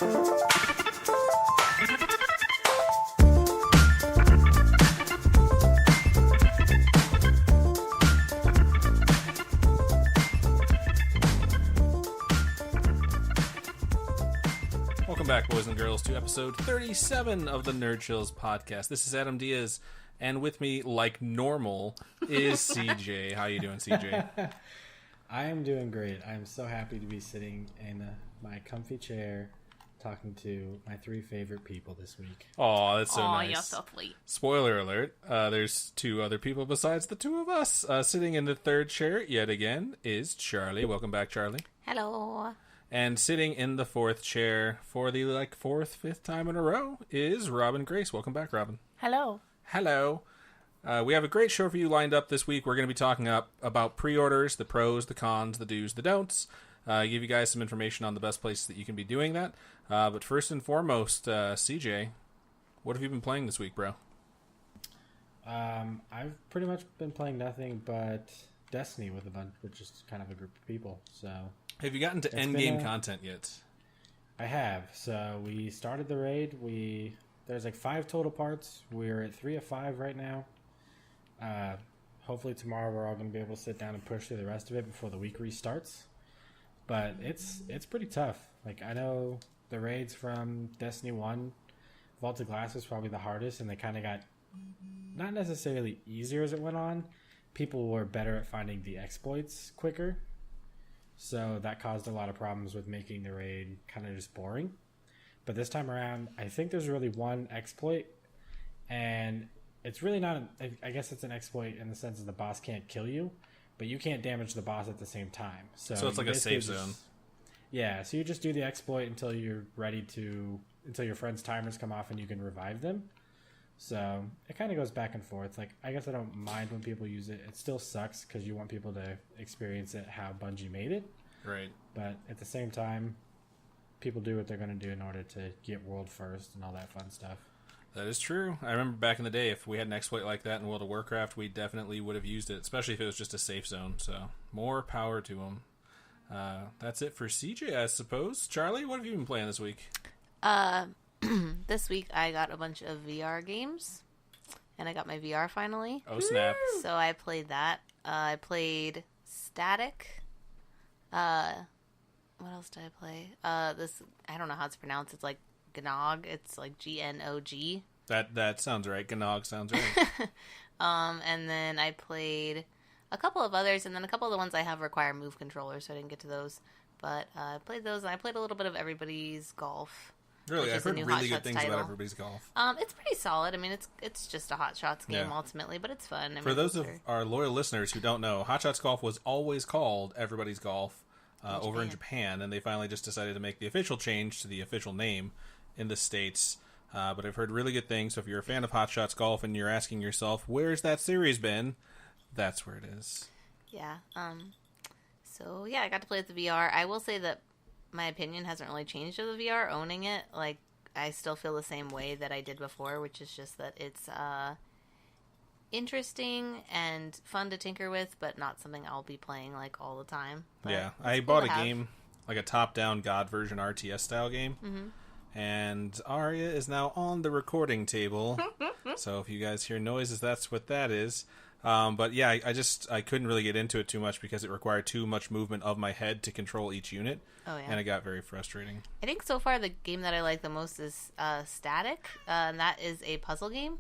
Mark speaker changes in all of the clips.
Speaker 1: Welcome back, boys and girls, to episode 37 of the Nerd Chills podcast. This is Adam Diaz, and with me, like normal, is CJ. How you doing, CJ?
Speaker 2: I am doing great. I'm so happy to be sitting in my comfy chair talking to my three favorite people this week.
Speaker 1: Oh, that's so nice.
Speaker 3: You're so sweet.
Speaker 1: Spoiler alert, there's two other people besides the two of us. Sitting in the third chair, yet again, is Charlie. Welcome back, Charlie.
Speaker 3: Hello.
Speaker 1: And sitting in the fourth chair for the, fourth, fifth time in a row is Robin Grace. Welcome back, Robin.
Speaker 3: Hello.
Speaker 1: Hello. We have a great show for you lined up this week. We're going to be talking about pre-orders, the pros, the cons, the do's, the don'ts. Give you guys some information on the best places that you can be doing that. But first and foremost, CJ, what have you been playing this week, bro?
Speaker 2: I've pretty much been playing nothing but Destiny with just kind of a group of people. So
Speaker 1: have you gotten to endgame content yet?
Speaker 2: I have. So we started the raid. There's 5 total parts. We're at 3 of 5 right now. Hopefully tomorrow we're all going to be able to sit down and push through the rest of it before the week restarts. But it's pretty tough. I know the raids from Destiny 1, Vault of Glass was probably the hardest, and they kind of got not necessarily easier as it went on. People were better at finding the exploits quicker. So that caused a lot of problems with making the raid kind of just boring. But this time around, I think there's really one exploit, and it's really not, I guess it's an exploit in the sense that the boss can't kill you, but you can't damage the boss at the same time. So
Speaker 1: it's like a safe zone.
Speaker 2: Yeah, so you just do the exploit until you're ready until your friend's timers come off and you can revive them. So it kind of goes back and forth. I guess I don't mind when people use it. It still sucks because you want people to experience it how Bungie made it.
Speaker 1: Right.
Speaker 2: But at the same time, people do what they're going to do in order to get world first and all that fun stuff.
Speaker 1: That is true. I remember back in the day, if we had an exploit like that in World of Warcraft, we definitely would have used it, especially if it was just a safe zone. So more power to them. That's it for CJ, I suppose. Charlie, what have you been playing this week?
Speaker 3: This week I got a bunch of VR games, and I got my VR finally.
Speaker 1: Oh, snap.
Speaker 3: So I played that. I played Static. What else did I play? I don't know how it's pronounced. It's like Gnog. It's like Gnog.
Speaker 1: That sounds right. Gnog sounds right.
Speaker 3: And then I played a couple of others, and then a couple of the ones I have require move controllers, so I didn't get to those. But I played those, and I played a little bit of Everybody's Golf.
Speaker 1: Really, I've heard really good things about Everybody's Golf.
Speaker 3: It's pretty solid. I mean, it's just a Hot Shots game ultimately, but it's fun.
Speaker 1: For those of our loyal listeners who don't know, Hot Shots Golf was always called Everybody's Golf over in Japan, and they finally just decided to make the official change to the official name in the States. But I've heard really good things, so if you're a fan of Hot Shots Golf and you're asking yourself, where's that series been? That's where it is.
Speaker 3: Yeah. So, yeah, I got to play with the VR. I will say that my opinion hasn't really changed of the VR. Owning it, I still feel the same way that I did before, which is just that it's interesting and fun to tinker with, but not something I'll be playing all the time. But
Speaker 1: yeah, I bought a game, a top-down God version RTS style game, and Aria is now on the recording table. So if you guys hear noises, that's what that is. But yeah, I couldn't really get into it too much because it required too much movement of my head to control each unit.
Speaker 3: Oh, yeah.
Speaker 1: And it got very frustrating.
Speaker 3: I think so far the game that I like the most is Static. And that is a puzzle game,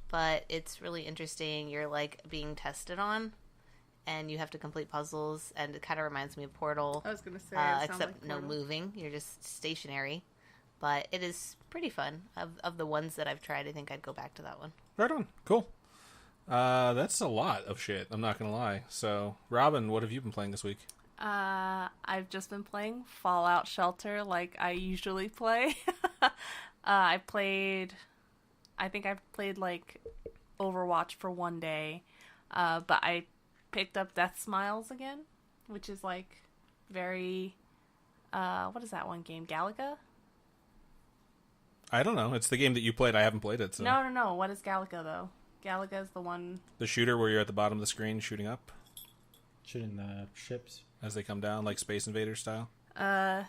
Speaker 3: but it's really interesting. You're being tested on, and you have to complete puzzles, and it kind of reminds me of Portal.
Speaker 4: I was going to say,
Speaker 3: except no moving. You're just stationary. But it is pretty fun. Of the ones that I've tried, I think I'd go back to that one.
Speaker 1: Right on. Cool. That's a lot of shit, I'm not gonna lie. So, Robin, what have you been playing this week?
Speaker 4: I've just been playing Fallout Shelter like I usually play. I think I've played Overwatch for one day, but I picked up Death Smiles again, which is very, what is that one game, Galaga?
Speaker 1: I don't know, it's the game that you played, I haven't played it, so.
Speaker 4: No, what is Galaga though? Galaga is the one...
Speaker 1: The shooter where you're at the bottom of the screen shooting up?
Speaker 2: Shooting the ships.
Speaker 1: As they come down, like Space Invader style?
Speaker 4: Kind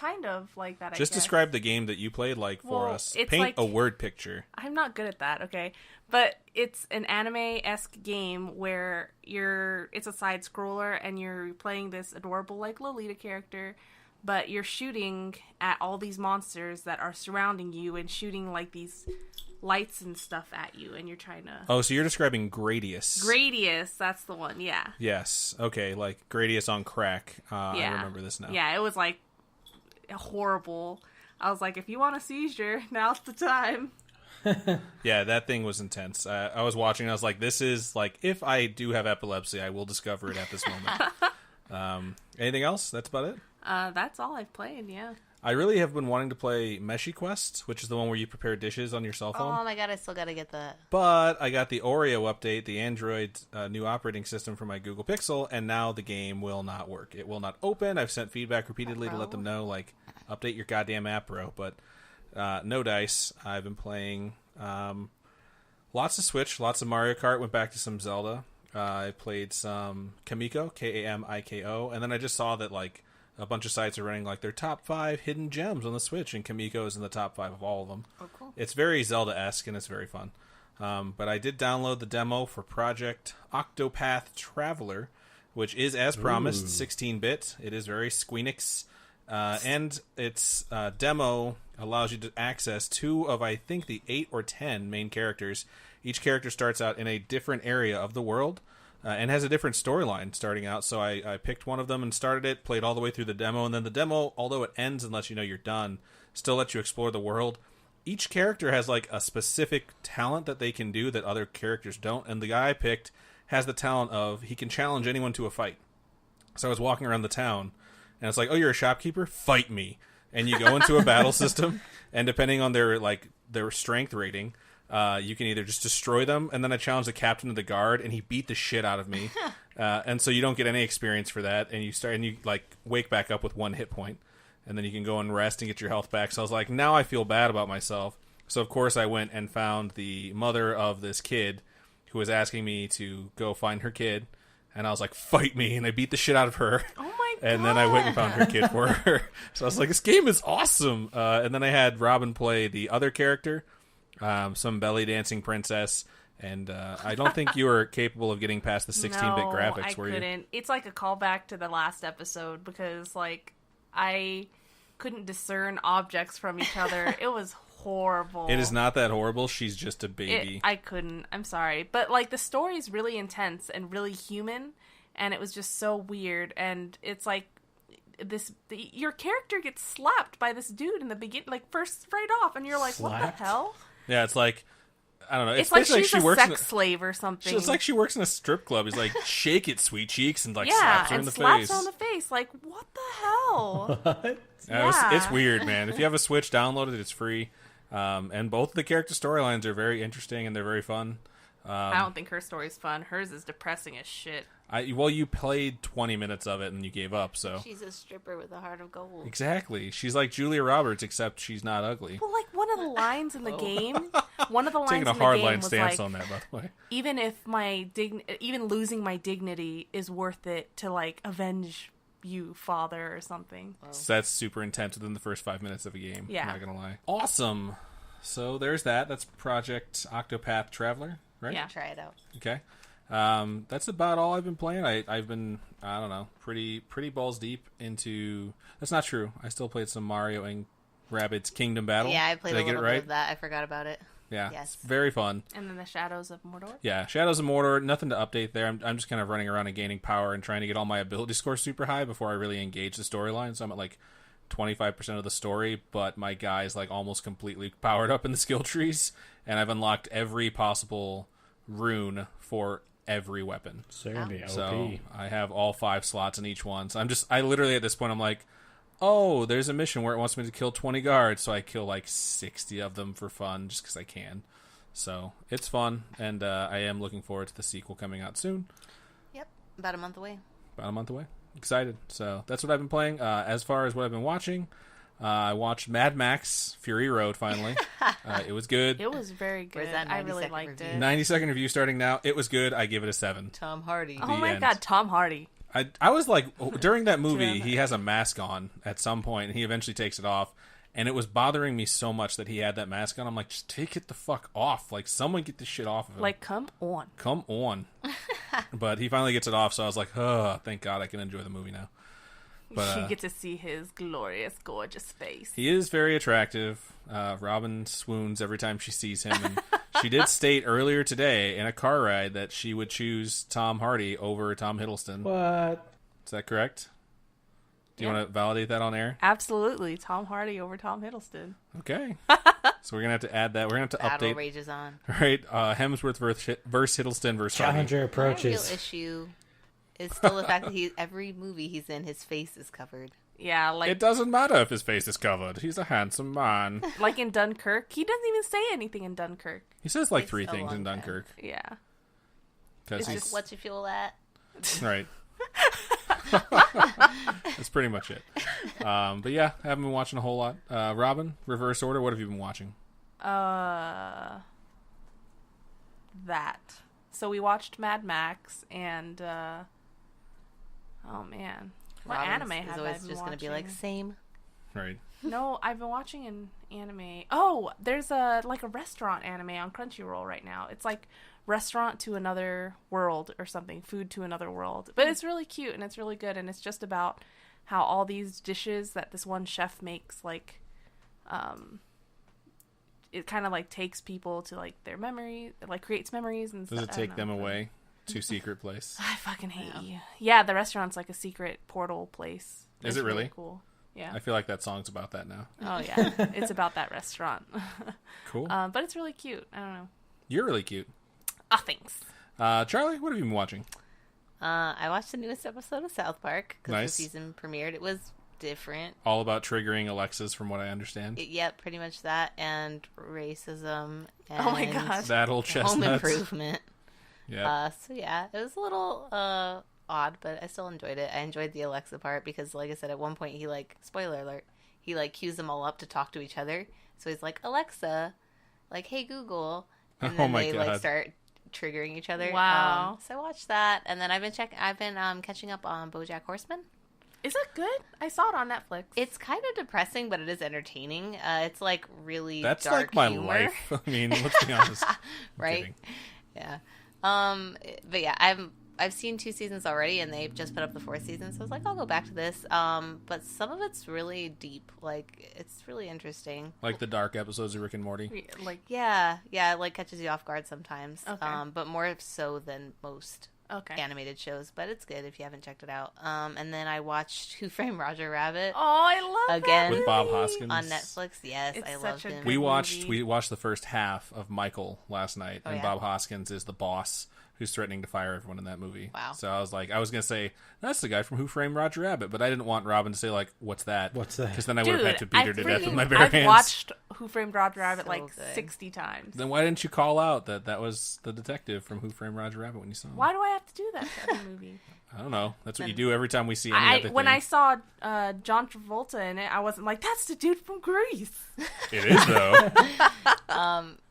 Speaker 4: kind of like that.
Speaker 1: Just
Speaker 4: I guess.
Speaker 1: describe the game that you played for
Speaker 4: Well,
Speaker 1: us.
Speaker 4: it's
Speaker 1: Paint
Speaker 4: like-
Speaker 1: a word picture.
Speaker 4: I'm not good at that, okay? But it's an anime-esque game where it's a side scroller and you're playing this adorable Lolita character, but you're shooting at all these monsters that are surrounding you and shooting these lights and stuff at you, and you're trying to
Speaker 1: Oh, so you're describing Gradius.
Speaker 4: Gradius, that's the one, yeah.
Speaker 1: Yes. Okay, like Gradius on crack. I
Speaker 4: Yeah.
Speaker 1: remember this now.
Speaker 4: Yeah, it was horrible. I was like, if you want a seizure, now's the time.
Speaker 1: Yeah, that thing was intense. I was watching. I was like, "This is if I do have epilepsy, I will discover it at this moment." Anything else? That's about it.
Speaker 4: That's all I've played, yeah.
Speaker 1: I really have been wanting to play Meshi Quest, which is the one where you prepare dishes on your cell phone.
Speaker 3: Oh my god, I still gotta get that.
Speaker 1: But I got the Oreo update, the Android new operating system for my Google Pixel, and now the game will not work. It will not open. I've sent feedback repeatedly to let them know, update your goddamn app, bro. But no dice. I've been playing lots of Switch, lots of Mario Kart. Went back to some Zelda. I played some Kamiko, Kamiko, and then I just saw that a bunch of sites are running their top 5 hidden gems on the Switch, and Kamiko is in the top 5 of all of them.
Speaker 3: Oh, cool.
Speaker 1: It's very Zelda-esque, and it's very fun. But I did download the demo for Project Octopath Traveler, which is, as promised, 16-bit. It is very Squeenix. And its demo allows you to access 2 of, I think, the 8 or 10 main characters. Each character starts out in a different area of the world. And has a different storyline starting out, so I picked one of them and started it, played all the way through the demo, and then the demo, although it ends and lets you know you're done, still lets you explore the world. Each character has a specific talent that they can do that other characters don't, and the guy I picked has the talent of he can challenge anyone to a fight. So I was walking around the town, and it's oh, you're a shopkeeper? Fight me. And you go into a battle system, and depending on their strength rating, you can either just destroy them, and then I challenged the captain of the guard, and he beat the shit out of me. And so you don't get any experience for that, and you wake back up with 1 hit point, and then you can go and rest and get your health back. So I was like, now I feel bad about myself. So of course I went and found the mother of this kid who was asking me to go find her kid, and I was like, fight me, and I beat the shit out of her.
Speaker 4: Oh my god.
Speaker 1: And then I went and found her kid for her. So I was like, this game is awesome. And then I had Robin play the other character, some belly dancing princess, and I don't think you were capable of getting past the 16-bit graphics.
Speaker 4: I couldn't. It's like a callback to the last episode because I couldn't discern objects from each other. It was horrible.
Speaker 1: It is not that horrible. She's just a baby.
Speaker 4: I couldn't. I'm sorry, but the story is really intense and really human, and it was just so weird. And it's your character gets slapped by this dude in the beginning, first straight off, and you're like,
Speaker 2: Slapped?
Speaker 4: what the hell?
Speaker 1: Yeah, it's I don't know.
Speaker 4: It's like
Speaker 1: basically
Speaker 4: she's a sex slave or something.
Speaker 1: It's like she works in a strip club. He's like, shake it, sweet cheeks, and
Speaker 4: yeah,
Speaker 1: slaps her
Speaker 4: and
Speaker 1: in the
Speaker 4: slaps
Speaker 1: face.
Speaker 4: her on the face. What the hell?
Speaker 1: Yeah, it's
Speaker 4: Yeah.
Speaker 1: weird, man. If you have a Switch, download it. It's free. And both of the character storylines are very interesting and they're very fun.
Speaker 4: I don't think her story's fun. Hers is depressing as shit.
Speaker 1: Well, you played 20 minutes of it and you gave up, so.
Speaker 3: She's a stripper with a heart of gold.
Speaker 1: Exactly. She's like Julia Roberts, except she's not ugly.
Speaker 4: Well, one of the lines in the game, one of the lines
Speaker 1: Taking a
Speaker 4: in the
Speaker 1: hard
Speaker 4: game
Speaker 1: line
Speaker 4: was
Speaker 1: stance on that, by the way.
Speaker 4: even if even losing my dignity is worth it to avenge you, father, or something.
Speaker 1: So that's super intense within the first 5 minutes of a game.
Speaker 4: Yeah.
Speaker 1: I'm not gonna lie. Awesome. So there's that. That's Project Octopath Traveler, right?
Speaker 4: Yeah.
Speaker 3: Try it out.
Speaker 1: Okay. That's about all I've been playing. I've been, I don't know, pretty balls deep into. That's not true. I still played some Mario and Rabbids Kingdom Battle.
Speaker 3: Yeah, I played
Speaker 1: Did
Speaker 3: a
Speaker 1: get it
Speaker 3: little
Speaker 1: right?
Speaker 3: bit of that. I forgot about it.
Speaker 1: Yeah,
Speaker 3: Yes.
Speaker 1: it's very fun.
Speaker 4: And then the Shadows of Mordor.
Speaker 1: Yeah, Shadows of Mordor, nothing to update there. I'm just kind of running around and gaining power and trying to get all my ability scores super high before I really engage the storyline. So I'm at 25% of the story, but my guy's almost completely powered up in the skill trees, and I've unlocked every possible rune for every weapon.
Speaker 2: So you're gonna be OP.
Speaker 1: So I have all 5 slots in each one. So I literally at this point I'm like, oh, there's a mission where it wants me to kill 20 guards, so I kill 60 of them for fun just because I can. So it's fun, and I am looking forward to the sequel coming out soon.
Speaker 3: Yep, about a month away.
Speaker 1: About a month away. Excited. So that's what I've been playing. As far as what I've been watching, I watched Mad Max Fury Road finally. It was good.
Speaker 4: It was very good.
Speaker 3: Where's that
Speaker 4: I really
Speaker 3: 90-second
Speaker 4: liked
Speaker 3: review?
Speaker 4: it.
Speaker 1: 90-second review starting now. It was good. I give it a 7.
Speaker 3: Tom Hardy.
Speaker 4: Oh
Speaker 1: The
Speaker 4: my
Speaker 1: end.
Speaker 4: god, Tom Hardy.
Speaker 1: I was like, during that movie,
Speaker 4: Remember.
Speaker 1: he has a mask on at some point, and he eventually takes it off. And it was bothering me so much that he had that mask on. I'm like, just take it the fuck off. Like, someone get this shit off of him.
Speaker 4: Like, come on.
Speaker 1: Come on. But he finally gets it off, so I was like, oh, thank God I can enjoy the movie now. But,
Speaker 4: You get to see his glorious, gorgeous face.
Speaker 1: he is very attractive. Robin swoons every time she sees him. And she did state earlier today in a car ride that she would choose Tom Hardy over Tom Hiddleston.
Speaker 2: What?
Speaker 1: Is that correct? Do you
Speaker 4: Yeah.
Speaker 1: want to validate that on air?
Speaker 4: Absolutely. Tom Hardy over Tom Hiddleston.
Speaker 1: Okay. So we're going to have to add that. We're going to have to
Speaker 3: Battle
Speaker 1: update.
Speaker 3: rages on.
Speaker 1: Right, Hemsworth versus Hiddleston versus Hardy.
Speaker 2: Challenger
Speaker 3: My real
Speaker 2: approaches.
Speaker 3: issue is still the fact that every movie he's in, his face is covered.
Speaker 4: Yeah, like
Speaker 1: It doesn't matter if his face is covered. He's a handsome man.
Speaker 4: like in Dunkirk. He doesn't even say anything in Dunkirk.
Speaker 1: He says like
Speaker 3: Takes
Speaker 1: 3
Speaker 3: a
Speaker 1: things in
Speaker 3: long time.
Speaker 1: Dunkirk.
Speaker 4: Yeah.
Speaker 1: Because
Speaker 4: It's
Speaker 1: he's
Speaker 4: just
Speaker 3: What you feel at?
Speaker 1: right. That's pretty much it. But yeah, I haven't been watching a whole lot. Robin, reverse order. What have you been watching?
Speaker 4: That. So we watched Mad Max and oh man. What
Speaker 3: Robin's
Speaker 4: anime
Speaker 3: is
Speaker 4: have I
Speaker 3: always
Speaker 4: been
Speaker 3: just going to be like,
Speaker 4: watching?
Speaker 3: same.
Speaker 1: Right.
Speaker 4: No, I've been watching an anime. Oh, there's a restaurant anime on Crunchyroll right now. It's like restaurant to another world or something, food to another world. But it's really cute and it's really good and it's just about how all these dishes that this one chef makes like it kind of like takes people to like their memory, it like creates memories and
Speaker 1: Does
Speaker 4: stuff.
Speaker 1: it take them away to secret place?
Speaker 4: I fucking hate you. Yeah, the restaurant's like a secret portal place.
Speaker 1: Is
Speaker 4: It's
Speaker 1: it really?
Speaker 4: cool. Yeah.
Speaker 1: I feel like that song's about that now.
Speaker 4: Oh yeah, it's about that restaurant.
Speaker 1: Cool.
Speaker 4: But it's really cute. I don't know.
Speaker 1: You're really cute.
Speaker 4: Ah, thanks.
Speaker 1: Charlie, what have you been watching?
Speaker 3: I watched the newest episode of South Park because
Speaker 1: Nice.
Speaker 3: the season premiered. It was different.
Speaker 1: All about triggering Alexas, from what I understand.
Speaker 3: Yep, pretty much that, and racism. And
Speaker 4: Oh my gosh.
Speaker 1: That old
Speaker 3: Home
Speaker 1: chestnuts.
Speaker 3: improvement.
Speaker 1: Yeah.
Speaker 3: So yeah, it was a little odd, but I still enjoyed it. I enjoyed the Alexa part because, like I said, at one point he like, spoiler alert, he like cues them all up to talk to each other. So he's like, Alexa, like, hey Google, and
Speaker 1: Oh
Speaker 3: then
Speaker 1: my
Speaker 3: they
Speaker 1: God.
Speaker 3: like start triggering each other.
Speaker 4: Wow.
Speaker 3: So I watched that, and then I've been catching up on BoJack Horseman.
Speaker 4: Is it good? I saw it on Netflix.
Speaker 3: It's kind of depressing, but it is entertaining. It's like really
Speaker 1: That's
Speaker 3: dark
Speaker 1: like my
Speaker 3: humor.
Speaker 1: life. I mean, let's be honest. I'm
Speaker 3: Right?
Speaker 1: kidding.
Speaker 3: Yeah. But yeah, I've seen 2 seasons already, and they've just put up the 4th season, so I was like, I'll go back to this. But some of it's really deep. Like, it's really interesting.
Speaker 1: Like the dark episodes of Rick and Morty.
Speaker 4: Like,
Speaker 3: Yeah, it like catches you off guard sometimes.
Speaker 4: Okay.
Speaker 3: But more so than most
Speaker 4: okay.
Speaker 3: animated shows. But it's good if you haven't checked it out. And then I watched Who Framed Roger Rabbit
Speaker 4: Oh, I love
Speaker 3: Again.
Speaker 4: that
Speaker 1: With Bob
Speaker 4: movie.
Speaker 1: Hoskins.
Speaker 3: on Netflix. Yes,
Speaker 4: It's
Speaker 3: I
Speaker 4: such
Speaker 3: loved
Speaker 4: a
Speaker 3: him.
Speaker 4: good-
Speaker 1: We
Speaker 4: movie.
Speaker 1: watched the first half of Michael last night,
Speaker 3: Oh,
Speaker 1: and
Speaker 3: yeah?
Speaker 1: Bob Hoskins is the boss who's threatening to fire everyone in that movie.
Speaker 3: Wow.
Speaker 1: So I was gonna say that's the guy from Who Framed Roger Rabbit, but I didn't want Robin to say like, "What's that?"
Speaker 2: What's that?
Speaker 1: Because then I would have
Speaker 4: Dude,
Speaker 1: had to beat her to death with my bare
Speaker 4: I've
Speaker 1: hands.
Speaker 4: watched Who Framed Roger Rabbit
Speaker 3: So
Speaker 4: like
Speaker 3: good.
Speaker 4: 60 times.
Speaker 1: Then why didn't you call out that was the detective from Who Framed Roger Rabbit when you saw him?
Speaker 4: Why do I have to do that to every movie?
Speaker 1: I don't know. That's what you do every time we see any other
Speaker 4: When
Speaker 1: thing.
Speaker 4: I saw John Travolta in it, I wasn't like, that's the dude from Grease.
Speaker 1: It is though.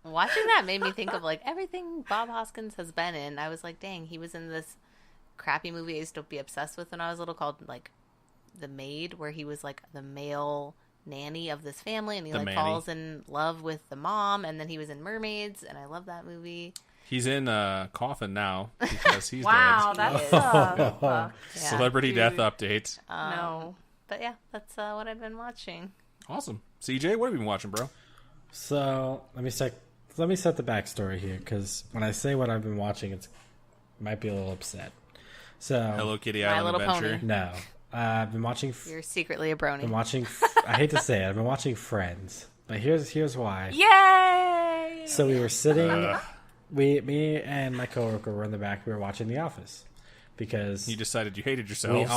Speaker 3: Watching that made me think of like everything Bob Hoskins has been in. I was like, dang, he was in this crappy movie I used to be obsessed with when I was little called like The Maid, where he was like the male nanny of this family, and he
Speaker 1: The
Speaker 3: like
Speaker 1: Manny.
Speaker 3: falls in love with the mom, and then he was in Mermaids, and I love that movie.
Speaker 1: He's in Coffin now because he's
Speaker 4: Wow,
Speaker 1: dead.
Speaker 4: that's
Speaker 3: Yes.
Speaker 4: fuck.
Speaker 3: Yeah.
Speaker 1: Celebrity
Speaker 4: Dude.
Speaker 1: death update.
Speaker 4: No.
Speaker 3: But yeah, that's what I've been watching.
Speaker 1: Awesome. CJ, what have you been watching, bro?
Speaker 2: So let me set the backstory here, because when I say what I've been watching, it might be a little upset. So
Speaker 1: Hello Kitty
Speaker 3: My
Speaker 1: Island
Speaker 3: Little
Speaker 1: Adventure.
Speaker 3: Pony.
Speaker 2: no, I've been watching.
Speaker 3: You're secretly a brony.
Speaker 2: I hate to say it. I've been watching Friends, but here's why.
Speaker 4: Yay!
Speaker 2: So we were sitting. Me and my coworker were in the back. We were watching The Office because
Speaker 1: You decided you hated
Speaker 2: we
Speaker 1: yourselves.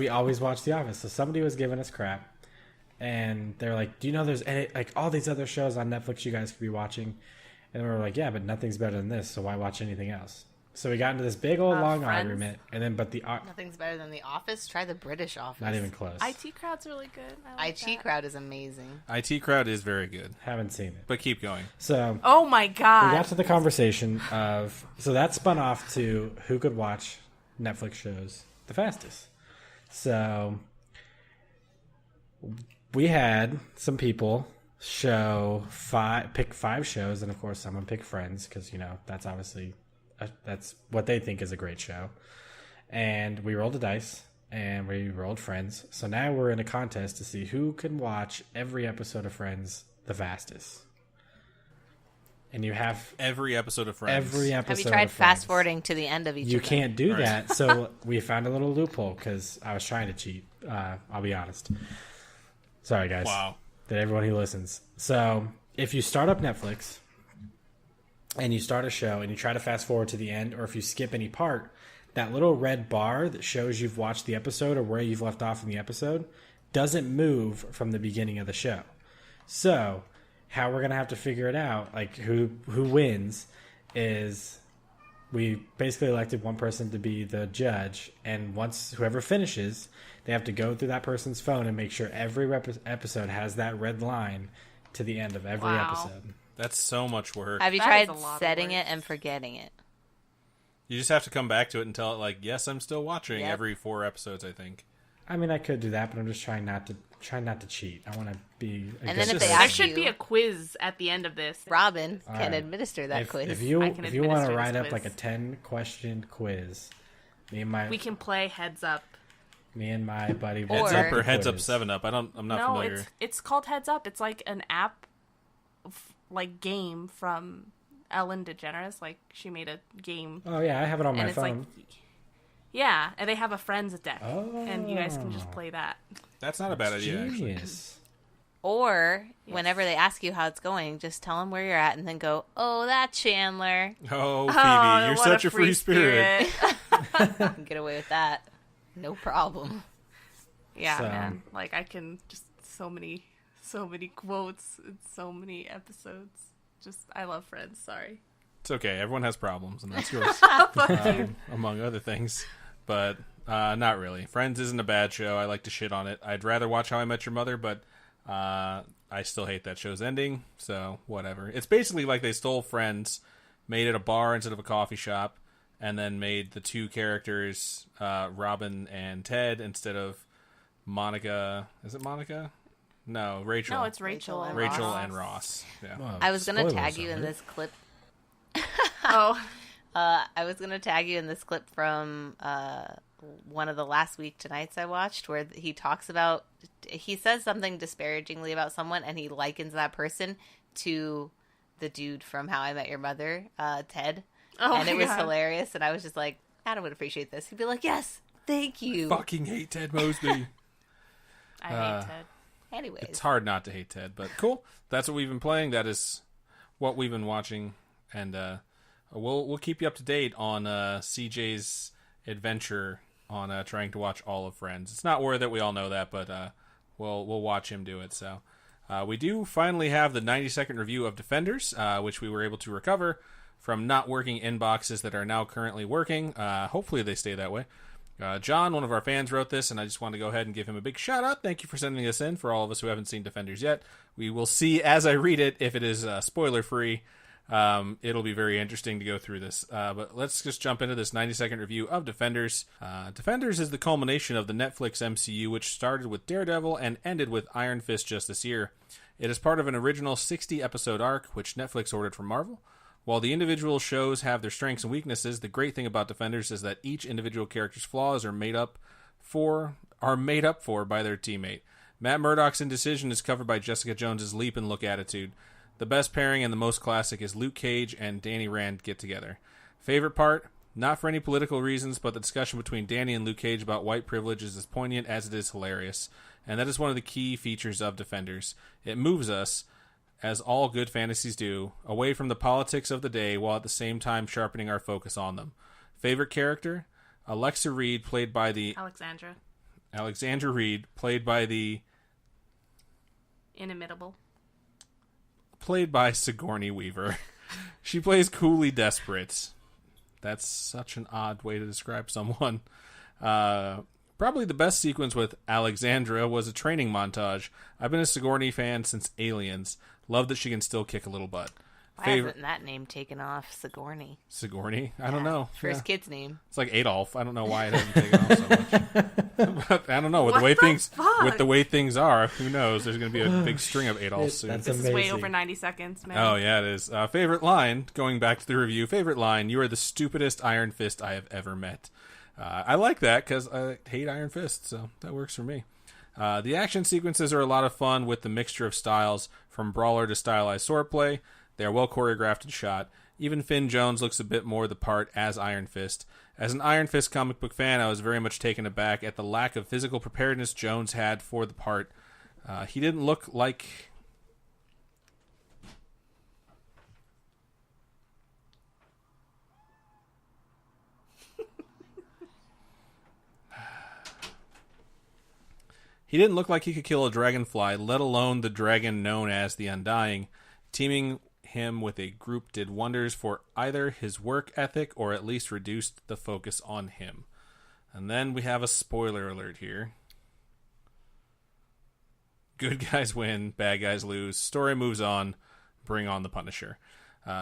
Speaker 2: always watch The Office. So somebody was giving us crap, and they're like, "Do you know there's like all these other shows on Netflix you guys could be watching?" And we were like, "Yeah, but nothing's better than this. So why watch anything else?" So we got into this big old long
Speaker 4: Friends?
Speaker 2: argument, and then
Speaker 3: Nothing's better than The Office. Try the British Office.
Speaker 2: not even close.
Speaker 4: IT Crowd's really good. I like
Speaker 3: IT
Speaker 4: that.
Speaker 3: Crowd is amazing.
Speaker 1: IT Crowd is very good,
Speaker 2: Haven't seen it.
Speaker 1: but keep going.
Speaker 2: So
Speaker 4: Oh my
Speaker 2: we
Speaker 4: god.
Speaker 2: got to the conversation of, so that spun off to who could watch Netflix shows the fastest. So we had some people pick 5 shows, and of course someone picked Friends because that's obviously that's what they think is a great show. And we rolled the dice and we rolled Friends. So now we're in a contest to see who can watch every episode of Friends the fastest. And you have
Speaker 1: every episode of Friends.
Speaker 3: Have you tried fast forwarding to the end of each?
Speaker 2: You
Speaker 3: of them?
Speaker 2: can't do that. So we found a little loophole because I was trying to cheat. I'll be honest. Sorry, guys.
Speaker 1: Wow.
Speaker 2: To everyone who listens. So if you start up Netflix and you start a show and you try to fast forward to the end, or if you skip any part, that little red bar that shows you've watched the episode or where you've left off in the episode doesn't move from the beginning of the show. So how we're going to have to figure it out, like who wins, is we basically elected one person to be the judge, and once whoever finishes, they have to go through that person's phone and make sure every episode has that red line to the end of every episode.
Speaker 1: That's so much work.
Speaker 3: Have you tried setting it and forgetting it?
Speaker 1: You just have to come back to it and tell it, like, yes, I'm still watching
Speaker 3: Yep.
Speaker 1: every 4 episodes, I think.
Speaker 2: I mean, I could do that, but I'm just trying not to cheat. I want to be.
Speaker 3: And then if they
Speaker 4: There
Speaker 3: ask
Speaker 4: should
Speaker 3: you-
Speaker 4: be a quiz at the end of this.
Speaker 3: Robin
Speaker 2: All
Speaker 3: can
Speaker 2: right.
Speaker 3: administer that quiz.
Speaker 2: If you
Speaker 4: I can
Speaker 2: want to
Speaker 4: administer
Speaker 2: write
Speaker 4: this
Speaker 2: up like a
Speaker 4: quiz.
Speaker 2: 10-question quiz, me and my
Speaker 4: We can play Heads Up.
Speaker 2: buddy
Speaker 3: Or-
Speaker 1: Heads up or Heads Up
Speaker 2: quiz.
Speaker 1: 7 Up. I'm not
Speaker 4: No,
Speaker 1: familiar.
Speaker 4: it's called Heads Up. It's like an app, like game from Ellen DeGeneres. Like she made a game,
Speaker 2: Oh yeah, I have it on
Speaker 4: and
Speaker 2: my
Speaker 4: it's
Speaker 2: phone.
Speaker 4: like, yeah, and they have a Friends deck, and you guys can just
Speaker 2: Oh.
Speaker 4: play that.
Speaker 1: That's not a bad idea, actually.
Speaker 2: Genius.
Speaker 3: Or whenever they ask you how it's going, just tell them where you're at and then go, "Oh, that's Chandler."
Speaker 1: Oh, Phoebe,
Speaker 4: Oh,
Speaker 1: you're
Speaker 4: what
Speaker 1: such a free spirit.
Speaker 3: You can get away with that. No problem.
Speaker 4: Yeah,
Speaker 2: So-
Speaker 4: man. Like I can just so many quotes and so many episodes. Just I love Friends. Sorry.
Speaker 1: It's okay. Everyone has problems, and that's yours, among other things. But not really. Friends isn't a bad show. I like to shit on it. I'd rather watch How I Met Your Mother, but I still hate that show's ending, so whatever. It's basically like they stole Friends, made it a bar instead of a coffee shop, and then made the 2 characters, Robin and Ted, instead of Monica. Is it Monica? No, Rachel.
Speaker 4: No, it's Rachel and
Speaker 1: Rachel
Speaker 4: Ross.
Speaker 1: and Ross. Yeah.
Speaker 2: Well,
Speaker 3: I was gonna
Speaker 2: spoilers
Speaker 3: tag you in
Speaker 2: alert.
Speaker 3: this clip.
Speaker 4: Oh,
Speaker 3: I was gonna tag you in this clip from one of the last week tonights I watched, where he talks about, he says something disparagingly about someone, and he likens that person to the dude from How I Met Your Mother, Ted, and it was hilarious. And I was just like, Adam would appreciate this. He'd be like, "Yes, thank you."
Speaker 1: Fucking hate Ted Mosby.
Speaker 4: I hate Ted.
Speaker 3: Anyways,
Speaker 1: It's hard not to hate Ted, but cool. That's what we've been playing. That is what we've been watching, and we'll keep you up to date on CJ's adventure on trying to watch all of Friends. It's not worth it. We all know that, but we'll watch him do it. So we do finally have the 90-second review of Defenders, which we were able to recover from not working inboxes that are now currently working. Hopefully they stay that way. John, one of our fans, wrote this, and I just want to go ahead and give him a big shout out. Thank you for sending this in. For all of us who haven't seen Defenders yet, we will see as I read it if it is spoiler free. It'll be very interesting to go through this. But let's just jump into this 90-second review of Defenders. Defenders is the culmination of the Netflix MCU, which started with Daredevil and ended with Iron Fist just this year. It is part of an original 60-episode arc, which Netflix ordered from Marvel. While the individual shows have their strengths and weaknesses, the great thing about Defenders is that each individual character's flaws are made up for by their teammate. Matt Murdock's indecision is covered by Jessica Jones's leap and look attitude. The best pairing and the most classic is Luke Cage and Danny Rand get together. Favorite part? Not for any political reasons, but the discussion between Danny and Luke Cage about white privilege is as poignant as it is hilarious. And that is one of the key features of Defenders. It moves us, as all good fantasies do, away from the politics of the day while at the same time sharpening our focus on them. Favorite character? Alexa Reed, played by the... Alexandra Reed, played by the...
Speaker 4: Inimitable.
Speaker 1: Played by Sigourney Weaver. She plays coolly desperate. That's such an odd way to describe someone. Probably the best sequence with Alexandra was a training montage. I've been a Sigourney fan since Aliens. Love that she can still kick a little butt.
Speaker 3: Why hasn't that name taken off? Sigourney.
Speaker 1: Sigourney? I don't know.
Speaker 3: First kid's name.
Speaker 1: It's like Adolf. I don't know why it hasn't taken off so much. But I don't know. With the way things are, who knows? There's going to be a big string of Adolfs soon.
Speaker 2: That's
Speaker 4: This
Speaker 2: amazing.
Speaker 4: is way over 90 seconds, man.
Speaker 1: Oh, yeah, it is. Favorite line, going back to the review, favorite line, you are the stupidest Iron Fist I have ever met. I like that because I hate Iron Fist, so that works for me. The action sequences are a lot of fun with the mixture of styles, from brawler to stylized swordplay. They are well choreographed and shot. Even Finn Jones looks a bit more the part as Iron Fist. As an Iron Fist comic book fan, I was very much taken aback at the lack of physical preparedness Jones had for the part. He didn't look like... He didn't look like he could kill a dragonfly, let alone the dragon known as the Undying. Teaming him with a group did wonders for either his work ethic or at least reduced the focus on him. And then we have a spoiler alert here. Good guys win, bad guys lose. Story moves on. Bring on the Punisher.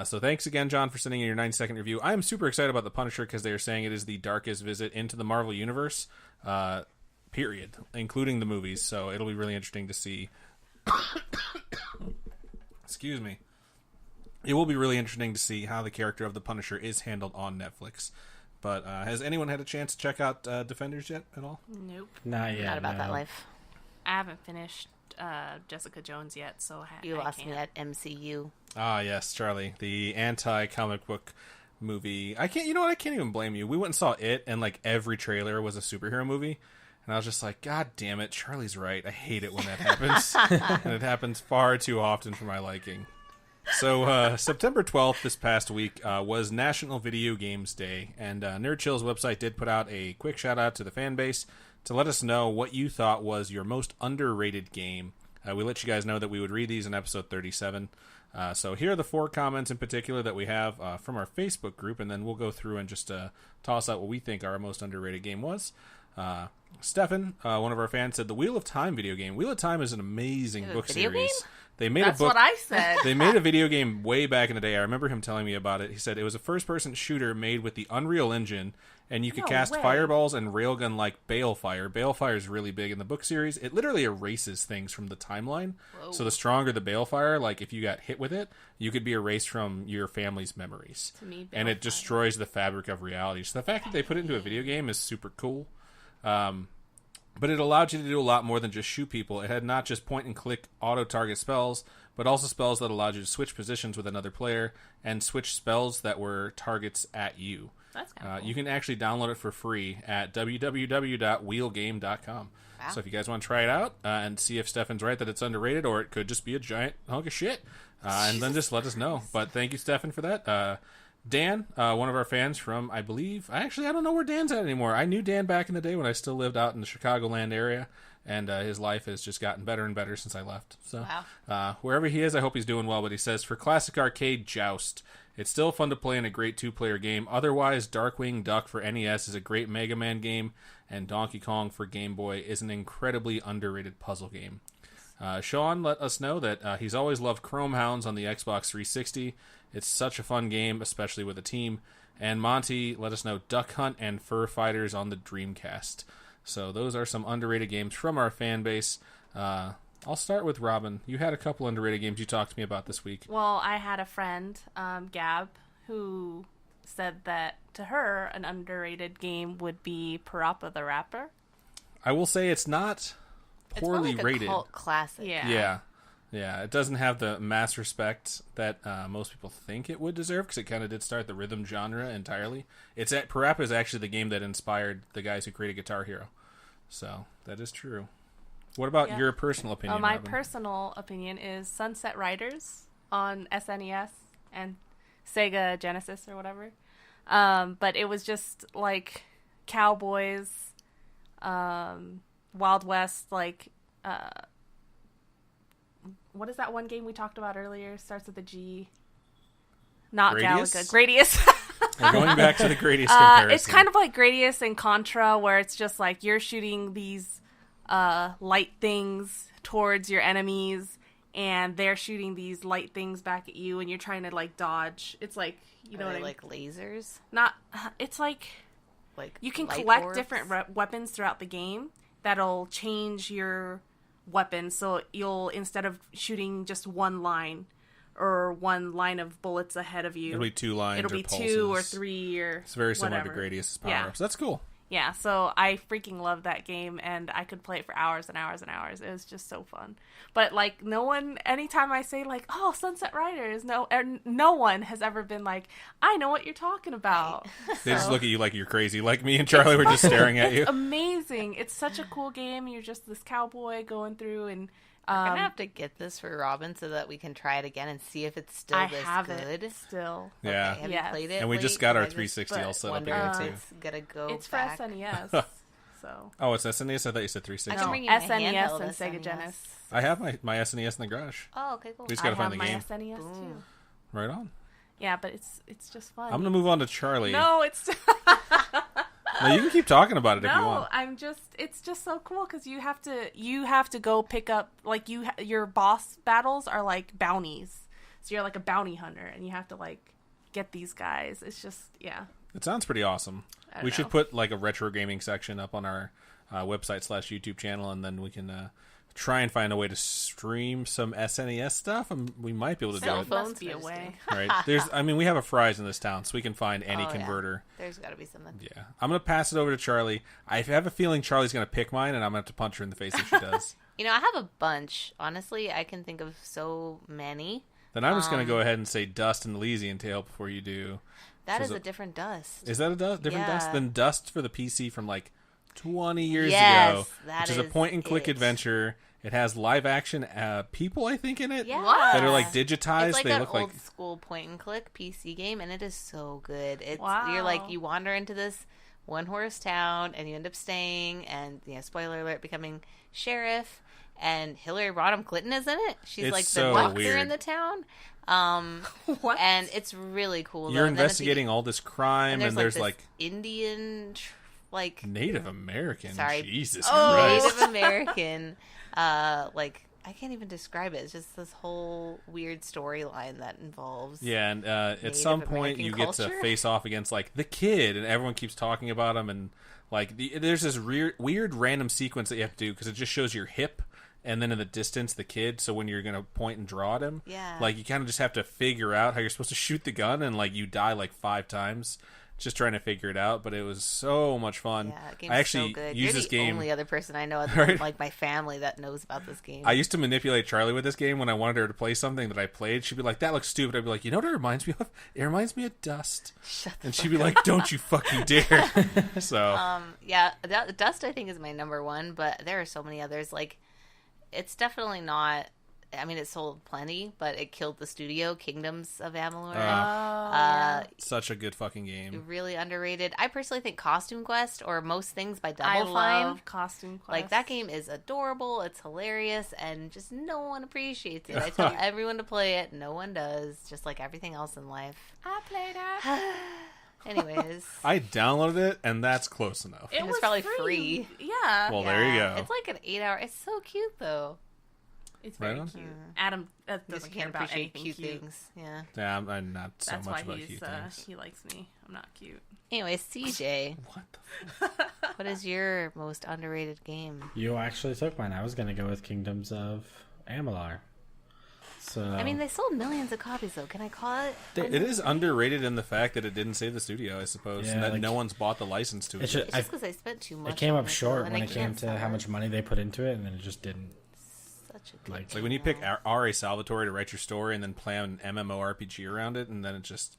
Speaker 1: So thanks again, John, for sending in your 90-second review. I am super excited about the Punisher because they are saying it is the darkest visit into the Marvel Universe, period, including the movies. So it'll be really interesting to see. Excuse me. It will be really interesting to see how the character of the Punisher is handled on Netflix. But has anyone had a chance to check out Defenders yet at all?
Speaker 4: Nope.
Speaker 2: Not yet.
Speaker 3: Not about
Speaker 2: no.
Speaker 3: that life.
Speaker 4: I haven't finished Jessica Jones yet, so
Speaker 3: You
Speaker 4: I
Speaker 3: lost
Speaker 4: can't.
Speaker 3: me at MCU.
Speaker 1: Ah, yes, Charlie, the anti-comic book movie. I can't even blame you. We went and saw it, and like every trailer was a superhero movie. And I was just like, God damn it, Charlie's right. I hate it when that happens. And it happens far too often for my liking. So September 12th this past week was National Video Games Day, and Nerd Chill's website did put out a quick shout out to the fan base to let us know what you thought was your most underrated game. We let you guys know that we would read these in episode 37. So here are the 4 comments in particular that we have from our Facebook group, and then we'll go through and just toss out what we think our most underrated game was. Stefan, one of our fans, said the Wheel of Time video game. Wheel of Time is an amazing book
Speaker 3: video
Speaker 1: series.
Speaker 3: game?
Speaker 1: They made
Speaker 4: That's
Speaker 1: a book.
Speaker 4: what I said.
Speaker 1: They made a video game way back in the day. I remember him telling me about it. He said it was a first-person shooter made with the Unreal Engine, and you could
Speaker 4: No
Speaker 1: cast
Speaker 4: way.
Speaker 1: fireballs and railgun like Balefire. Balefire is really big in the book series. It literally erases things from the timeline.
Speaker 3: Whoa.
Speaker 1: So the stronger the Balefire, like if you got hit with it, you could be erased from your family's memories.
Speaker 4: To me,
Speaker 1: And it
Speaker 4: Balefire.
Speaker 1: destroys the fabric of reality. So the fact that they put it into a video game is super cool. But it allowed you to do a lot more than just shoot people. It had not just point-and-click auto-target spells, but also spells that allowed you to switch positions with another player and switch spells that were targets at you.
Speaker 4: That's kind of cool.
Speaker 1: You can actually download it for free at www.wheelgame.com.
Speaker 3: Wow.
Speaker 1: So if you guys want to try it out and see if Stefan's right that it's underrated or it could just be a giant hunk of shit, and then just let us know. But thank you, Stefan, for that. Dan, one of our fans from, I believe, I don't know where Dan's at anymore. I knew Dan back in the day when I still lived out in the Chicagoland area, and his life has just gotten better and better since I left. So wherever he is, I hope he's doing well. But he says, for classic arcade Joust, it's still fun to play in a great 2-player game. Otherwise, Darkwing Duck for NES is a great Mega Man game, and Donkey Kong for Game Boy is an incredibly underrated puzzle game. Sean let us know that he's always loved Chrome Hounds on the Xbox 360. It's such a fun game, especially with a team. And Monty let us know Duck Hunt and Fur Fighters on the Dreamcast. So those are some underrated games from our fan base. I'll start with Robin. You had a couple underrated games you talked to me about this week.
Speaker 4: Well, I had a friend, Gab, who said that to her an underrated game would be Parappa the Rapper.
Speaker 1: I will say it's not poorly
Speaker 3: it's more like
Speaker 1: rated.
Speaker 3: a cult classic.
Speaker 4: Yeah.
Speaker 1: Yeah, it doesn't have the mass respect that most people think it would deserve because it kind of did start the rhythm genre entirely. Parappa is actually the game that inspired the guys who created Guitar Hero, so that is true. What about your personal opinion?
Speaker 4: My
Speaker 1: Robin?
Speaker 4: personal opinion is Sunset Riders on SNES and Sega Genesis or whatever. But it was just like cowboys, Wild West, like what is that one game we talked about earlier? Starts with a G. Not
Speaker 1: Gradius?
Speaker 4: Galaga. Gradius.
Speaker 1: We're going back to the Gradius comparison.
Speaker 4: It's kind of like Gradius and Contra, where it's just like you're shooting these light things towards your enemies, and they're shooting these light things back at you, and you're trying to like dodge. It's like, you know
Speaker 3: Are
Speaker 4: what
Speaker 3: they
Speaker 4: I mean?
Speaker 3: like lasers?
Speaker 4: Not. It's like
Speaker 3: Like
Speaker 4: you can
Speaker 3: light
Speaker 4: collect
Speaker 3: orbs?
Speaker 4: different weapons throughout the game that'll change your weapon. So you'll, instead of shooting just one line or one line of bullets ahead of you,
Speaker 1: It'll be 2 lines.
Speaker 4: it'll
Speaker 1: or
Speaker 4: be
Speaker 1: pulses.
Speaker 4: 2 or 3 or
Speaker 1: It's very similar
Speaker 4: whatever.
Speaker 1: to Gradius'
Speaker 4: Yeah.
Speaker 1: power-ups. That's cool.
Speaker 4: Yeah, so I freaking love that game, and I could play it for hours and hours and hours. It was just so fun. But like, no one, anytime I say like, "Oh, Sunset Riders," no one has ever been like, "I know what you're talking about."
Speaker 1: They just look at you like you're crazy. Like me and Charlie were just staring at you.
Speaker 4: Amazing! It's such a cool game. You're just this cowboy going through, and
Speaker 3: I'm gonna have to get this for Robin so that we can try it again and see if it's still
Speaker 4: I
Speaker 3: this
Speaker 4: have
Speaker 3: good.
Speaker 4: it still.
Speaker 1: Yeah.
Speaker 3: Okay, have
Speaker 4: Yes.
Speaker 3: you played it?
Speaker 1: And we just
Speaker 3: Lee?
Speaker 1: got our
Speaker 3: I just
Speaker 1: 360 all set up
Speaker 3: wonder
Speaker 1: again,
Speaker 3: if
Speaker 1: too.
Speaker 3: it's gonna go
Speaker 4: It's for
Speaker 3: back.
Speaker 4: SNES. So
Speaker 1: Oh, it's SNES? I thought you said
Speaker 3: I
Speaker 1: 360.
Speaker 3: can
Speaker 4: no,
Speaker 3: bring you my
Speaker 4: SNES
Speaker 3: handheld
Speaker 4: and Sega
Speaker 3: SNES.
Speaker 4: Genesis.
Speaker 1: I have my SNES in the garage.
Speaker 3: Oh, okay, cool.
Speaker 1: We just
Speaker 4: I
Speaker 1: gotta
Speaker 4: have
Speaker 1: find the
Speaker 4: my
Speaker 1: game.
Speaker 4: SNES too.
Speaker 3: Boom.
Speaker 1: Right on.
Speaker 4: Yeah, but it's just fun.
Speaker 1: I'm going to move on to Charlie.
Speaker 4: No, it's
Speaker 1: No, you can keep talking about it if you
Speaker 4: no.
Speaker 1: want.
Speaker 4: It's just so cool because you have to go pick up like your boss battles are like bounties. So you're like a bounty hunter, and you have to like get these guys. It's just
Speaker 1: It sounds pretty awesome.
Speaker 4: I don't
Speaker 1: We should
Speaker 4: know.
Speaker 1: put like a retro gaming section up on our website/YouTube channel, and then we can try and find a way to stream some SNES stuff. And we might be able to do
Speaker 3: Cell
Speaker 1: it.
Speaker 3: phone.
Speaker 4: must be a
Speaker 3: Phone's
Speaker 4: way.
Speaker 1: Right? We have a Fry's in this town, so we can find any
Speaker 3: Oh, yeah.
Speaker 1: converter.
Speaker 3: There's got to be something.
Speaker 1: Yeah. I'm going to pass it over to Charlie. I have a feeling Charlie's going to pick mine, and I'm going to have to punch her in the face if she does.
Speaker 3: You know, I have a bunch. Honestly, I can think of so many.
Speaker 1: Then I'm just going to go ahead and say Dust and Elysian Tale before you do.
Speaker 3: That
Speaker 1: So
Speaker 3: is
Speaker 1: is
Speaker 3: a
Speaker 1: it-
Speaker 3: different dust.
Speaker 1: Is that a different Dust
Speaker 3: Yeah.
Speaker 1: than Dust for the PC from like 20 years
Speaker 3: Yes,
Speaker 1: ago,
Speaker 3: that
Speaker 1: which is a
Speaker 3: is
Speaker 1: point-and-click
Speaker 3: it.
Speaker 1: adventure. It has live-action people, I think, in it
Speaker 3: Yeah.
Speaker 1: that are like
Speaker 3: It's
Speaker 1: digitized.
Speaker 3: like
Speaker 1: They
Speaker 3: an
Speaker 1: look
Speaker 3: old
Speaker 1: like
Speaker 3: school point and click PC game, and it is so good. It's
Speaker 4: Wow.
Speaker 3: you're like you wander into this one horse town, and you end up staying, and spoiler alert, becoming sheriff. And Hillary Rodham Clinton is in it. She's
Speaker 1: It's
Speaker 3: like the
Speaker 1: so
Speaker 3: doctor
Speaker 1: weird.
Speaker 3: in the town.
Speaker 4: What?
Speaker 3: And it's really cool.
Speaker 1: you're
Speaker 3: though. And then at the-
Speaker 1: investigating all this crime,
Speaker 3: and
Speaker 1: and
Speaker 3: there's
Speaker 1: there's
Speaker 3: like,
Speaker 1: like
Speaker 3: this Indian, like
Speaker 1: Native American.
Speaker 3: Sorry.
Speaker 1: Jesus
Speaker 3: oh,
Speaker 1: Christ.
Speaker 3: Native American, like I can't even describe it. It's just this whole weird storyline that involves.
Speaker 1: Yeah, and at
Speaker 3: Native
Speaker 1: some point
Speaker 3: American
Speaker 1: you get to
Speaker 3: culture?
Speaker 1: face off against like the kid, and everyone keeps talking about him, and like there's this weird random sequence that you have to do because it just shows your hip, and then in the distance the kid. So when you're gonna point and draw at him,
Speaker 3: Yeah.
Speaker 1: like you kind of just have to figure out how you're supposed to shoot the gun, and like you die like 5 times just trying to figure it out. But it was so much fun.
Speaker 3: Yeah, that game's
Speaker 1: I actually
Speaker 3: so good.
Speaker 1: use
Speaker 3: You're
Speaker 1: this
Speaker 3: the
Speaker 1: game.
Speaker 3: only other person I know, other
Speaker 1: Right.
Speaker 3: than like my family, that knows about this game.
Speaker 1: I used to manipulate Charlie with this game when I wanted her to play something that I played. She'd be like, "That looks stupid." I'd be like, "You know what it reminds me of? It reminds me of Dust."
Speaker 3: Shut the
Speaker 1: And
Speaker 3: fuck
Speaker 1: she'd be
Speaker 3: up.
Speaker 1: like, "Don't you fucking dare!" So
Speaker 3: Yeah, Dust I think is my number one, but there are so many others. Like, it's definitely not. I mean, it sold plenty, but it killed the studio, Kingdoms of Amalur.
Speaker 1: such a good fucking game.
Speaker 3: Really underrated. I personally think Costume Quest or most things by Double
Speaker 4: I
Speaker 3: Fine.
Speaker 4: love Costume Quest.
Speaker 3: Like, that game is adorable, it's hilarious, and just no one appreciates it. I tell everyone to play it, no one does, just like everything else in life.
Speaker 4: I played it.
Speaker 3: Anyways.
Speaker 1: I downloaded it, and that's close enough.
Speaker 4: It
Speaker 3: was
Speaker 4: was
Speaker 3: probably
Speaker 4: free.
Speaker 3: free.
Speaker 4: Yeah.
Speaker 1: Well, there you
Speaker 3: Yeah,
Speaker 1: go.
Speaker 3: It's like an 8-hour. It's so cute, though.
Speaker 4: It's very
Speaker 1: Right on.
Speaker 4: cute. Adam
Speaker 3: Just
Speaker 4: doesn't care
Speaker 3: can't
Speaker 4: about
Speaker 3: appreciate
Speaker 4: anything
Speaker 3: cute
Speaker 4: cute.
Speaker 3: things. Yeah.
Speaker 1: Yeah, I'm not so
Speaker 4: That's
Speaker 1: much
Speaker 3: uh,
Speaker 4: why
Speaker 1: about
Speaker 4: he's
Speaker 1: cute things.
Speaker 4: he likes me. I'm not cute.
Speaker 3: Anyways, CJ,
Speaker 1: What the
Speaker 3: what is your most underrated game?
Speaker 2: You actually took mine. I was gonna go with Kingdoms of Amalur. So
Speaker 3: I mean, they sold millions of copies, though. Can I call it?
Speaker 1: It is underrated in the fact that it didn't save the studio, I suppose,
Speaker 2: Yeah,
Speaker 1: and that
Speaker 2: like-
Speaker 1: no one's bought the license to it.
Speaker 2: it's
Speaker 1: yet.
Speaker 2: just,
Speaker 3: It's just because I spent too much.
Speaker 2: it came
Speaker 3: on
Speaker 2: up
Speaker 3: it,
Speaker 2: short
Speaker 3: though, and
Speaker 2: when
Speaker 3: I
Speaker 2: it came
Speaker 3: can't
Speaker 2: to
Speaker 3: sell
Speaker 2: how
Speaker 3: it.
Speaker 2: much money they put into it, and then it just didn't.
Speaker 3: Such a good
Speaker 2: like-
Speaker 1: Like when you pick R.A. Salvatore to write your story and then plan an MMORPG around it, and then it just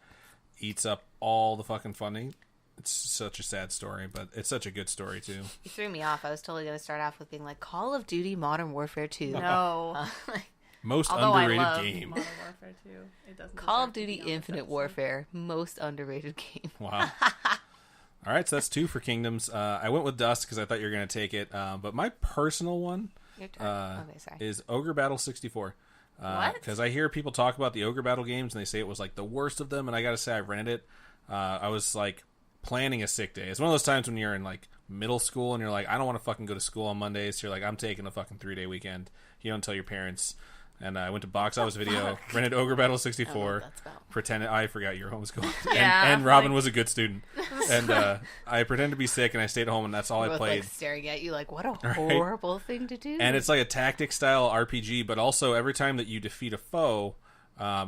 Speaker 1: eats up all the fucking funding. It's such a sad story, but it's such a good story too.
Speaker 3: You threw me off. I was totally going to start off with being like Call of Duty Modern Warfare 2.
Speaker 4: No.
Speaker 1: Most
Speaker 4: Although I
Speaker 1: underrated
Speaker 4: love
Speaker 1: game.
Speaker 4: Modern Warfare 2. It doesn't
Speaker 3: Call of
Speaker 4: deserve to
Speaker 3: Duty
Speaker 4: be on this
Speaker 3: Infinite
Speaker 4: episode.
Speaker 3: Warfare, most underrated game.
Speaker 1: Wow. All right, so that's 2 for Kingdoms. I went with Dust because I thought you were going to take it, but my personal one
Speaker 3: Your turn. Okay, sorry.
Speaker 1: is Ogre Battle 64.
Speaker 4: What?
Speaker 1: Because I hear people talk about the Ogre Battle games and they say it was like the worst of them, and I gotta say I rented it. I was like planning a sick day. It's one of those times when you're in like middle school and you're like, I don't want to fucking go to school on Mondays. So you're like, I'm taking a fucking 3-day weekend. You don't tell your parents. And I went to Box Office Video, rented Ogre Battle 64,
Speaker 3: that's about.
Speaker 1: pretended I forgot you were homeschooling.
Speaker 4: Yeah,
Speaker 1: and Robin
Speaker 4: like-
Speaker 1: was a good student. And I pretended to be sick, and I stayed home, and that's all I
Speaker 3: Both
Speaker 1: played.
Speaker 3: like staring at you like, what a horrible thing to do.
Speaker 1: And it's like a tactic style RPG, but also every time that you defeat a foe,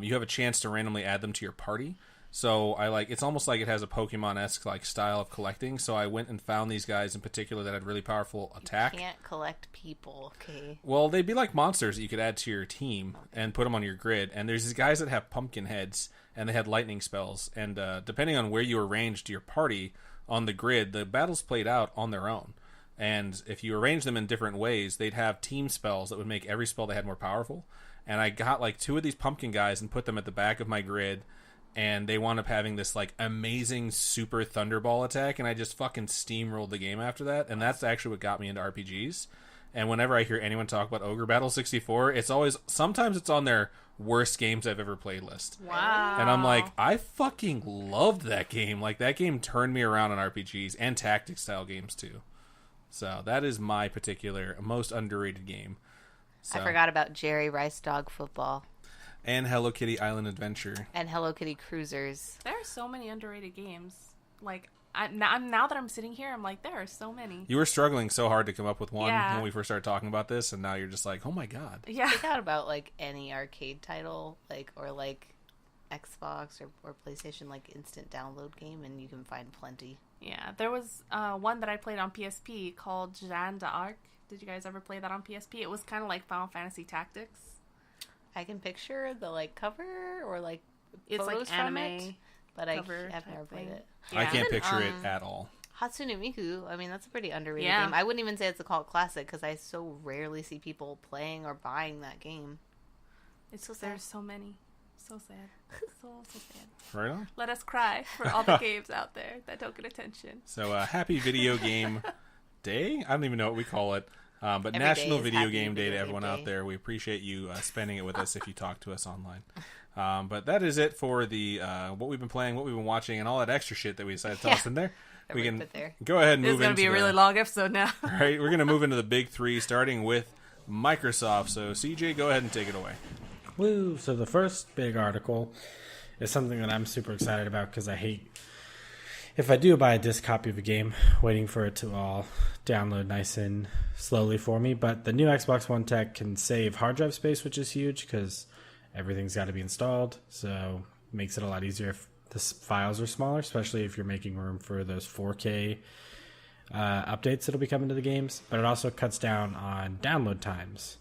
Speaker 1: you have a chance to randomly add them to your party. So it's almost like it has a Pokemon-esque like style of collecting. So I went and found these guys in particular that had really powerful attack.
Speaker 3: You can't collect people, okay?
Speaker 1: Well, they'd be like monsters that you could add to your team and put them on your grid. And there's these guys that have pumpkin heads, and they had lightning spells. And depending on where you arranged your party on the grid, the battles played out on their own. And if you arrange them in different ways, they'd have team spells that would make every spell they had more powerful. And I got like 2 of these pumpkin guys and put them at the back of my grid. And they wound up having this like amazing super thunderball attack, and I just fucking steamrolled the game after that. And that's actually what got me into RPGs. And whenever I hear anyone talk about Ogre Battle 64, it's always, sometimes it's on their worst games I've ever played list.
Speaker 4: Wow.
Speaker 1: And I'm like, I fucking loved that game. Like, that game turned me around on RPGs and tactic style games too. So that is my particular most underrated game. So.
Speaker 3: I forgot about Jerry Rice Dog Football
Speaker 1: And Hello Kitty Island Adventure.
Speaker 3: and Hello Kitty Cruisers.
Speaker 4: There are so many underrated games. Like, now that I'm sitting here, I'm like, there are so many.
Speaker 1: You were struggling so hard to come up with one
Speaker 4: Yeah.
Speaker 1: when we first started talking about this, and now you're just like, oh my god.
Speaker 4: Yeah.
Speaker 3: I forgot about like any arcade title, or Xbox or PlayStation, like instant download game, and you can find plenty.
Speaker 4: Yeah. There was one that I played on PSP called Jeanne d'Arc. Did you guys ever play that on PSP? It was kind of like Final Fantasy Tactics.
Speaker 3: I can picture the like cover or like
Speaker 4: It's
Speaker 3: photos
Speaker 4: like
Speaker 3: from
Speaker 4: anime.
Speaker 3: it, but I've
Speaker 4: cover
Speaker 3: never
Speaker 4: type
Speaker 3: played
Speaker 4: thing.
Speaker 3: it.
Speaker 1: I
Speaker 4: Yeah.
Speaker 1: can't
Speaker 3: Even,
Speaker 1: picture it at all.
Speaker 3: Hatsune Miku, I mean, that's a pretty underrated
Speaker 4: Yeah.
Speaker 3: game. I wouldn't even say it's a cult classic because I so rarely see people playing or buying that game.
Speaker 4: It's
Speaker 3: So sad.
Speaker 4: there's so many. So sad. So sad.
Speaker 1: Right on.
Speaker 4: Let us cry for all the games out there that don't get attention.
Speaker 1: So, happy Video Game Day? I don't even know what we call it. But
Speaker 3: Every
Speaker 1: National
Speaker 3: day is
Speaker 1: Video
Speaker 3: Happy
Speaker 1: Game Day to
Speaker 3: Video
Speaker 1: everyone
Speaker 3: Game
Speaker 1: out
Speaker 3: Day.
Speaker 1: there. We appreciate you spending it with us if you talk to us online. But that is it for the what we've been playing, what we've been watching, and all that extra shit that we decided to toss in there.
Speaker 3: That
Speaker 1: We
Speaker 3: we
Speaker 1: can
Speaker 3: put there.
Speaker 1: go ahead and
Speaker 4: This
Speaker 1: move
Speaker 4: is going
Speaker 1: into
Speaker 4: to be a really
Speaker 1: the,
Speaker 4: long episode now.
Speaker 1: All right, we're going to move into the big 3, starting with Microsoft. So, CJ, go ahead and take it away.
Speaker 2: Woo! So the first big article is something that I'm super excited about because I hate, if I do buy a disc copy of a game, waiting for it to all download nice and slowly for me. But the new Xbox One tech can save hard drive space, which is huge because everything's got to be installed. So it makes it a lot easier if the files are smaller, especially if you're making room for those 4K updates that'll be coming to the games. But it also cuts down on download times.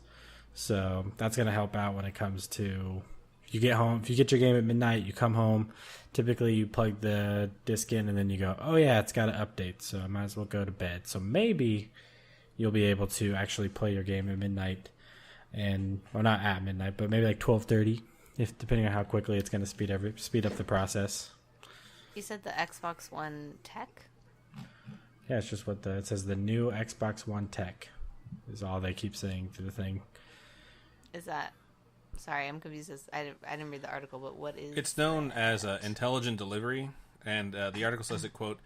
Speaker 2: So that's going to help out when it comes to, if you get home, if you get your game at midnight, you come home, typically you plug the disc in and then you go, oh yeah, it's got to update, so I might as well go to bed. So maybe you'll be able to actually play your game at midnight, and, well, not at midnight, but maybe like 12:30, if depending on how quickly it's going to speed up the process.
Speaker 3: You said the Xbox One tech?
Speaker 2: Yeah, it's just what it says. The new Xbox One tech is all they keep saying through the thing.
Speaker 3: Is that... Sorry, I'm confused. I didn't read the article, but what is...
Speaker 1: It's known as intelligent delivery, and the article says it, quote,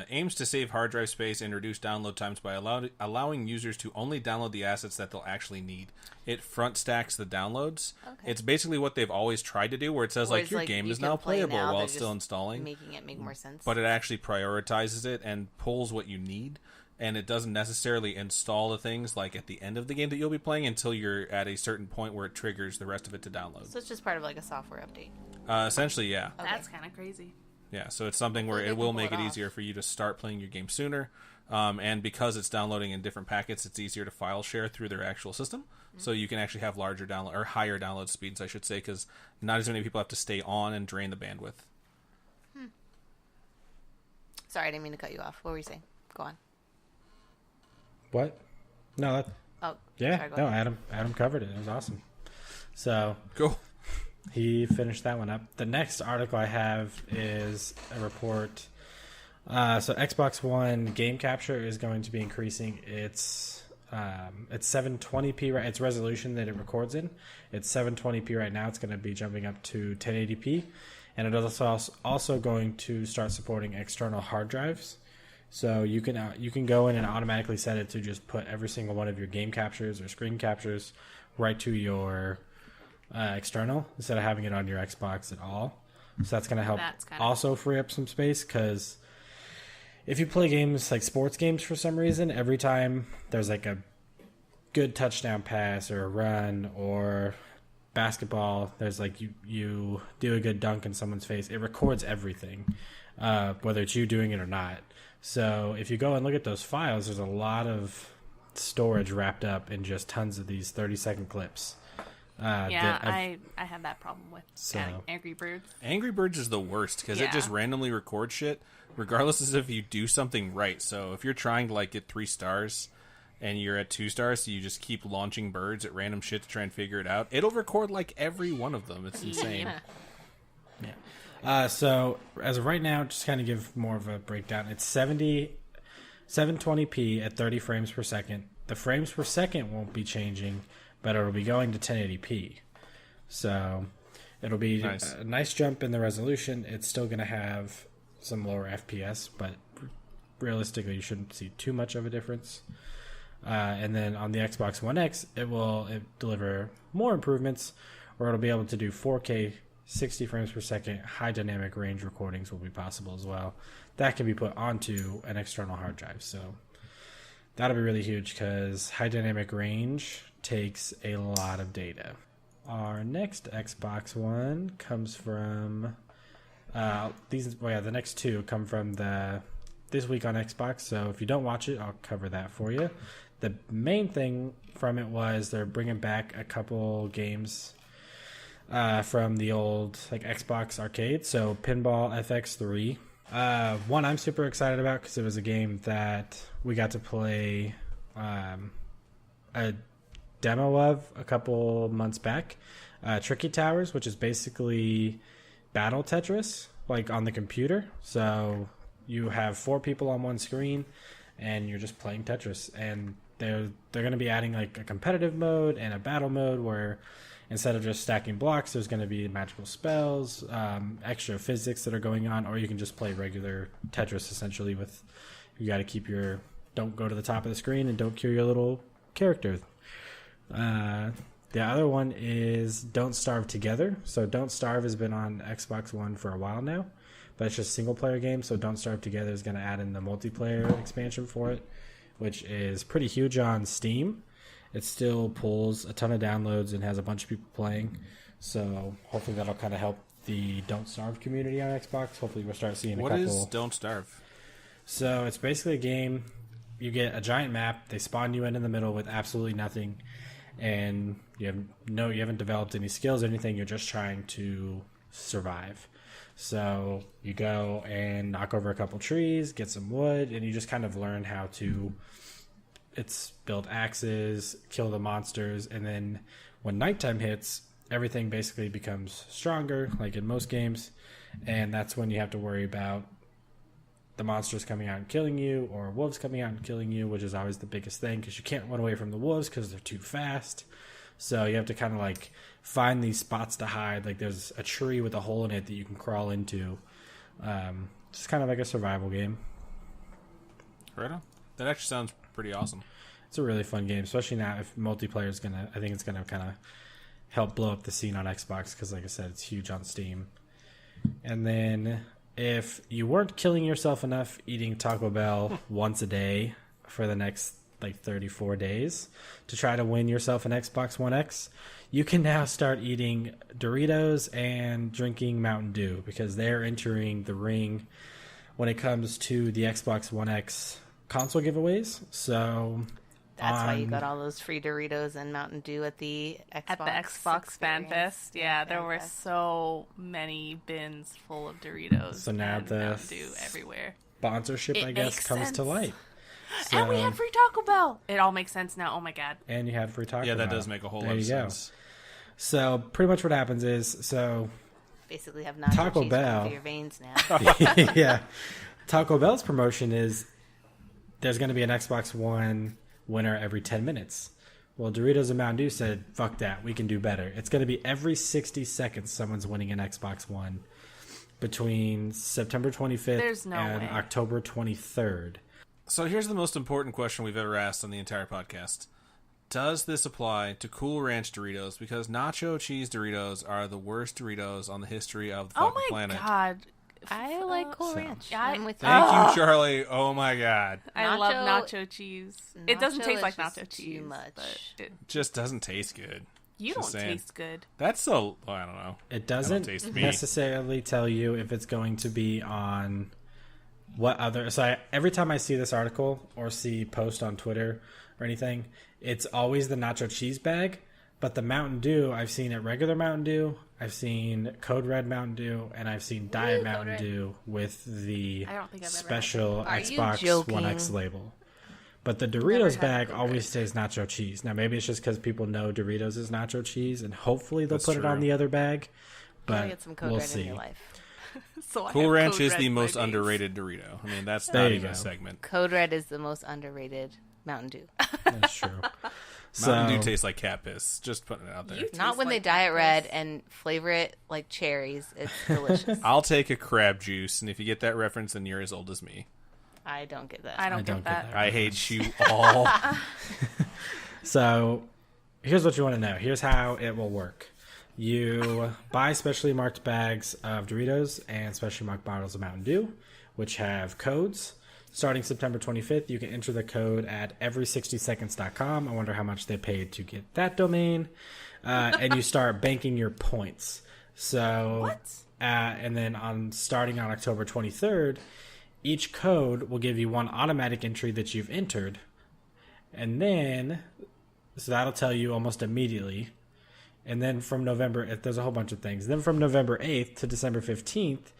Speaker 1: aims to save hard drive space and reduce download times by allowing users to only download the assets that they'll actually need. It front stacks the downloads.
Speaker 3: Okay.
Speaker 1: It's basically what they've always tried to do, where it says,
Speaker 3: Or
Speaker 1: like,
Speaker 3: it's
Speaker 1: your
Speaker 3: like
Speaker 1: game
Speaker 3: you
Speaker 1: is
Speaker 3: can
Speaker 1: now
Speaker 3: play
Speaker 1: playable
Speaker 3: now,
Speaker 1: while
Speaker 3: they're
Speaker 1: it's still
Speaker 3: just
Speaker 1: installing.
Speaker 3: Making it make more sense.
Speaker 1: But it actually prioritizes it and pulls what you need, and it doesn't necessarily install the things like at the end of the game that you'll be playing until you're at a certain point where it triggers the rest of it to download.
Speaker 3: So it's just part of like a software update.
Speaker 1: Essentially, yeah.
Speaker 3: Okay.
Speaker 4: That's kind of crazy.
Speaker 1: Yeah, so it's something where
Speaker 3: Hopefully
Speaker 1: it
Speaker 3: they
Speaker 1: will
Speaker 3: can pull
Speaker 1: make
Speaker 3: it
Speaker 1: it
Speaker 3: off.
Speaker 1: easier for you to start playing your game sooner. And because it's downloading in different packets, it's easier to file share through their actual system.
Speaker 3: Mm-hmm.
Speaker 1: So you can actually have larger download, or higher download speeds, I should say, because not as many people have to stay on and drain the bandwidth.
Speaker 3: Sorry, I didn't mean to cut you off. What were you saying? Go on.
Speaker 2: What? No, that,
Speaker 3: Oh,
Speaker 2: yeah,
Speaker 3: sorry, go
Speaker 2: no,
Speaker 3: ahead.
Speaker 2: Adam covered it. It was awesome. So
Speaker 1: Cool.
Speaker 2: he finished that one up. The next article I have is a report. So Xbox One game capture is going to be increasing its 720p, right? Its resolution that it records in. It's 720p right now. It's going to be jumping up to 1080p, and it is also going to start supporting external hard drives. So you can go in and automatically set it to just put every single one of your game captures or screen captures right to your external instead of having it on your Xbox at all. So that's going to help
Speaker 4: That's kinda
Speaker 2: also free up some space, because if you play games like sports games for some reason, every time there's like a good touchdown pass or a run, or basketball, there's like you do a good dunk in someone's face, it records everything, whether it's you doing it or not. So if you go and look at those files, there's a lot of storage wrapped up in just tons of these 30-second clips.
Speaker 4: I had that problem with
Speaker 2: So-
Speaker 4: Angry Birds.
Speaker 1: Angry Birds is the worst because it
Speaker 4: Yeah.
Speaker 1: just randomly records shit, regardless as if you do something right. So if you're trying to like get 3 stars and you're at 2 stars, so you just keep launching birds at random shit to try and figure it out, it'll record like every one of them. It's insane.
Speaker 2: So as of right now, just kind of give more of a breakdown. It's 720p at 30 frames per second. The frames per second won't be changing, but it'll be going to 1080p. So it'll be
Speaker 1: Nice.
Speaker 2: a nice jump in the resolution. It's still going to have some lower FPS, but realistically, you shouldn't see too much of a difference. And then on the Xbox One X, it will deliver more improvements, where it'll be able to do 4K 60 frames per second. High dynamic range recordings will be possible as well. That can be put onto an external hard drive. So that'll be really huge, because high dynamic range takes a lot of data. Our next Xbox One comes from the next two come from this week on Xbox. So if you don't watch it, I'll cover that for you. The main thing from it was they're bringing back a couple games from the old like Xbox arcade. So Pinball FX3. One I'm super excited about because it was a game that we got to play a demo of a couple months back. Tricky Towers, which is basically Battle Tetris, like on the computer. So you have 4 people on one screen, and you're just playing Tetris. And they're going to be adding like a competitive mode and a battle mode where instead of just stacking blocks, there's going to be magical spells, extra physics that are going on, or you can just play regular Tetris essentially with, you got to keep don't go to the top of the screen and don't kill your little character. The other one is Don't Starve Together. So Don't Starve has been on Xbox One for a while now, but it's just a single player game. So Don't Starve Together is going to add in the multiplayer expansion for it, which is pretty huge on Steam. It still pulls a ton of downloads and has a bunch of people playing. So hopefully that'll kind of help the Don't Starve community on Xbox. Hopefully we'll start seeing a couple.
Speaker 1: What is Don't Starve?
Speaker 2: So it's basically a game. You get a giant map. They spawn you in the middle with absolutely nothing, and you haven't developed any skills or anything. You're just trying to survive. So you go and knock over a couple trees, get some wood, and you just kind of learn how to build axes, kill the monsters, and then when nighttime hits, everything basically becomes stronger, like in most games, and that's when you have to worry about the monsters coming out and killing you, or wolves coming out and killing you, which is always the biggest thing, because you can't run away from the wolves because they're too fast. So you have to kind of like find these spots to hide. Like there's a tree with a hole in it that you can crawl into. Just kind of like a survival game.
Speaker 1: Right on. That actually sounds pretty awesome.
Speaker 2: It's a really fun game, especially now if multiplayer is gonna. I think it's gonna kind of help blow up the scene on Xbox because, like I said, it's huge on Steam. And then if you weren't killing yourself enough eating Taco Bell once a day for the next like 34 days to try to win yourself an Xbox One X, you can now start eating Doritos and drinking Mountain Dew, because they're entering the ring when it comes to the Xbox One X console giveaways. So
Speaker 3: That's why you got all those free Doritos and Mountain Dew at the Xbox.
Speaker 4: At the Xbox Fan
Speaker 3: experience.
Speaker 4: Fest. Yeah, there were so many bins full of Doritos.
Speaker 2: So now
Speaker 4: and
Speaker 2: the
Speaker 4: Mountain Dew everywhere.
Speaker 2: sponsorship,
Speaker 4: It
Speaker 2: I guess,
Speaker 4: makes
Speaker 2: comes
Speaker 4: sense.
Speaker 2: to light.
Speaker 4: And we had free Taco Bell. It all makes sense now. Oh my god.
Speaker 2: And you had free Taco
Speaker 1: Yeah, that
Speaker 2: Bell.
Speaker 1: does make a whole
Speaker 2: There
Speaker 1: lot of
Speaker 2: you go.
Speaker 1: sense.
Speaker 2: So pretty much what happens is,
Speaker 3: Basically have nacho
Speaker 2: Taco
Speaker 3: cheese
Speaker 2: Bell.
Speaker 3: running through your veins now.
Speaker 2: yeah, Taco Bell's promotion is there's going to be an Xbox One winner every 10 minutes. Well, Doritos and Mountain Dew said, fuck that, we can do better. It's going to be every 60 seconds someone's winning an Xbox One between September 25th
Speaker 4: There's no
Speaker 2: and
Speaker 4: way.
Speaker 2: October 23rd.
Speaker 1: So here's the most important question we've ever asked on the entire podcast. does this apply to Cool Ranch Doritos? Because nacho cheese Doritos are the worst Doritos on the history of the fucking planet.
Speaker 4: Oh my god.
Speaker 3: I like Cool Ranch.
Speaker 4: Yeah,
Speaker 3: I'm with you.
Speaker 1: Thank you, Charlie. Oh my god.
Speaker 4: I love nacho cheese. It doesn't
Speaker 3: Nacho
Speaker 4: taste
Speaker 3: is
Speaker 4: like
Speaker 3: just
Speaker 4: nacho cheese.
Speaker 3: too much.
Speaker 4: But it,
Speaker 1: Just doesn't taste good.
Speaker 4: you
Speaker 1: Just
Speaker 4: don't
Speaker 1: saying.
Speaker 4: taste good.
Speaker 1: That's so. I don't know.
Speaker 2: It doesn't
Speaker 1: taste me.
Speaker 2: necessarily tell you if it's going to be on what other. So every time I see this article or see post on Twitter or anything, it's always the nacho cheese bag. But the Mountain Dew, I've seen it regular Mountain Dew, I've seen Code Red Mountain Dew, and I've seen Diet Mountain
Speaker 3: Red.
Speaker 2: Dew with the
Speaker 4: I don't think I've ever had
Speaker 2: special
Speaker 3: Are you
Speaker 2: Xbox
Speaker 3: joking?
Speaker 2: One X label. But the Doritos
Speaker 4: had
Speaker 2: bag
Speaker 4: Code
Speaker 2: always says nacho cheese. Now maybe it's just because people know Doritos is nacho cheese, and hopefully they'll
Speaker 1: That's
Speaker 2: put it on
Speaker 1: true.
Speaker 2: the other bag.
Speaker 3: Gotta
Speaker 2: But
Speaker 3: get some Code
Speaker 2: we'll
Speaker 3: Red
Speaker 2: see.
Speaker 3: in your life.
Speaker 4: So I
Speaker 1: Cool
Speaker 4: have
Speaker 1: Ranch
Speaker 4: Code
Speaker 1: is
Speaker 4: Red
Speaker 1: the
Speaker 4: in my
Speaker 1: most
Speaker 4: days.
Speaker 1: underrated Dorito. I mean, that's
Speaker 2: There
Speaker 1: not
Speaker 2: you
Speaker 1: even
Speaker 2: go.
Speaker 1: a segment.
Speaker 3: Code Red is the most underrated Mountain Dew.
Speaker 2: That's true.
Speaker 1: Mountain Dew tastes like cat piss. Just putting it out there.
Speaker 4: You
Speaker 3: Not
Speaker 4: taste
Speaker 3: when they
Speaker 4: like
Speaker 3: dye it
Speaker 4: cat
Speaker 3: red
Speaker 4: piss.
Speaker 3: and flavor it like cherries. It's delicious.
Speaker 1: I'll take a crab juice, and if you get that reference, then you're as old as me.
Speaker 3: I don't get that.
Speaker 4: I don't,
Speaker 2: I don't
Speaker 4: get that.
Speaker 2: get that.
Speaker 1: I hate you all.
Speaker 2: So here's what you want to know. Here's how it will work. You buy specially marked bags of Doritos and specially marked bottles of Mountain Dew, which have codes. Starting September 25th, you can enter the code at every60seconds.com. I wonder how much they paid to get that domain. And you start banking your points. So,
Speaker 4: What?
Speaker 2: And then starting on October 23rd, each code will give you one automatic entry that you've entered. And then, so that'll tell you almost immediately. And then from there's a whole bunch of things. Then from November 8th to December 15th,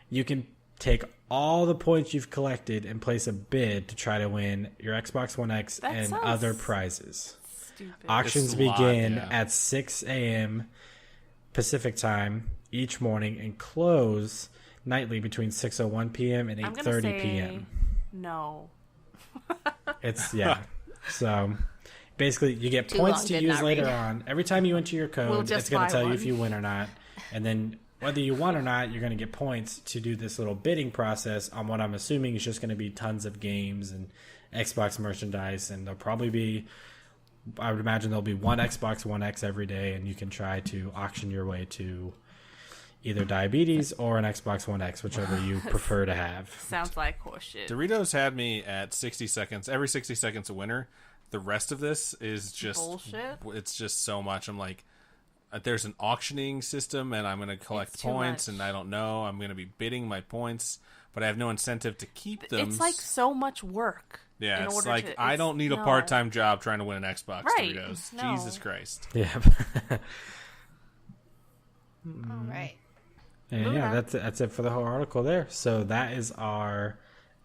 Speaker 2: you can take all the points you've collected and place a bid to try to win your Xbox One X
Speaker 4: That
Speaker 2: and
Speaker 4: sounds
Speaker 2: other prizes.
Speaker 4: Stupid.
Speaker 2: Auctions
Speaker 1: It's a lot,
Speaker 2: begin
Speaker 1: yeah.
Speaker 2: at 6 a.m. Pacific time each morning and close nightly between 6:01 p.m. and
Speaker 4: I'm gonna
Speaker 2: 8:30
Speaker 4: say
Speaker 2: p.m.
Speaker 4: no.
Speaker 2: It's so basically you get
Speaker 3: Too
Speaker 2: points
Speaker 3: long,
Speaker 2: to
Speaker 3: did
Speaker 2: use
Speaker 3: not
Speaker 2: later
Speaker 3: read.
Speaker 2: on. Every time you enter your
Speaker 4: We'll
Speaker 2: code,
Speaker 4: just
Speaker 2: it's going
Speaker 4: buy
Speaker 2: to tell you
Speaker 4: one.
Speaker 2: if you win or not. And then whether you won or not, you're going to get points to do this little bidding process on what I'm assuming is just going to be tons of games and Xbox merchandise. And there'll probably be, I would imagine there'll be one Xbox One X every day, and you can try to auction your way to either diabetes or an Xbox One X, whichever you prefer to have.
Speaker 4: Sounds like horseshit.
Speaker 1: Doritos had me at 60 seconds. Every 60 seconds a winner. The rest of this is just
Speaker 4: Bullshit.
Speaker 1: It's just so much. I'm like, there's an auctioning system, and I'm going to collect
Speaker 4: It's too
Speaker 1: points,
Speaker 4: much.
Speaker 1: and I don't know. I'm going to be bidding my points, but I have no incentive to keep them.
Speaker 4: It's like so much work.
Speaker 1: yeah,
Speaker 4: in
Speaker 1: it's
Speaker 4: order
Speaker 1: like
Speaker 4: to,
Speaker 1: I
Speaker 4: it's-
Speaker 1: don't need a
Speaker 4: no.
Speaker 1: part-time job trying to win an Xbox
Speaker 4: Right,
Speaker 1: Doritos.
Speaker 4: no.
Speaker 1: Jesus Christ.
Speaker 2: Yeah.
Speaker 3: All right.
Speaker 2: And
Speaker 3: Moving
Speaker 2: yeah,
Speaker 3: on.
Speaker 2: that's it for the whole article there. So that is our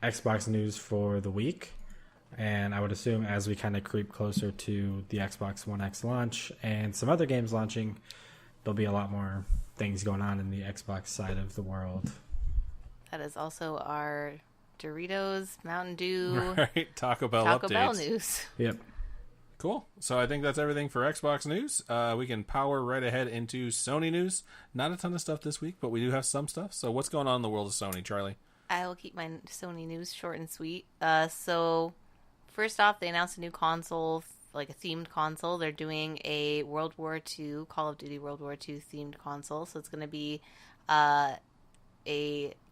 Speaker 2: Xbox news for the week. And I would assume as we kind of creep closer to the Xbox One X launch and some other games launching, there'll be a lot more things going on in the Xbox side of the world.
Speaker 3: That is also our Doritos, Mountain Dew,
Speaker 1: Right? Taco Bell
Speaker 3: Taco
Speaker 1: updates.
Speaker 3: Bell news.
Speaker 2: Yep.
Speaker 1: Cool. So I think that's everything for Xbox news. We can power right ahead into Sony news. Not a ton of stuff this week, but we do have some stuff. So what's going on in the world of Sony, Charlie?
Speaker 3: I will keep my Sony news short and sweet. So, first off, they announced a new console, like a themed console. They're doing a World War II, Call of Duty World War II themed console. So it's going to be a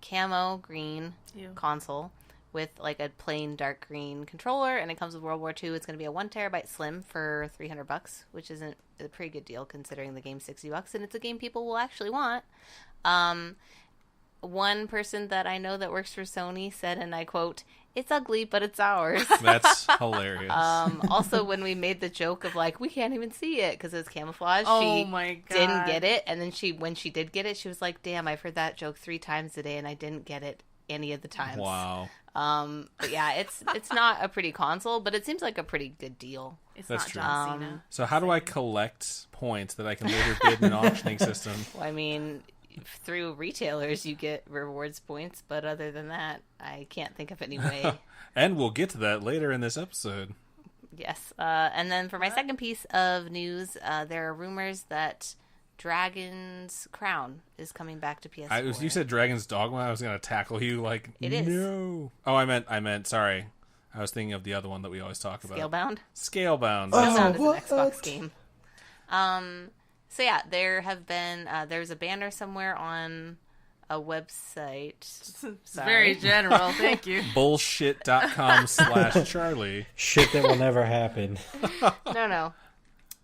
Speaker 3: camo green
Speaker 4: Ew.
Speaker 3: console with like a plain dark green controller, and it comes with World War II. It's going to be a 1 terabyte slim for $300, which isn't a pretty good deal considering the game's $60, and it's a game people will actually want. One person that I know that works for Sony said, and I quote, "It's ugly, but it's ours."
Speaker 1: That's hilarious.
Speaker 3: Also, when we made the joke of like, we can't even see it because it's camouflage,
Speaker 4: Oh
Speaker 3: she
Speaker 4: my God.
Speaker 3: didn't get it. And then when she did get it, she was like, damn, I've heard that joke 3 times today and I didn't get it any of the times.
Speaker 1: Wow.
Speaker 3: But yeah, it's not a pretty console, but it seems like a pretty good deal.
Speaker 4: It's
Speaker 1: That's
Speaker 4: not
Speaker 1: true.
Speaker 4: John Cena.
Speaker 1: So how do I collect points that I can later bid in an auctioning system?
Speaker 3: Well, I mean, through retailers you get rewards points, but other than that, I can't think of any way.
Speaker 1: And we'll get to that later in this episode.
Speaker 3: Yes. And then for my second piece of news, there are rumors that Dragon's Crown is coming back to PS4.
Speaker 1: You said Dragon's Dogma. I was gonna tackle you like
Speaker 3: It is.
Speaker 1: no. Oh, I meant. Sorry, I was thinking of the other one that we always talk about.
Speaker 3: Scalebound.
Speaker 1: Scalebound.
Speaker 3: Scalebound is an Xbox game. So yeah, there have been there's a banner somewhere on a website.
Speaker 4: It's very general. Thank you.
Speaker 1: Bullshit.com/Charlie.
Speaker 2: Shit that will never happen.
Speaker 3: No.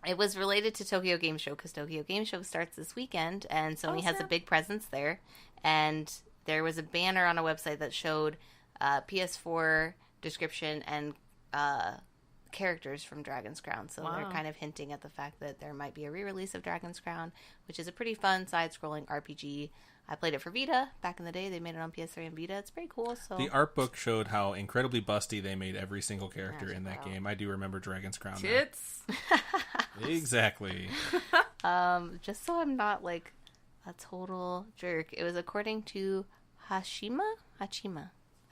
Speaker 3: It was related to Tokyo Game Show because Tokyo Game Show starts this weekend, and Sony has a big presence there. And there was a banner on a website that showed PS4 description and characters from Dragon's Crown. So they're kind of hinting at the fact that there might be a re-release of Dragon's Crown, which is a pretty fun side-scrolling RPG. I played it for Vita back in the day. They made it on PS3 and Vita. It's pretty cool. So
Speaker 1: the art book showed how incredibly busty they made every single character in that game. I do remember Dragon's Crown.
Speaker 4: Tits.
Speaker 1: Exactly.
Speaker 3: Just so I'm not like a total jerk, it was according to Hachima.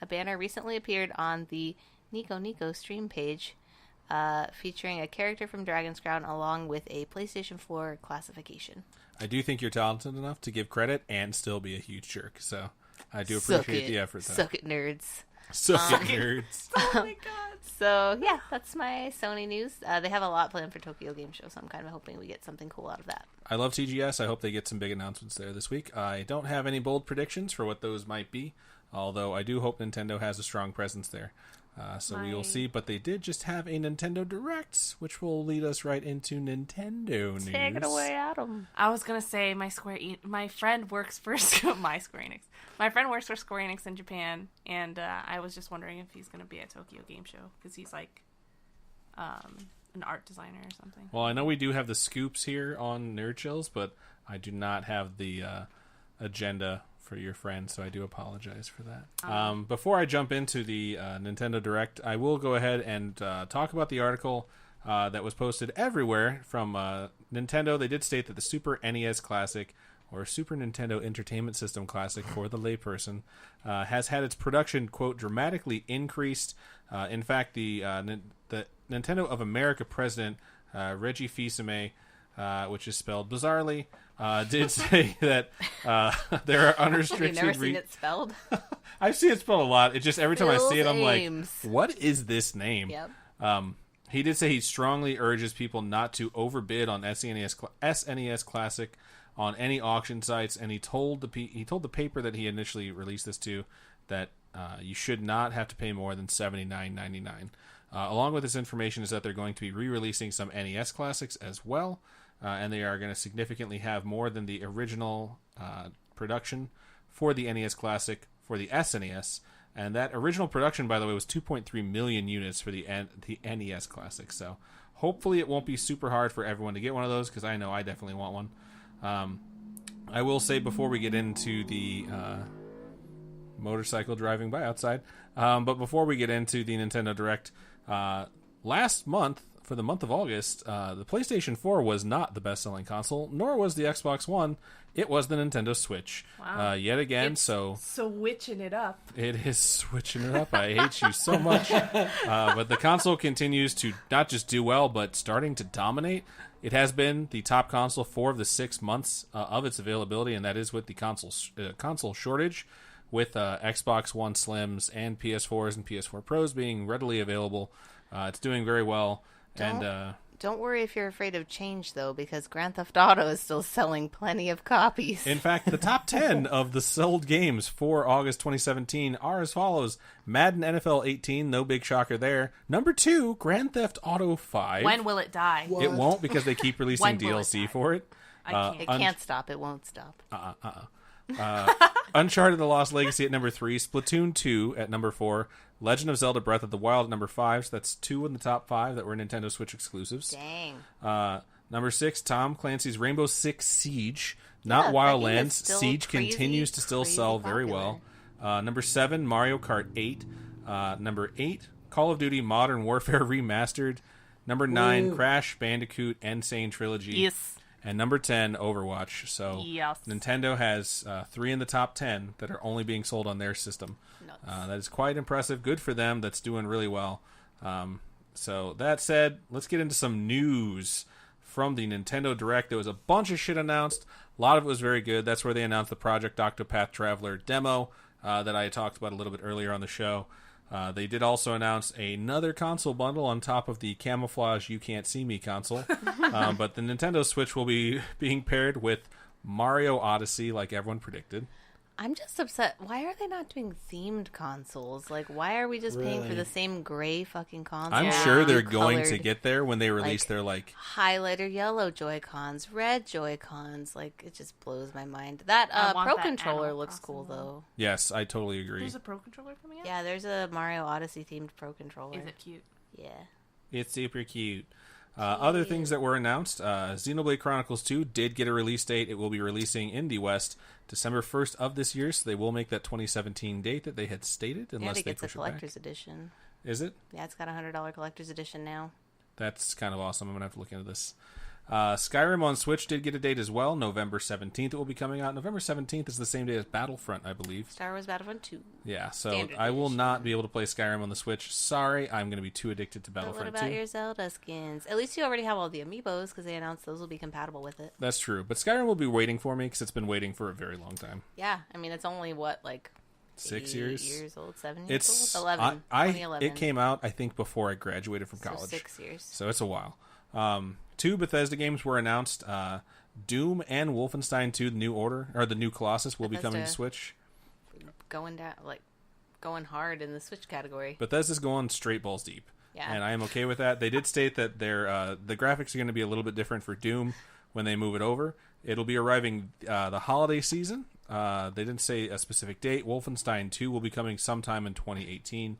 Speaker 3: A banner recently appeared on the Nico stream page featuring a character from Dragon's Crown along with a PlayStation 4 classification.
Speaker 1: I do think you're talented enough to give credit and still be a huge jerk, so I do appreciate the effort, though.
Speaker 3: Suck it, nerds.
Speaker 1: Suck it, nerds.
Speaker 4: Oh my god.
Speaker 3: So, yeah, that's my Sony news. They have a lot planned for Tokyo Game Show, so I'm kind of hoping we get something cool out of that.
Speaker 1: I love TGS. I hope they get some big announcements there this week. I don't have any bold predictions for what those might be, although I do hope Nintendo has a strong presence there. So we will see, but they did just have a Nintendo Direct, which will lead us right into Nintendo news.
Speaker 3: Take it away, Adam.
Speaker 4: I was gonna say my friend works for my Square Enix. My friend works for Square Enix in Japan, and I was just wondering if he's gonna be at Tokyo Game Show because he's like an art designer or something.
Speaker 1: Well, I know we do have the scoops here on Nerd Chills, but I do not have the agenda for your friend, so I do apologize for that. Before I jump into the Nintendo Direct, I will go ahead and talk about the article that was posted everywhere from Nintendo. They did state that the Super NES Classic, or Super Nintendo Entertainment System Classic for the layperson, has had its production, quote, dramatically increased. In fact, the Nintendo of America president, Reggie Fils-Aimé, which is spelled bizarrely, did say that there are unrestricted...
Speaker 3: Have you never seen it spelled?
Speaker 1: I've seen it spelled a lot. It just, every time I see it, I'm
Speaker 3: Ames.
Speaker 1: like, what is this name?
Speaker 3: Yep.
Speaker 1: He did say he strongly urges people not to overbid on SNES Classic on any auction sites, and he told the paper that he initially released this to that you should not have to pay more than $79.99. Along with this information is that they're going to be re-releasing some NES classics as well, and they are going to significantly have more than the original production for the NES Classic for the SNES. And that original production, by the way, was 2.3 million units for the NES Classic. So hopefully it won't be super hard for everyone to get one of those, because I know I definitely want one. I will say before we get into the motorcycle driving by outside, but before we get into the Nintendo Direct, last month, for the month of August, the PlayStation 4 was not the best-selling console, nor was the Xbox One. It was the Nintendo Switch.
Speaker 4: Wow.
Speaker 1: Yet again,
Speaker 4: It's
Speaker 1: so...
Speaker 4: switching it up.
Speaker 1: It is switching it up. I hate you so much. But the console continues to not just do well, but starting to dominate. It has been the top console 4 of the 6 months of its availability, and that is with the console shortage, with Xbox One Slims and PS4s and PS4 Pros being readily available. It's doing very well.
Speaker 3: Don't worry if you're afraid of change, though, because Grand Theft Auto is still selling plenty of copies.
Speaker 1: In fact, the top 10 of the sold games for August 2017 are as follows. Madden NFL 18, no big shocker there. Number 2, Grand Theft Auto 5.
Speaker 4: When will it die?
Speaker 1: It won't, because they keep releasing
Speaker 4: When will it
Speaker 1: DLC
Speaker 4: die?
Speaker 1: for it.
Speaker 4: I can't.
Speaker 3: It can't stop. It won't stop.
Speaker 1: Uncharted: The Lost Legacy at number 3, Splatoon 2 at number 4, Legend of Zelda: Breath of the Wild at number 5. So that's 2 in the top 5 that were Nintendo Switch exclusives.
Speaker 3: Dang.
Speaker 1: Number 6, Tom Clancy's Rainbow Six Siege, not
Speaker 3: Yeah, that
Speaker 1: Wildlands.
Speaker 3: game is still
Speaker 1: Siege
Speaker 3: crazy,
Speaker 1: continues to still sell very
Speaker 3: popular.
Speaker 1: well. Number 7, Mario Kart 8. Number 8, Call of Duty Modern Warfare Remastered. Number 9, Crash Bandicoot Insane Trilogy.
Speaker 4: Yes.
Speaker 1: And number 10, Overwatch. So
Speaker 4: Yes.
Speaker 1: Nintendo has 3 in the top 10 that are only being sold on their system. That is quite impressive. Good for them. That's doing really well. So that said, let's get into some news from the Nintendo Direct. There was a bunch of shit announced. A lot of it was very good. That's where they announced the Project Octopath Traveler demo that I talked about a little bit earlier on the show. They did also announce another console bundle on top of the camouflage You Can't See Me console. But the Nintendo Switch will be being paired with Mario Odyssey, like everyone predicted.
Speaker 3: I'm just upset. Why are they not doing themed consoles? Like, why are we just paying for the same gray fucking console?
Speaker 1: I'm sure they're going to get there when they release their, like...
Speaker 3: highlighter yellow Joy-Cons, red Joy-Cons. Like, it just blows my mind. That Pro
Speaker 4: that
Speaker 3: Controller
Speaker 4: Animal
Speaker 3: looks
Speaker 4: Crossing
Speaker 3: cool,
Speaker 4: one.
Speaker 3: though.
Speaker 1: Yes, I totally agree.
Speaker 4: There's a Pro Controller coming out?
Speaker 3: Yeah, there's a Mario Odyssey-themed Pro Controller.
Speaker 4: Is it cute?
Speaker 3: Yeah.
Speaker 1: It's super cute. Other things that were announced, Xenoblade Chronicles 2 did get a release date. It will be releasing in the West December 1st of this year, so they will make that 2017 date that they had stated, unless
Speaker 3: And it
Speaker 1: they
Speaker 3: gets a
Speaker 1: push it back.
Speaker 3: collector's edition.
Speaker 1: Is it?
Speaker 3: Yeah, it's got a $100 collector's edition now.
Speaker 1: That's kind of awesome. I'm going to have to look into this. Skyrim on Switch did get a date as well. November 17th it will be coming out. November 17th is the same day as Battlefront, I believe.
Speaker 3: Star Wars Battlefront 2.
Speaker 1: Yeah, so
Speaker 3: Standard
Speaker 1: I will
Speaker 3: edition.
Speaker 1: not be able to play Skyrim on the Switch. Sorry, I'm going to be too addicted to
Speaker 3: But what
Speaker 1: Battlefront
Speaker 3: about
Speaker 1: 2.
Speaker 3: your Zelda skins? At least you already have all the amiibos because they announced those will be compatible with it.
Speaker 1: That's true. But Skyrim will be waiting for me because it's been waiting for a very long time.
Speaker 3: Yeah, I mean, it's only, what, like...
Speaker 1: 6
Speaker 3: 8
Speaker 1: years?
Speaker 3: years old, 7 years
Speaker 1: It's
Speaker 3: old? 11.
Speaker 1: I
Speaker 3: 2011.
Speaker 1: it came out I think before I graduated from
Speaker 3: So
Speaker 1: college.
Speaker 3: 6 years.
Speaker 1: So it's a while. 2 Bethesda games were announced. Doom and Wolfenstein 2: The New Order or the New Colossus will be coming to
Speaker 3: Bethesda.
Speaker 1: Switch.
Speaker 3: Going down, like, going hard in the Switch category.
Speaker 1: Bethesda's going straight balls deep.
Speaker 3: Yeah.
Speaker 1: And I am okay with that. They did state that their the graphics are going to be a little bit different for Doom when they move it over. It'll be arriving the holiday season. They didn't say a specific date. Wolfenstein 2 will be coming sometime in 2018.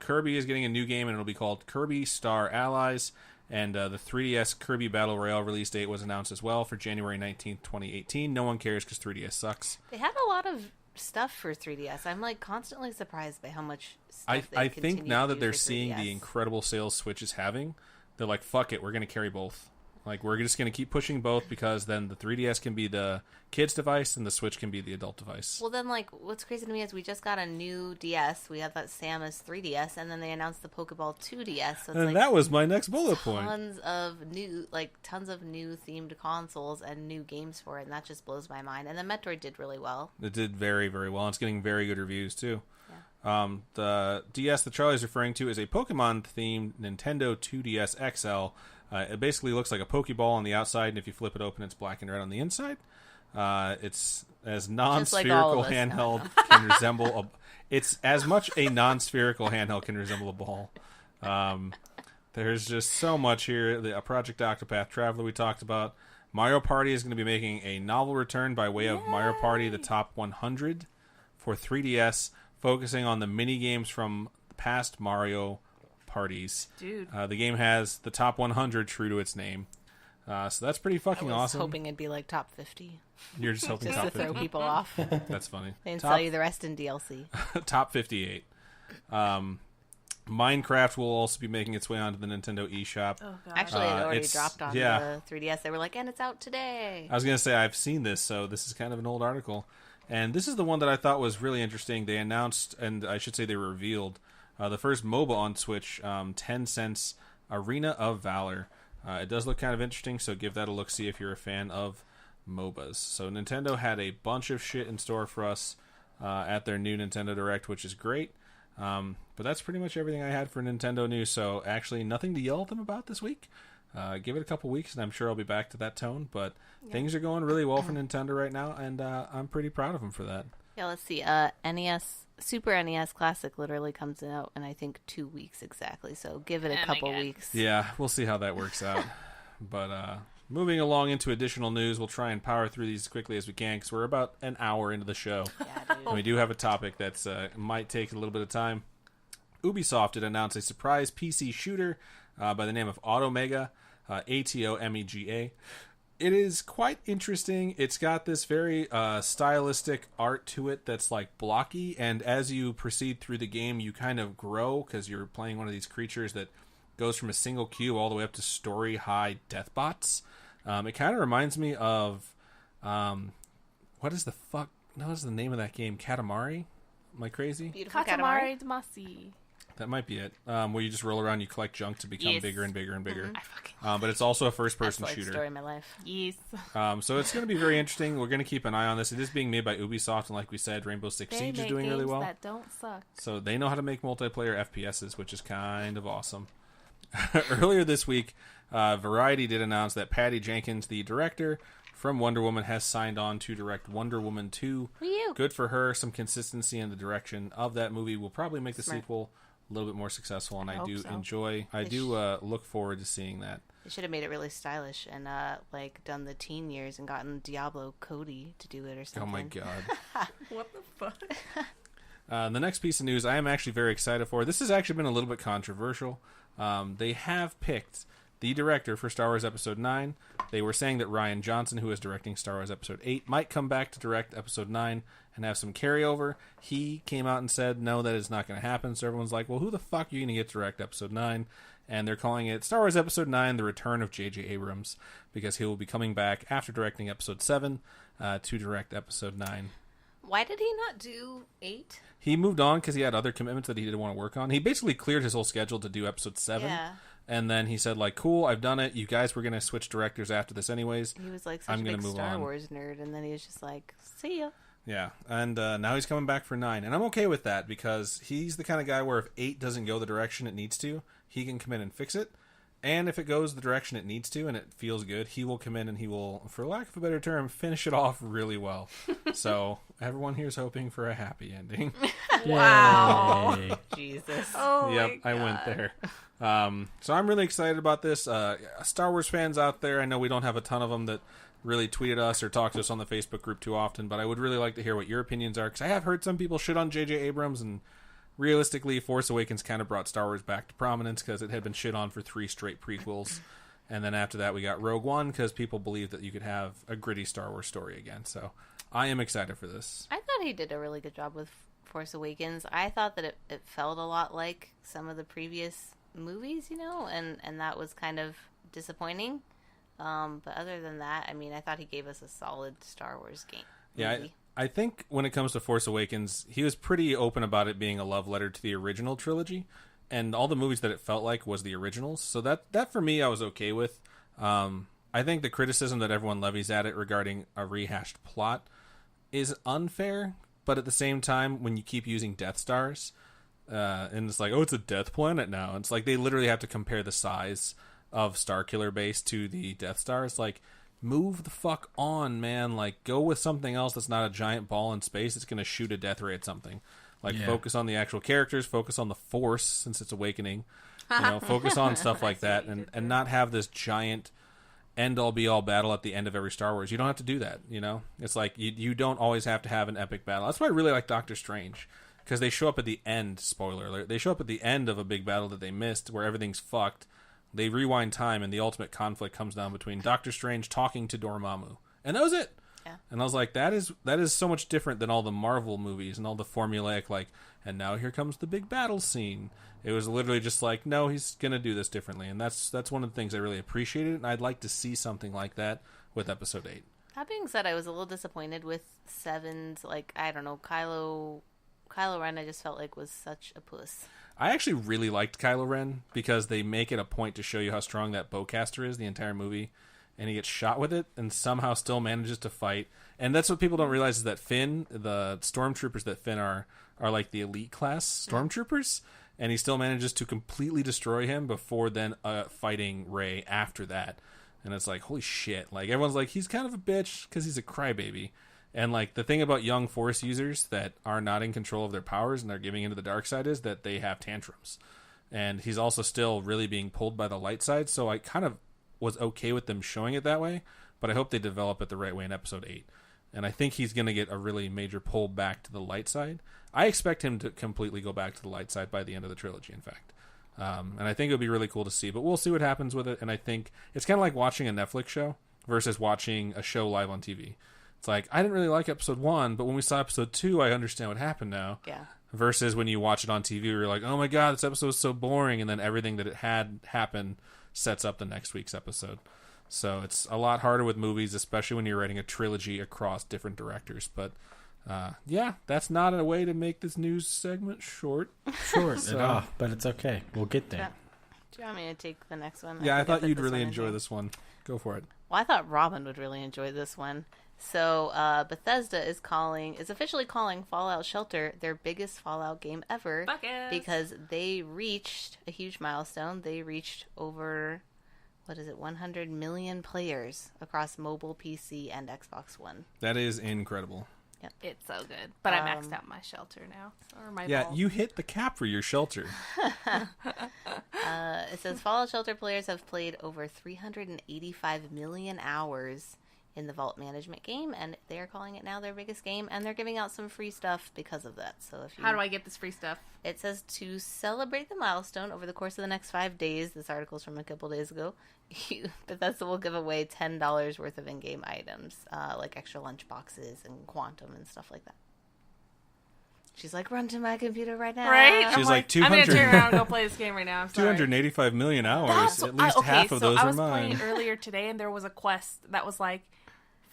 Speaker 1: Kirby is getting a new game, and it'll be called Kirby Star Allies. And the 3DS Kirby Battle Royale release date was announced as well for January 19th, 2018. No one cares because 3DS sucks.
Speaker 3: They had a lot of stuff for 3DS. I'm, like, constantly surprised by how much stuff
Speaker 1: I
Speaker 3: they
Speaker 1: think
Speaker 3: continue
Speaker 1: now
Speaker 3: to
Speaker 1: that
Speaker 3: do
Speaker 1: they're
Speaker 3: for
Speaker 1: seeing
Speaker 3: 3DS.
Speaker 1: the incredible sales Switch is having, they're like, fuck it, we're going to carry both. Like, we're just going to keep pushing both because then the 3DS can be the kid's device and the Switch can be the adult device.
Speaker 3: Well, then, like, what's crazy to me is we just got a new DS. We had that Samus 3DS, and then they announced the Pokeball 2DS. So it's
Speaker 1: And
Speaker 3: like
Speaker 1: that was my next bullet point.
Speaker 3: tons of new themed consoles and new games for it, and that just blows my mind. And then Metroid did really well.
Speaker 1: It did very, very well. It's getting very good reviews, too. The DS that Charlie's referring to is a Pokemon-themed Nintendo 2DS XL. It basically looks like a Pokeball on the outside, and if you flip it open, it's black and red on the inside. It's as non-spherical
Speaker 3: us.
Speaker 1: handheld can resemble a. It's as much a non-spherical handheld can resemble a ball. There's just so much here. The Project Octopath Traveler we talked about. Mario Party is going to be making a novel return by way of Mario Party: The Top 100 for 3DS, focusing on the mini games from past Mario parties.
Speaker 4: Dude.
Speaker 1: The game has the top 100 true to its name. So that's pretty fucking
Speaker 3: I was
Speaker 1: awesome.
Speaker 3: hoping it'd be like top 50,
Speaker 1: You're just hoping
Speaker 3: just
Speaker 1: top
Speaker 3: to throw
Speaker 1: 50.
Speaker 3: people off.
Speaker 1: That's funny.
Speaker 3: And
Speaker 1: Top,
Speaker 3: sell you the rest in DLC.
Speaker 1: top 58. Minecraft will also be making its way onto the Nintendo eShop.
Speaker 4: Oh, God.
Speaker 3: Actually, it already
Speaker 1: it's-
Speaker 3: dropped on
Speaker 1: yeah.
Speaker 3: the 3DS. They were like, and it's out today.
Speaker 1: I was going to say, I've seen this, so this is kind of an old article. And this is the one that I thought was really interesting. They announced, and I should say they revealed, the first MOBA on Switch, Tencent's Arena of Valor. It does look kind of interesting, so give that a look-see if you're a fan of MOBAs. So Nintendo had a bunch of shit in store for us at their new Nintendo Direct, which is great. But that's pretty much everything I had for Nintendo news, so actually nothing to yell at them about this week. Give it a couple weeks, and I'm sure I'll be back to that tone, but things are going really well for Nintendo right now, and I'm pretty proud of them for that.
Speaker 3: Yeah, let's see. Super NES Classic literally comes out in, I think, 2 weeks exactly. So give it a
Speaker 4: Oh my
Speaker 3: couple
Speaker 4: God.
Speaker 3: weeks.
Speaker 1: Yeah, we'll see how that works out. But moving along into additional news, we'll try and power through these as quickly as we can, because we're about an hour into the show.
Speaker 3: Yeah, dude.
Speaker 1: And we do have a topic that's might take a little bit of time. Ubisoft did announce a surprise PC shooter by the name of Automega, ATOMEGA. It is quite interesting. It's got this very stylistic art to it that's like blocky, and as you proceed through the game, you kind of grow because you're playing one of these creatures that goes from a single queue all the way up to story-high death bots. It kind of reminds me of... what is the name of that game? Katamari? Am I crazy?
Speaker 3: Beautiful
Speaker 4: Katamari Damacy.
Speaker 1: That might be it. Where you just roll around, you collect junk to become
Speaker 3: Yes.
Speaker 1: bigger and bigger and bigger.
Speaker 4: I fucking
Speaker 1: But it's also a
Speaker 3: That's
Speaker 1: first-person
Speaker 3: the
Speaker 1: shooter.
Speaker 3: story of my life.
Speaker 4: yes.
Speaker 1: So it's going to be very interesting. We're going to keep an eye on this. It is being made by Ubisoft, and like we said, Rainbow Six
Speaker 4: They
Speaker 1: Siege is
Speaker 4: make
Speaker 1: doing really
Speaker 4: games
Speaker 1: well.
Speaker 4: that don't suck.
Speaker 1: So they know how to make multiplayer FPSs, which is kind of awesome. Earlier this week, Variety did announce that Patty Jenkins, the director from Wonder Woman, has signed on to direct Wonder Woman 2.
Speaker 3: Woo.
Speaker 1: Good for her. Some consistency in the direction of that movie will probably make the
Speaker 3: Smart.
Speaker 1: sequel a little bit more successful, and I
Speaker 4: hope
Speaker 1: do
Speaker 4: so.
Speaker 1: enjoy. I
Speaker 3: They
Speaker 1: do look forward to seeing that.
Speaker 3: They should have made it really stylish and like done the teen years and gotten Diablo Cody to do it or something.
Speaker 1: Oh my god.
Speaker 4: What the fuck?
Speaker 1: The next piece of news I am actually very excited for. This has actually been a little bit controversial. They have picked the director for Star Wars Episode 9. They were saying that Rian Johnson, who is directing Star Wars Episode 8, might come back to direct Episode 9 and have some carryover. He came out and said, no, that is not going to happen. So everyone's like, well, who the fuck are you going to get to direct Episode 9? And they're calling it Star Wars Episode 9, The Return of J.J. Abrams, because he will be coming back after directing Episode 7 to direct Episode 9.
Speaker 3: Why did he not do 8?
Speaker 1: He moved on because he had other commitments that he didn't want to work on. He basically cleared his whole schedule to do Episode 7.
Speaker 3: Yeah.
Speaker 1: And then he said, like, cool, I've done it. You guys were going to switch directors after this anyways.
Speaker 3: He was like
Speaker 1: I'm
Speaker 3: such a
Speaker 1: gonna
Speaker 3: big
Speaker 1: move
Speaker 3: Star
Speaker 1: on.
Speaker 3: Wars nerd, and then he was just like, see ya.
Speaker 1: Yeah. And now he's coming back for 9. And I'm okay with that because he's the kind of guy where if 8 doesn't go the direction it needs to, he can come in and fix it. And if it goes the direction it needs to and it feels good, he will come in and he will, for lack of a better term, finish it off really well. So everyone here's hoping for a happy ending.
Speaker 4: Wow.
Speaker 2: Yay.
Speaker 3: Jesus.
Speaker 4: Oh
Speaker 1: Yep,
Speaker 4: my
Speaker 1: I
Speaker 4: God.
Speaker 1: went there. So I'm really excited about this. Star Wars fans out there, I know we don't have a ton of them that really tweeted us or talk to us on the Facebook group too often, but I would really like to hear what your opinions are, because I have heard some people shit on J.J. Abrams, and realistically, Force Awakens kind of brought Star Wars back to prominence because it had been shit on for 3 straight prequels. And then after that, we got Rogue One because people believed that you could have a gritty Star Wars story again. So I am excited for this.
Speaker 3: I thought he did a really good job with Force Awakens. I thought that it felt a lot like some of the previous movies, you know, and that was kind of disappointing. But other than that, I mean, I thought he gave us a solid Star Wars game.
Speaker 1: Yeah,
Speaker 3: movie.
Speaker 1: I think when it comes to Force Awakens, he was pretty open about it being a love letter to the original trilogy, and all the movies that it felt like was the originals. So that for me, I was okay with. I think the criticism that everyone levies at it regarding a rehashed plot is unfair, but at the same time, when you keep using Death Stars, and it's like, oh, it's a death planet now. It's like they literally have to compare the size of Starkiller Base to the Death Stars. Like, move the fuck on, man. Like, go with something else that's not a giant ball in space. It's going to shoot a death ray at something. Like,
Speaker 2: Yeah.
Speaker 1: focus on the actual characters, focus on the Force, since it's Awakening. You know, focus on stuff like that, and not have this giant end-all be-all battle at the end of every Star Wars. You don't have to do that, you know? It's like, you don't always have to have an epic battle. That's why I really like Doctor Strange, because they show up at the end, spoiler alert, they show up at the end of a big battle that they missed, where everything's fucked. They rewind time, and the ultimate conflict comes down between Doctor Strange talking to Dormammu. And that was it.
Speaker 3: Yeah.
Speaker 1: And I was like, that is so much different than all the Marvel movies and all the formulaic, like, and now here comes the big battle scene. It was literally just like, no, he's going to do this differently. And that's one of the things I really appreciated, and I'd like to see something like that with Episode 8.
Speaker 3: That being said, I was a little disappointed with 7's, like, I don't know, Kylo Ren, I just felt like was such a puss.
Speaker 1: I actually really liked Kylo Ren because they make it a point to show you how strong that bowcaster is the entire movie, and he gets shot with it and somehow still manages to fight. And that's what people don't realize, is that Finn, the stormtroopers that Finn are like the elite class stormtroopers, and he still manages to completely destroy him before then fighting Rey after that. And it's like, holy shit. Like, everyone's like, he's kind of a bitch because he's a crybaby. And, like, the thing about young Force users that are not in control of their powers and are giving into the dark side is that they have tantrums. And he's also still really being pulled by the light side, so I kind of was okay with them showing it that way, but I hope they develop it the right way in Episode 8. And I think he's going to get a really major pull back to the light side. I expect him to completely go back to the light side by the end of the trilogy, in fact. And I think it would be really cool to see, but we'll see what happens with it. And I think it's kind of like watching a Netflix show versus watching a show live on TV. It's like, I didn't really like Episode 1, but when we saw Episode 2, I understand what happened now.
Speaker 3: Yeah.
Speaker 1: Versus when you watch it on TV, you're like, oh my god, this episode is so boring, and then everything that it had happen sets up the next week's episode. So it's a lot harder with movies, especially when you're writing a trilogy across different directors. But Yeah, that's not a way to make this news segment short.
Speaker 2: Short at all, but it's okay. We'll get there.
Speaker 3: Do you want me to take the next one?
Speaker 1: Yeah, I thought
Speaker 3: put
Speaker 1: you'd
Speaker 3: this
Speaker 1: really
Speaker 3: one in
Speaker 1: enjoy
Speaker 3: here.
Speaker 1: this one. Go for it.
Speaker 3: Well, I thought Robin would really enjoy this one. So Bethesda is officially calling Fallout Shelter their biggest Fallout game ever.
Speaker 4: Fuck yes.
Speaker 3: Because they reached a huge milestone. They reached over, 100 million players across mobile, PC, and Xbox One.
Speaker 1: That is incredible.
Speaker 4: It's so good. But I maxed out my shelter now. Or my
Speaker 1: Yeah,
Speaker 4: vault.
Speaker 1: you hit the cap for your shelter.
Speaker 3: It says Fallout Shelter players have played over 385 million hours in the Vault Management game, and they are calling it now their biggest game, and they're giving out some free stuff because of that. So if you,
Speaker 4: How do I get this free stuff?
Speaker 3: It says to celebrate the milestone over the course of the next 5 days. This article's from a couple days ago. Bethesda will give away $10 worth of in-game items, like extra lunch boxes and Quantum and stuff like that. She's like, run to my computer right now.
Speaker 4: Right?
Speaker 1: She's
Speaker 4: I'm
Speaker 1: like,
Speaker 4: I'm going to
Speaker 1: 200
Speaker 4: turn around and go play this game right now. I'm sorry.
Speaker 1: 285 million hours.
Speaker 3: That's-
Speaker 1: At least
Speaker 4: Okay,
Speaker 1: half of
Speaker 4: so
Speaker 1: those
Speaker 4: I
Speaker 1: are
Speaker 4: was
Speaker 1: mine.
Speaker 4: playing earlier today, and there was a quest that was like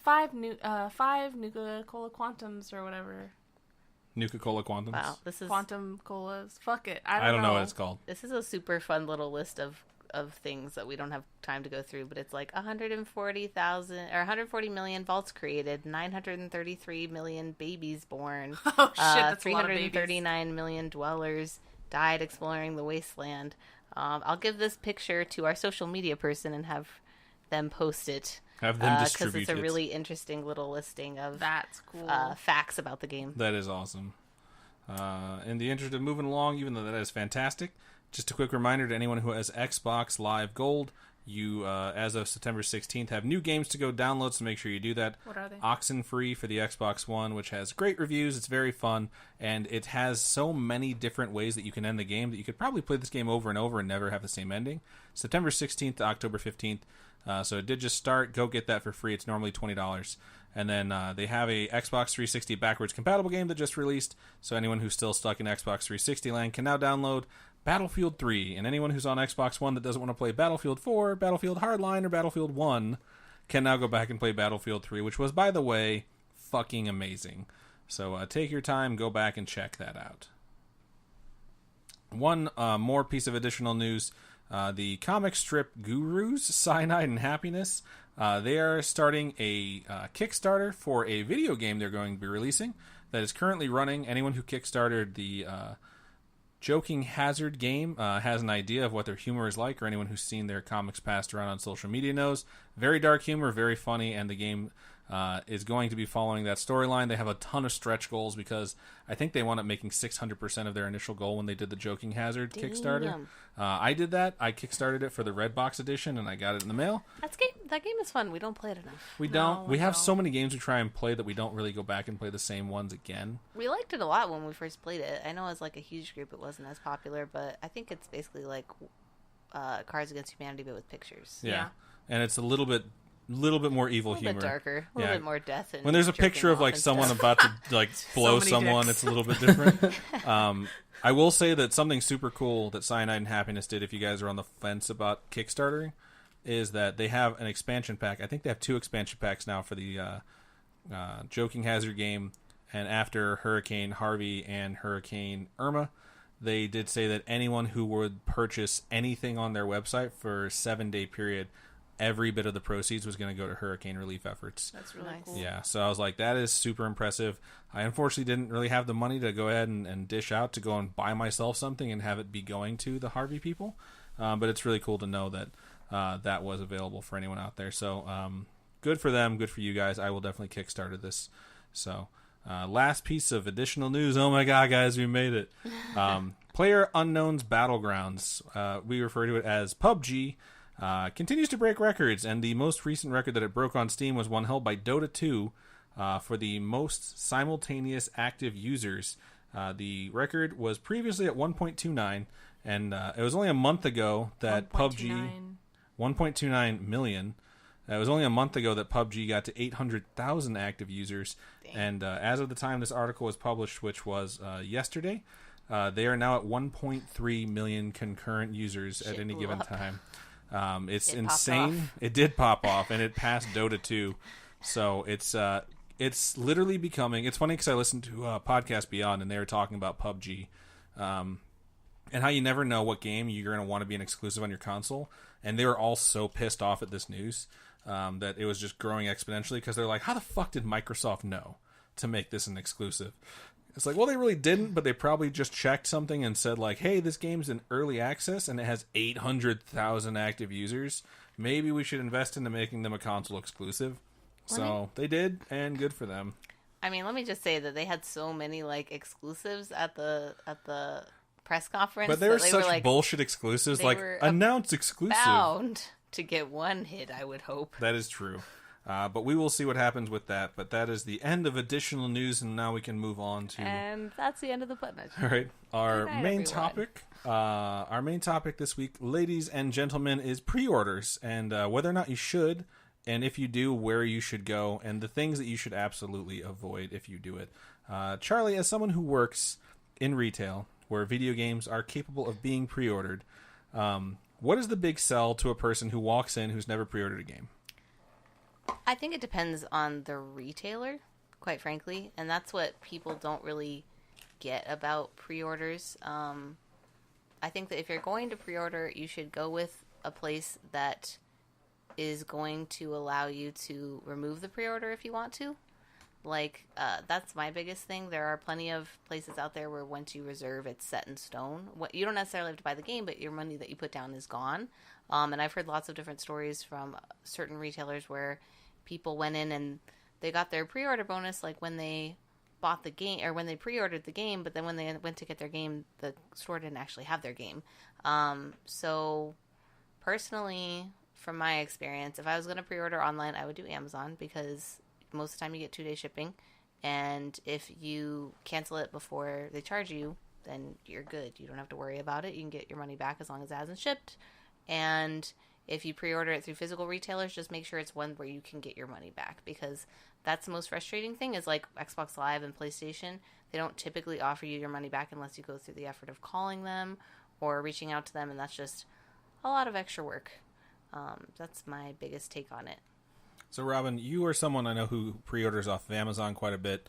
Speaker 4: five Nuka-Cola Quantums or whatever.
Speaker 1: Nuka-Cola Quantums.
Speaker 3: Wow, this is
Speaker 4: Quantum Colas. Fuck it.
Speaker 1: I don't know what it's called.
Speaker 3: This is a super fun little list of things that we don't have time to go through, but it's like 140 million vaults created, 933 million babies born,
Speaker 4: Oh shit, that's a lot of babies.
Speaker 3: 339 million dwellers died exploring the wasteland. I'll give this picture to our social media person and have them post it.
Speaker 1: Have them
Speaker 3: Because
Speaker 1: distribute
Speaker 3: it's a
Speaker 1: it.
Speaker 3: really interesting little listing of
Speaker 4: That's cool.
Speaker 3: facts about the game.
Speaker 1: That is awesome. In the interest of moving along, even though that is fantastic, just a quick reminder to anyone who has Xbox Live Gold, you, as of September 16th, have new games to go download, so make sure you do that.
Speaker 4: What are they?
Speaker 1: Oxenfree for the Xbox One, which has great reviews. It's very fun, and it has so many different ways that you can end the game that you could probably play this game over and over and never have the same ending. September 16th to October 15th. So it did just start. Go get that for free. It's normally $20. And then they have a Xbox 360 backwards compatible game that just released. So anyone who's still stuck in Xbox 360 land can now download Battlefield 3. And anyone who's on Xbox One that doesn't want to play Battlefield 4, Battlefield Hardline, or Battlefield 1 can now go back and play Battlefield 3, which was, by the way, fucking amazing. So take your time, go back and check that out. One more piece of additional news. The comic strip gurus, Cyanide and Happiness, they are starting a Kickstarter for a video game they're going to be releasing that is currently running. Anyone who Kickstarted the Joking Hazard game has an idea of what their humor is like, or anyone who's seen their comics passed around on social media knows. Very dark humor, very funny, and the game is going to be following that storyline. They have a ton of stretch goals because I think they wound up making 600% of their initial goal when they did the Joking Hazard Kickstarter.
Speaker 3: Damn.
Speaker 1: I did that. I Kickstarted it for the Redbox edition, and I got it in the mail.
Speaker 3: That game is fun. We don't play it enough.
Speaker 1: We
Speaker 4: No,
Speaker 1: don't. We
Speaker 4: we
Speaker 1: have
Speaker 4: don't.
Speaker 1: so many games we try and play that we don't really go back and play the same ones again.
Speaker 3: We liked it a lot when we first played it. I know as like a huge group it wasn't as popular, but I think it's basically like Cards Against Humanity but with pictures.
Speaker 4: Yeah.
Speaker 1: And it's a little bit more evil
Speaker 3: A little
Speaker 1: humor.
Speaker 3: bit darker, a little
Speaker 1: Yeah.
Speaker 3: bit more death. And
Speaker 1: When there's a
Speaker 3: jerking
Speaker 1: picture of
Speaker 3: off
Speaker 1: like
Speaker 3: and
Speaker 1: someone
Speaker 3: stuff.
Speaker 1: about to like blow
Speaker 4: many
Speaker 1: someone,
Speaker 4: dicks.
Speaker 1: it's a little bit different. I will say that something super cool that Cyanide and Happiness did, if you guys are on the fence about Kickstartering, is that they have an expansion pack. I think they have 2 expansion packs now for the Joking Hazard game. And after Hurricane Harvey and Hurricane Irma, they did say that anyone who would purchase anything on their website for a 7-day period, every bit of the proceeds was going to go to hurricane relief efforts.
Speaker 4: That's really
Speaker 3: Nice.
Speaker 4: cool.
Speaker 1: Yeah, so I was like, that is super impressive. I unfortunately didn't really have the money to go ahead and dish out to go and buy myself something and have it be going to the Harvey people. But it's really cool to know that that was available for anyone out there. So good for them, good for you guys. I will definitely Kickstarter this. So last piece of additional news. Oh my god, guys, we made it. Player Unknown's Battlegrounds. We refer to it as PUBG. Continues to break records, and the most recent record that it broke on Steam was one held by Dota 2 for the most simultaneous active users. The record was previously at 1.29, and it was only a month ago that PUBG... 1.29 million. It was only a month ago that PUBG got to 800,000 active users, and as of the time this article was published, which was yesterday, they are now at 1.3 million concurrent users at
Speaker 3: Shit
Speaker 1: any
Speaker 3: blew
Speaker 1: given
Speaker 3: up.
Speaker 1: time. It's
Speaker 3: It popped
Speaker 1: insane.
Speaker 3: off.
Speaker 1: It did pop off, and it passed Dota 2. So it's it's literally becoming. It's funny because I listened to Podcast Beyond, and they were talking about PUBG, and how you never know what game you're going to want to be an exclusive on your console. And they were all so pissed off at this news that it was just growing exponentially, because they're like, how the fuck did Microsoft know to make this an exclusive? It's like, well, they really didn't, but they probably just checked something and said, like, hey, this game's in early access and it has 800,000 active users. Maybe we should invest into making them a console exclusive. So they did, and good for them.
Speaker 3: I mean, let me just say that they had so many like exclusives at the press conference.
Speaker 1: But they were
Speaker 3: that
Speaker 1: such
Speaker 3: like,
Speaker 1: bullshit exclusives,
Speaker 3: they
Speaker 1: like,
Speaker 3: were
Speaker 1: announce exclusive.
Speaker 3: bound to get one hit, I would hope.
Speaker 1: That is true. But we will see what happens with that. But that is the end of additional news, and now we can move on to...
Speaker 3: And that's the end of the Butt Nudge.
Speaker 1: All right. Our
Speaker 3: night,
Speaker 1: main
Speaker 3: everyone.
Speaker 1: topic. Our main topic this week, ladies and gentlemen, is pre-orders, and whether or not you should, and if you do, where you should go, and the things that you should absolutely avoid if you do it. Charlie, as someone who works in retail, where video games are capable of being pre-ordered, what is the big sell to a person who walks in who's never pre-ordered a game?
Speaker 3: I think it depends on the retailer, quite frankly, and that's what people don't really get about pre-orders. I think that if you're going to pre-order, you should go with a place that is going to allow you to remove the pre-order if you want to. Like, that's my biggest thing. There are plenty of places out there where once you reserve, it's set in stone. You don't necessarily have to buy the game, but your money that you put down is gone. And I've heard lots of different stories from certain retailers where people went in and they got their pre-order bonus, like when they bought the game or when they pre-ordered the game, but then when they went to get their game, the store didn't actually have their game. So personally, from my experience, if I was going to pre-order online, I would do Amazon, because most of the time you get 2-day shipping, and if you cancel it before they charge you, then you're good. You don't have to worry about it. You can get your money back as long as it hasn't shipped. And if you pre-order it through physical retailers, just make sure it's one where you can get your money back, because that's the most frustrating thing is like Xbox Live and PlayStation. They don't typically offer you your money back unless you go through the effort of calling them or reaching out to them, and that's just a lot of extra work. That's my biggest take on it.
Speaker 1: So, Robin, you are someone I know who pre-orders off of Amazon quite a bit.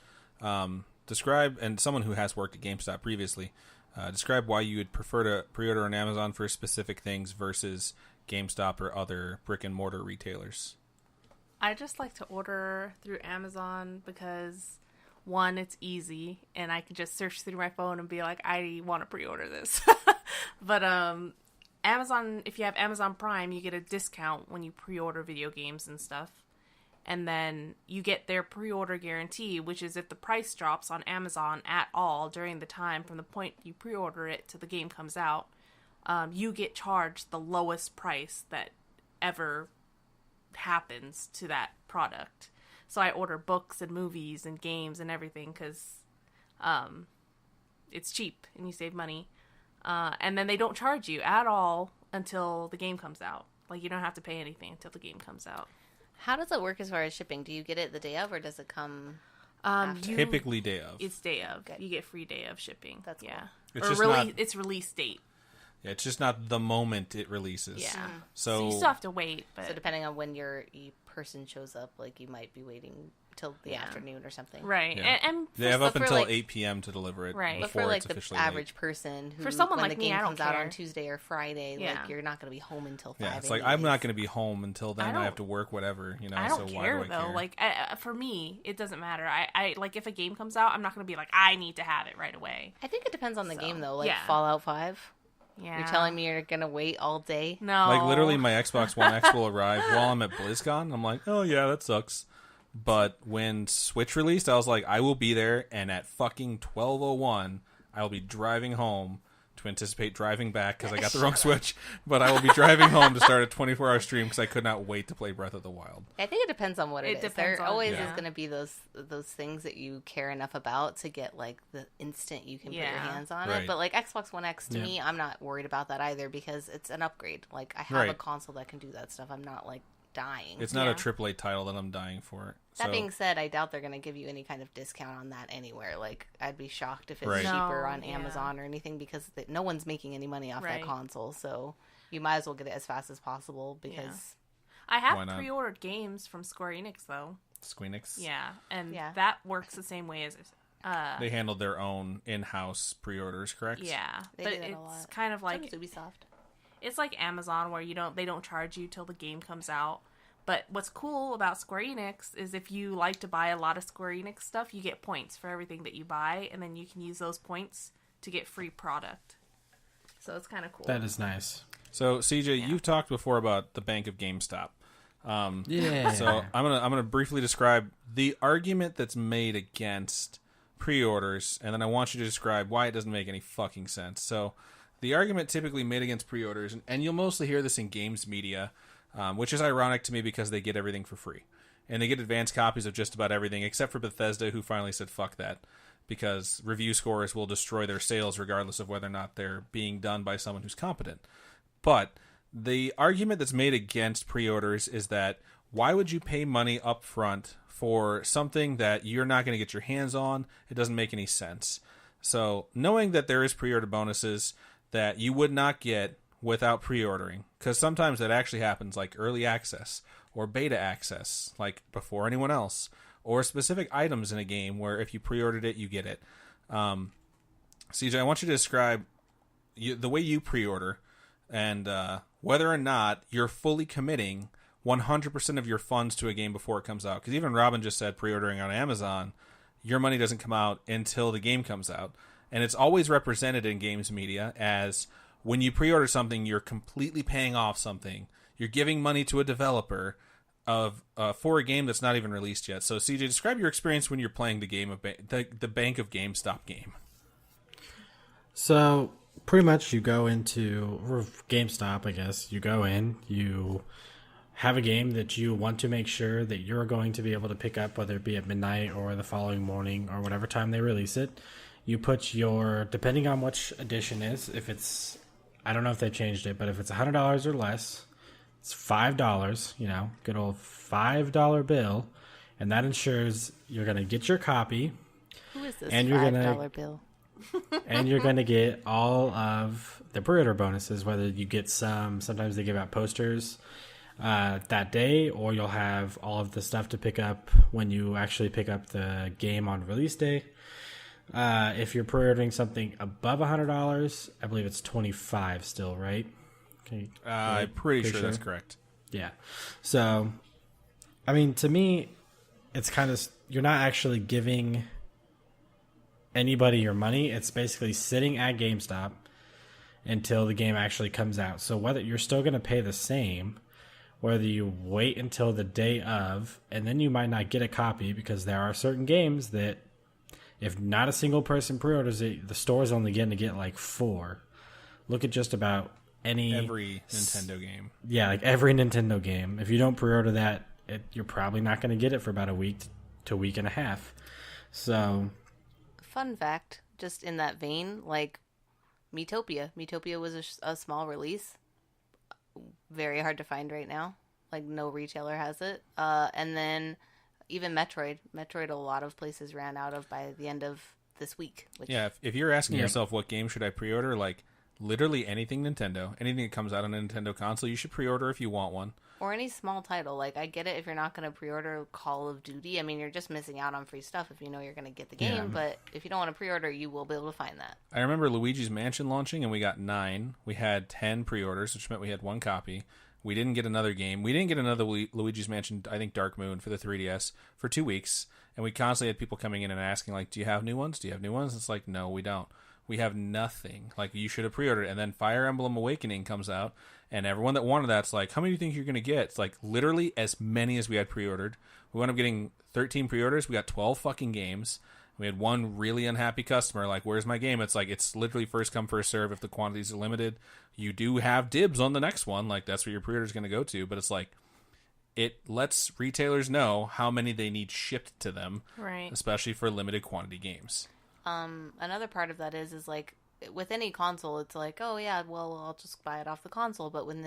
Speaker 1: Describe, and someone who has worked at GameStop previously, describe why you would prefer to pre-order on Amazon for specific things versus GameStop or other brick-and-mortar retailers.
Speaker 4: I just like to order through Amazon because, one, it's easy, and I can just search through my phone and be like, I want to pre-order this. But Amazon, if you have Amazon Prime, you get a discount when you pre-order video games and stuff. And then you get their pre-order guarantee, which is if the price drops on Amazon at all during the time from the point you pre-order it to the game comes out, you get charged the lowest price that ever happens to that product. So I order books and movies and games and everything because it's cheap and you save money. And then they don't charge you at all until the game comes out. Like, you don't have to pay anything until the game comes out.
Speaker 3: How does it work as far as shipping? Do you get it the day of, or does it come after?
Speaker 1: Typically day of.
Speaker 4: It's day of.
Speaker 3: Good.
Speaker 4: You get free day of shipping.
Speaker 3: That's
Speaker 4: yeah.
Speaker 3: cool.
Speaker 1: It's
Speaker 4: or
Speaker 1: just
Speaker 4: really,
Speaker 1: not-
Speaker 4: it's release date.
Speaker 1: Yeah, it's just not the moment it releases.
Speaker 4: Yeah.
Speaker 1: So
Speaker 4: You still have to wait, but
Speaker 3: So depending on when your person shows up, like you might be waiting till the
Speaker 4: Yeah.
Speaker 3: afternoon or something.
Speaker 4: right.
Speaker 1: Yeah.
Speaker 4: And
Speaker 1: they have up
Speaker 3: for,
Speaker 1: until
Speaker 3: like-
Speaker 1: 8 p.m. to deliver it
Speaker 4: Right.
Speaker 3: But
Speaker 1: before
Speaker 3: for like
Speaker 1: it's
Speaker 3: the
Speaker 1: officially
Speaker 3: average
Speaker 1: late.
Speaker 3: person, who,
Speaker 4: For someone
Speaker 3: when
Speaker 4: like
Speaker 3: the
Speaker 4: me,
Speaker 3: game
Speaker 4: I don't
Speaker 3: comes out
Speaker 4: care.
Speaker 3: on Tuesday or Friday,
Speaker 4: Yeah.
Speaker 3: like you're not going to be home until 5
Speaker 1: Yeah, it's like, I'm
Speaker 3: anyways.
Speaker 1: not going to be home until then.
Speaker 4: I
Speaker 1: I,
Speaker 4: don't-
Speaker 1: have to work, whatever, you know,
Speaker 4: I don't
Speaker 1: so
Speaker 4: care
Speaker 1: why do I
Speaker 4: though.
Speaker 1: care?
Speaker 4: Like for me, it doesn't matter. I like if a game comes out, I'm not gonna be like I need to have it right away.
Speaker 3: I think it depends on the
Speaker 4: So,
Speaker 3: game though. Like
Speaker 4: yeah.
Speaker 3: Fallout 5,
Speaker 4: Yeah.
Speaker 3: you're telling me you're going to wait all day?
Speaker 4: no?
Speaker 1: Like, literally, my Xbox One X will arrive while I'm at BlizzCon. I'm like, oh, yeah, that sucks. But when Switch released, I was like, I will be there, and at fucking 12:01, I will be driving home to anticipate driving back because I got the wrong Switch. But I will be driving home to start a 24-hour stream because I could not wait to play Breath of the Wild.
Speaker 3: I think it depends on what
Speaker 4: It
Speaker 3: it is.
Speaker 4: depends
Speaker 3: There
Speaker 4: on-
Speaker 3: always
Speaker 4: yeah.
Speaker 3: is going to be those things that you care enough about to get like the instant you can put your
Speaker 4: Yeah.
Speaker 3: hands on
Speaker 1: Right.
Speaker 3: it. But like Xbox One X to
Speaker 1: Yeah.
Speaker 3: me, I'm not worried about that either because it's an upgrade. Like I have a
Speaker 1: Right.
Speaker 3: console that can do that stuff. I'm not like dying.
Speaker 1: It's not
Speaker 4: Yeah.
Speaker 1: a AAA title that I'm dying for.
Speaker 3: That
Speaker 1: So,
Speaker 3: being said, I doubt they're going to give you any kind of discount on that anywhere. Like, I'd be shocked if it's
Speaker 1: Right.
Speaker 3: cheaper
Speaker 4: No,
Speaker 3: on
Speaker 4: yeah.
Speaker 3: Amazon or anything because no one's making any money off
Speaker 4: Right.
Speaker 3: that console. So you might as well get it as fast as possible because
Speaker 4: I
Speaker 1: Why
Speaker 4: have
Speaker 1: not?
Speaker 4: pre-ordered games from Square Enix though.
Speaker 1: Squeenix.
Speaker 4: Yeah, and
Speaker 3: Yeah.
Speaker 4: that works the same way as
Speaker 1: They handled their own in-house pre-orders, correct?
Speaker 4: yeah,
Speaker 3: They
Speaker 4: but
Speaker 3: do that a
Speaker 4: it's
Speaker 3: lot.
Speaker 4: kind of like
Speaker 3: So does Ubisoft.
Speaker 4: it's like Amazon where they don't charge you till the game comes out. But what's cool about Square Enix is if you like to buy a lot of Square Enix stuff, you get points for everything that you buy, and then you can use those points to get free product. So it's kind of cool.
Speaker 2: That is nice.
Speaker 1: So CJ, you've talked before about the Bank of GameStop.
Speaker 2: Yeah.
Speaker 1: So I'm gonna briefly describe the argument that's made against pre-orders, and then I want you to describe why it doesn't make any fucking sense. So the argument typically made against pre-orders, and you'll mostly hear this in games media, which is ironic to me because they get everything for free. And they get advanced copies of just about everything, except for Bethesda, who finally said fuck that, because review scores will destroy their sales regardless of whether or not they're being done by someone who's competent. But the argument that's made against pre-orders is that why would you pay money up front for something that you're not going to get your hands on? It doesn't make any sense. So knowing that there is pre-order bonuses that you would not get without pre-ordering, because sometimes that actually happens, like early access or beta access, like before anyone else, or specific items in a game where if you pre-ordered it, you get it. CJ, I want you to describe the way you pre-order and whether or not you're fully committing 100% of your funds to a game before it comes out. Because even Robin just said pre-ordering on Amazon, your money doesn't come out until the game comes out. And it's always represented in games media as when you pre-order something, you're completely paying off something. You're giving money to a developer for a game that's not even released yet. So CJ, describe your experience when you're playing the game of the Bank of GameStop game.
Speaker 2: So pretty much you go into GameStop, I guess. You go in, you have a game that you want to make sure that you're going to be able to pick up, whether it be at midnight or the following morning or whatever time they release it. You put your, depending on which edition is, if it's, I don't know if they changed it, but if it's $100 or less, it's $5, good old $5 bill, and that ensures you're going to get your copy.
Speaker 3: Who is this
Speaker 2: And you're
Speaker 3: $5 bill?
Speaker 2: And you're going to get all of the pre-order bonuses, whether you get sometimes they give out posters that day, or you'll have all of the stuff to pick up when you actually pick up the game on release day. If you're pre-ordering something above $100, I believe it's $25 still, right? Okay,
Speaker 1: I'm pretty sure that's correct.
Speaker 2: Yeah. So, I mean, to me, it's kind of, you're not actually giving anybody your money. It's basically sitting at GameStop until the game actually comes out. So whether you're still going to pay the same, whether you wait until the day of, and then you might not get a copy because there are certain games that if not a single person pre-orders it, the store's only going to get like 4. Look at just about
Speaker 1: Every Nintendo game.
Speaker 2: Yeah, like every Nintendo game. If you don't pre-order that, you're probably not going to get it for about a week to a week and a half. So,
Speaker 3: Fun fact, just in that vein, like Miitopia. Miitopia was a small release. Very hard to find right now. Like no retailer has it. And then even Metroid. Metroid, a lot of places ran out of by the end of this week. Which,
Speaker 1: Yeah, if you're asking yourself what game should I pre-order, like literally anything Nintendo, anything that comes out on a Nintendo console, you should pre-order if you want one.
Speaker 3: Or any small title. Like, I get it if you're not going to pre-order Call of Duty. I mean, you're just missing out on free stuff if you know you're going to get the game.
Speaker 2: Yeah.
Speaker 3: But if you don't want to pre-order, you will be able to find that.
Speaker 1: I remember Luigi's Mansion launching, and we got 9. We had 10 pre-orders, which meant we had 1 copy. We didn't get another game. We didn't get another Luigi's Mansion, I think Dark Moon, for the 3DS for 2 weeks. And we constantly had people coming in and asking, like, do you have new ones? Do you have new ones? It's like, no, we don't. We have nothing. Like, you should have pre-ordered it. And then Fire Emblem Awakening comes out, and everyone that wanted that's like, how many do you think you're going to get? It's like literally as many as we had pre-ordered. We wound up getting 13 pre-orders. We got 12 fucking games. We had one really unhappy customer, like, where's my game? It's like, it's literally first come, first serve. If the quantities are limited, you do have dibs on the next one. Like, that's where your pre-order is going to go to. But it's like, it lets retailers know how many they need shipped to them,
Speaker 4: Right.
Speaker 1: especially for limited quantity games.
Speaker 3: Another part of that is like, with any console, it's like, oh yeah, well, I'll just buy it off the console. But with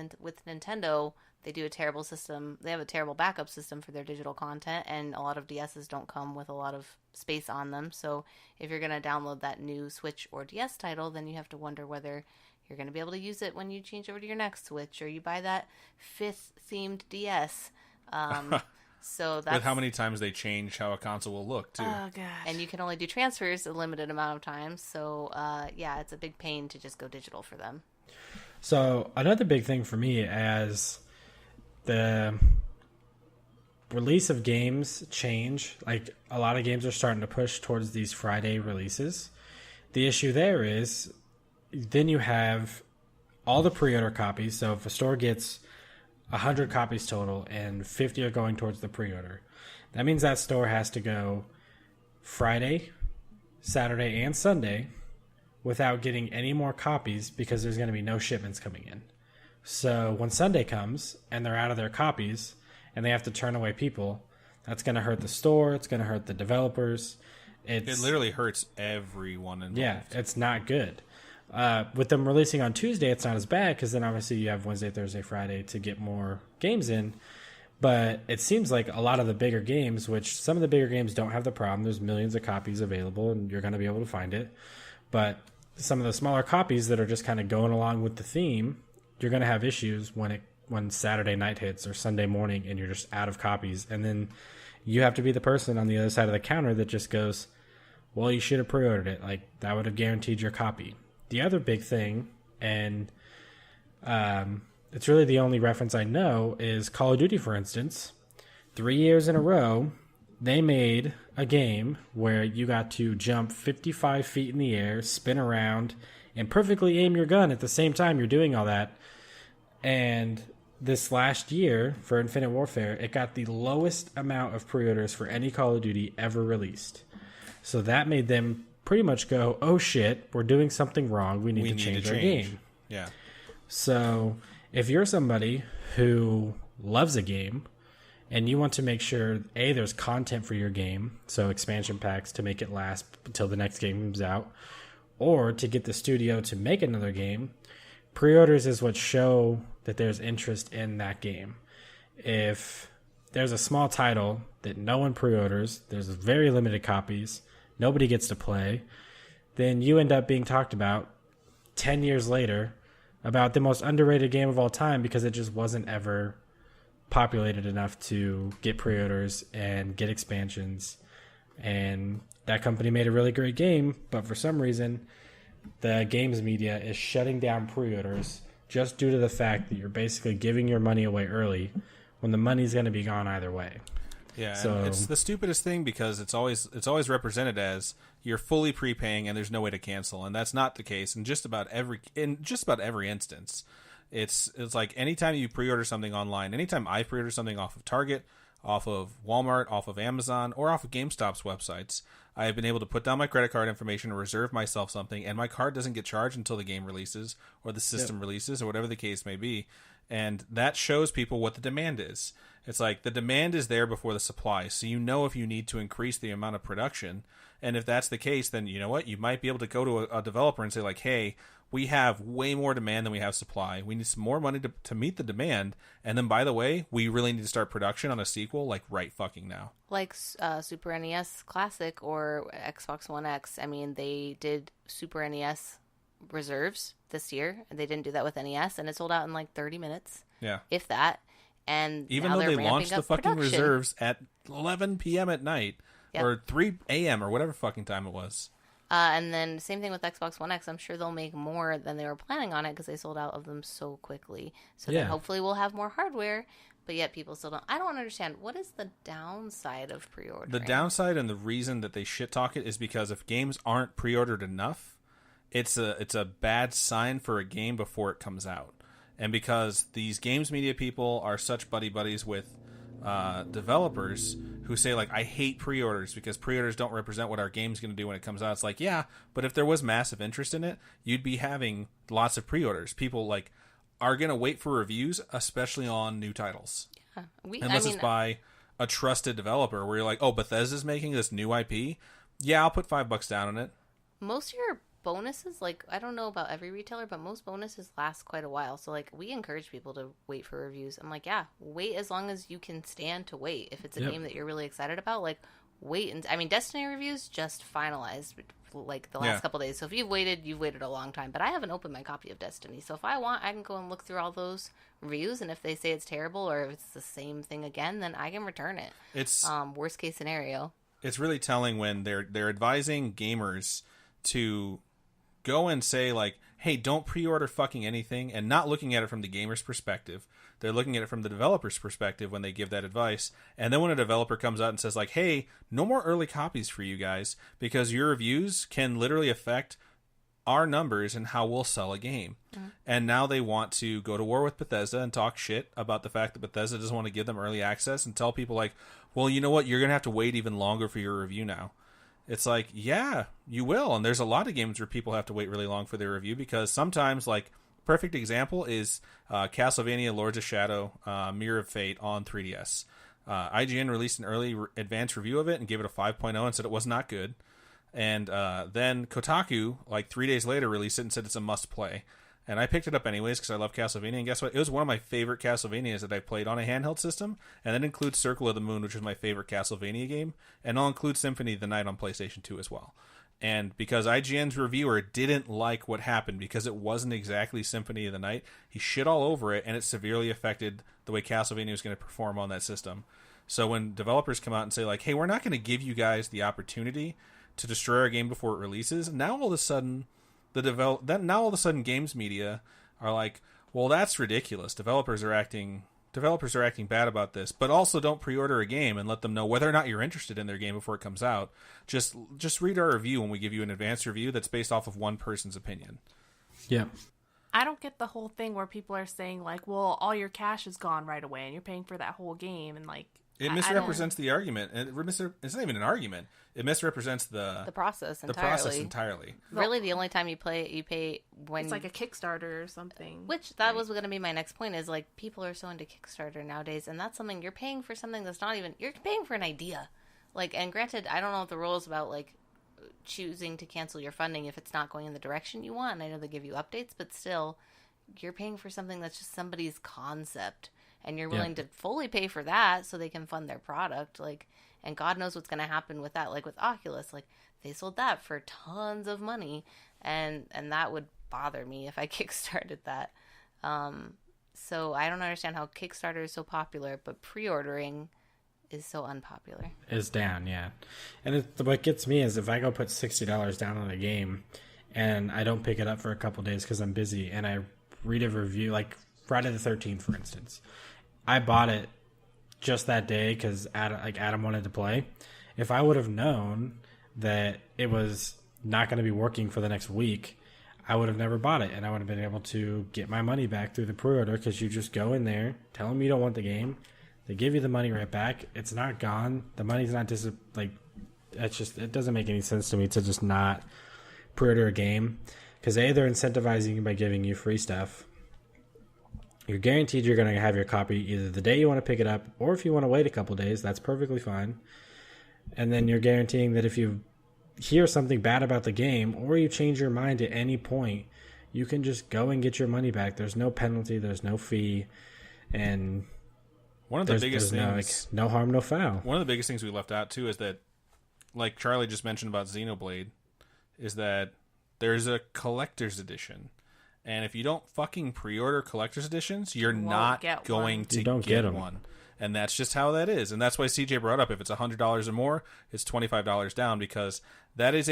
Speaker 3: Nintendo, they do a terrible system. They have a terrible backup system for their digital content, and a lot of DSs don't come with a lot of space on them. So if you're going to download that new Switch or DS title, then you have to wonder whether you're going to be able to use it when you change over to your next Switch, or you buy that 5th themed DS. So that's
Speaker 1: With how many times they change how a console will look, too.
Speaker 4: Oh gosh.
Speaker 3: and you can only do transfers a limited amount of times. So yeah, it's a big pain to just go digital for them.
Speaker 2: So another big thing for me as the release of games change, like a lot of games are starting to push towards these Friday releases. The issue there is then you have all the pre-order copies. So if a store gets 100 copies total and 50 are going towards the pre-order, that means that store has to go Friday, Saturday, and Sunday without getting any more copies because there's going to be no shipments coming in. So when Sunday comes and they're out of their copies and they have to turn away people, that's going to hurt the store. It's going to hurt the developers.
Speaker 1: It literally hurts everyone involved.
Speaker 2: Yeah, it's not good. With them releasing on Tuesday, it's not as bad because then obviously you have Wednesday, Thursday, Friday to get more games in. But it seems like a lot of the bigger games, which some of the bigger games don't have the problem. There's millions of copies available and you're going to be able to find it. But some of the smaller copies that are just kind of going along with the theme, you're going to have issues when Saturday night hits or Sunday morning and you're just out of copies. And then you have to be the person on the other side of the counter that just goes, well, you should have pre-ordered it. Like, that would have guaranteed your copy. The other big thing, and it's really the only reference I know, is Call of Duty, for instance. 3 years in a row, they made a game where you got to jump 55 feet in the air, spin around, and perfectly aim your gun at the same time you're doing all that. And this last year, for Infinite Warfare, it got the lowest amount of pre-orders for any Call of Duty ever released. So that made them pretty much go, oh shit, we're doing something wrong. We need to change our game.
Speaker 1: Yeah.
Speaker 2: So if you're somebody who loves a game and you want to make sure, A, there's content for your game, so expansion packs to make it last until the next game comes out, or to get the studio to make another game, pre-orders is what show that there's interest in that game. If there's a small title that no one pre-orders, there's very limited copies, nobody gets to play, then you end up being talked about 10 years later about the most underrated game of all time because it just wasn't ever populated enough to get pre-orders and get expansions. And that company made a really great game, but for some reason, the games media is shutting down pre-orders just due to the fact that you're basically giving your money away early when the money's going to be gone either way.
Speaker 1: Yeah,
Speaker 2: So-
Speaker 1: and it's the stupidest thing because it's always represented as you're fully prepaying and there's no way to cancel, and that's not the case in just about every instance. It's like anytime you pre-order something online, anytime I pre-order something off of Target, off of Walmart, off of Amazon, or off of GameStop's websites, I have been able to put down my credit card information and reserve myself something, and my card doesn't get charged until the game releases or the system releases or whatever the case may be. And that shows people what the demand is. It's like the demand is there before the supply, so you know if you need to increase the amount of production. And if that's the case, then you know what? You might be able to go to a developer and say like, hey, we have way more demand than we have supply. We need some more money to meet the demand. And then, by the way, we really need to start production on a sequel like right fucking now.
Speaker 3: Like Super NES Classic or Xbox One X. I mean, they did Super NES reserves this year, and they didn't do that with NES, and it sold out in like 30 minutes,
Speaker 1: Yeah.
Speaker 3: if that. And
Speaker 1: Even
Speaker 3: now
Speaker 1: though
Speaker 3: they're
Speaker 1: they
Speaker 3: ramping
Speaker 1: launched the
Speaker 3: up
Speaker 1: fucking
Speaker 3: production.
Speaker 1: reserves at 11 p.m. at night
Speaker 3: Yep.
Speaker 1: or 3 a.m. or whatever fucking time it was.
Speaker 3: And then same thing with Xbox One X. I'm sure they'll make more than they were planning on it because they sold out of them so quickly. So
Speaker 2: Yeah.
Speaker 3: then hopefully we'll have more hardware, but yet people still don't. I don't understand. What is the downside of pre-ordering?
Speaker 1: The downside and the reason that they shit talk it is because if games aren't pre-ordered enough, it's a bad sign for a game before it comes out. And because these games media people are such buddies with developers who say like, I hate pre-orders because pre-orders don't represent what our game's going to do when it comes out. It's like, yeah, but if there was massive interest in it, you'd be having lots of pre-orders. People like are going to wait for reviews, especially on new titles.
Speaker 3: Yeah.
Speaker 1: Unless it's by a trusted developer where you're like, oh, Bethesda's making this new IP. Yeah, I'll put $5 down on it.
Speaker 3: most of your bonuses, like, I don't know about every retailer, but most bonuses last quite a while. So, like, we encourage people to wait for reviews. I'm like, yeah, wait as long as you can stand to wait. If it's a game that you're really excited about, like, wait. And I mean, Destiny reviews just finalized like the last couple days. So if you've waited a long time. But I haven't opened my copy of Destiny. So if I want, I can go and look through all those reviews, and if they say it's terrible or if it's the same thing again, then I can return it.
Speaker 1: It's
Speaker 3: worst case scenario.
Speaker 1: It's really telling when they're advising gamers to go and say like, hey, don't pre-order fucking anything, and not looking at it from the gamer's perspective. They're looking at it from the developer's perspective when they give that advice. And then when a developer comes out and says like, hey, no more early copies for you guys because your reviews can literally affect our numbers and how we'll sell a game. And now they want to go to war with Bethesda and talk shit about the fact that Bethesda doesn't want to give them early access and tell people like, well, you know what? You're going to have to wait even longer for your review now. It's like, yeah, you will. And there's a lot of games where people have to wait really long for their review because sometimes, like, perfect example is Castlevania Lords of Shadow, Mirror of Fate on 3DS. IGN released an early advanced review of it and gave it a 5.0 and said it was not good. And then Kotaku, like 3 days later, released it and said it's a must-play. And I picked it up anyways because I love Castlevania. And guess what? It was one of my favorite Castlevanias that I played on a handheld system. And that includes Circle of the Moon, which is my favorite Castlevania game. And I'll include Symphony of the Night on PlayStation 2 as well. And because IGN's reviewer didn't like what happened because it wasn't exactly Symphony of the Night, he shit all over it, and it severely affected the way Castlevania was going to perform on that system. So when developers come out and say, like, hey, we're not going to give you guys the opportunity to destroy our game before it releases, now all of a sudden games media are like, well, that's ridiculous. Developers are acting bad about this, but also don't pre-order a game and let them know whether or not you're interested in their game before it comes out. Just read our review when we give you an advanced review that's based off of one person's opinion.
Speaker 2: Yeah.
Speaker 4: I don't get the whole thing where people are saying like, well, all your cash is gone right away and you're paying for that whole game, and like
Speaker 1: it misrepresents the argument. And it's not even an argument. It misrepresents the
Speaker 3: process entirely.
Speaker 1: The process entirely.
Speaker 3: Really, the only time you play it, you pay when
Speaker 4: it's like a Kickstarter or something.
Speaker 3: Which that was going to be my next point. Is like people are so into Kickstarter nowadays, and that's something you're paying for something that's not even you're paying for an idea. Like, and granted, I don't know what the rules about like choosing to cancel your funding if it's not going in the direction you want. I know they give you updates, but still, you're paying for something that's just somebody's concept. And you're willing to fully pay for that so they can fund their product. Like, and God knows what's going to happen with that. Like with Oculus, like they sold that for tons of money, and that would bother me if I kickstarted that. So I don't understand how Kickstarter is so popular, but pre-ordering is so unpopular.
Speaker 2: Is down, yeah. And what gets me is if I go put $60 down on a game, and I don't pick it up for a couple days because I'm busy, and I read a review like Friday the 13th, for instance. I bought it just that day because Adam wanted to play. If I would have known that it was not going to be working for the next week, I would have never bought it, and I would have been able to get my money back through the pre-order because you just go in there, tell them you don't want the game, they give you the money right back. It's not gone. The money's not it doesn't make any sense to me to just not pre-order a game because they're incentivizing you by giving you free stuff. You're guaranteed you're going to have your copy either the day you want to pick it up, or if you want to wait a couple days, that's perfectly fine. And then you're guaranteeing that if you hear something bad about the game, or you change your mind at any point, you can just go and get your money back. There's no penalty, there's no fee, and
Speaker 1: one of the biggest things,
Speaker 2: no harm, no foul.
Speaker 1: One of the biggest things we left out too is that, like Charlie just mentioned about Xenoblade, is that there's a collector's edition. And if you don't fucking pre-order collector's editions, you're not going to get one. And that's just how that is. And that's why CJ brought up if it's $100 or more, it's $25 down because that is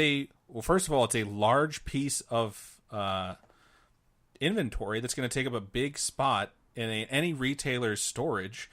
Speaker 1: first of all, it's a large piece of inventory that's going to take up a big spot in any retailer's storage.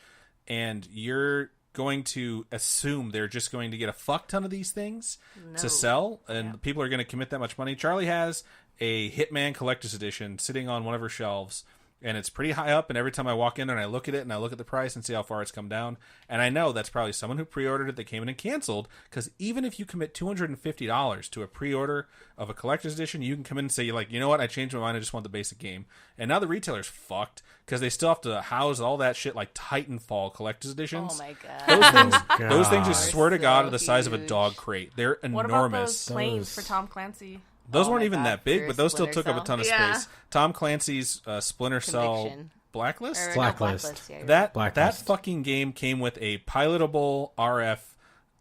Speaker 1: And you're going to assume they're just going to get a fuck ton of these things to sell. And people are going to commit that much money. Charlie has a Hitman Collector's Edition sitting on one of her shelves, and it's pretty high up, and every time I walk in there and I look at it and I look at the price and see how far it's come down, and I know that's probably someone who pre-ordered it that came in and canceled, because even if you commit $250 to a pre-order of a collector's edition, you can come in and say, like, you know what, I changed my mind, I just want the basic game. And now the retailer's fucked, because they still have to house all that shit like Titanfall collector's editions.
Speaker 3: Oh my god.
Speaker 1: Those things, just swear to God, are the size of a dog crate. They're enormous.
Speaker 4: What about those planes for Tom Clancy?
Speaker 1: Those weren't even that big, but those still took up a ton of space. Tom Clancy's Splinter Cell Blacklist?
Speaker 2: Blacklist.
Speaker 1: That fucking game came with a pilotable RF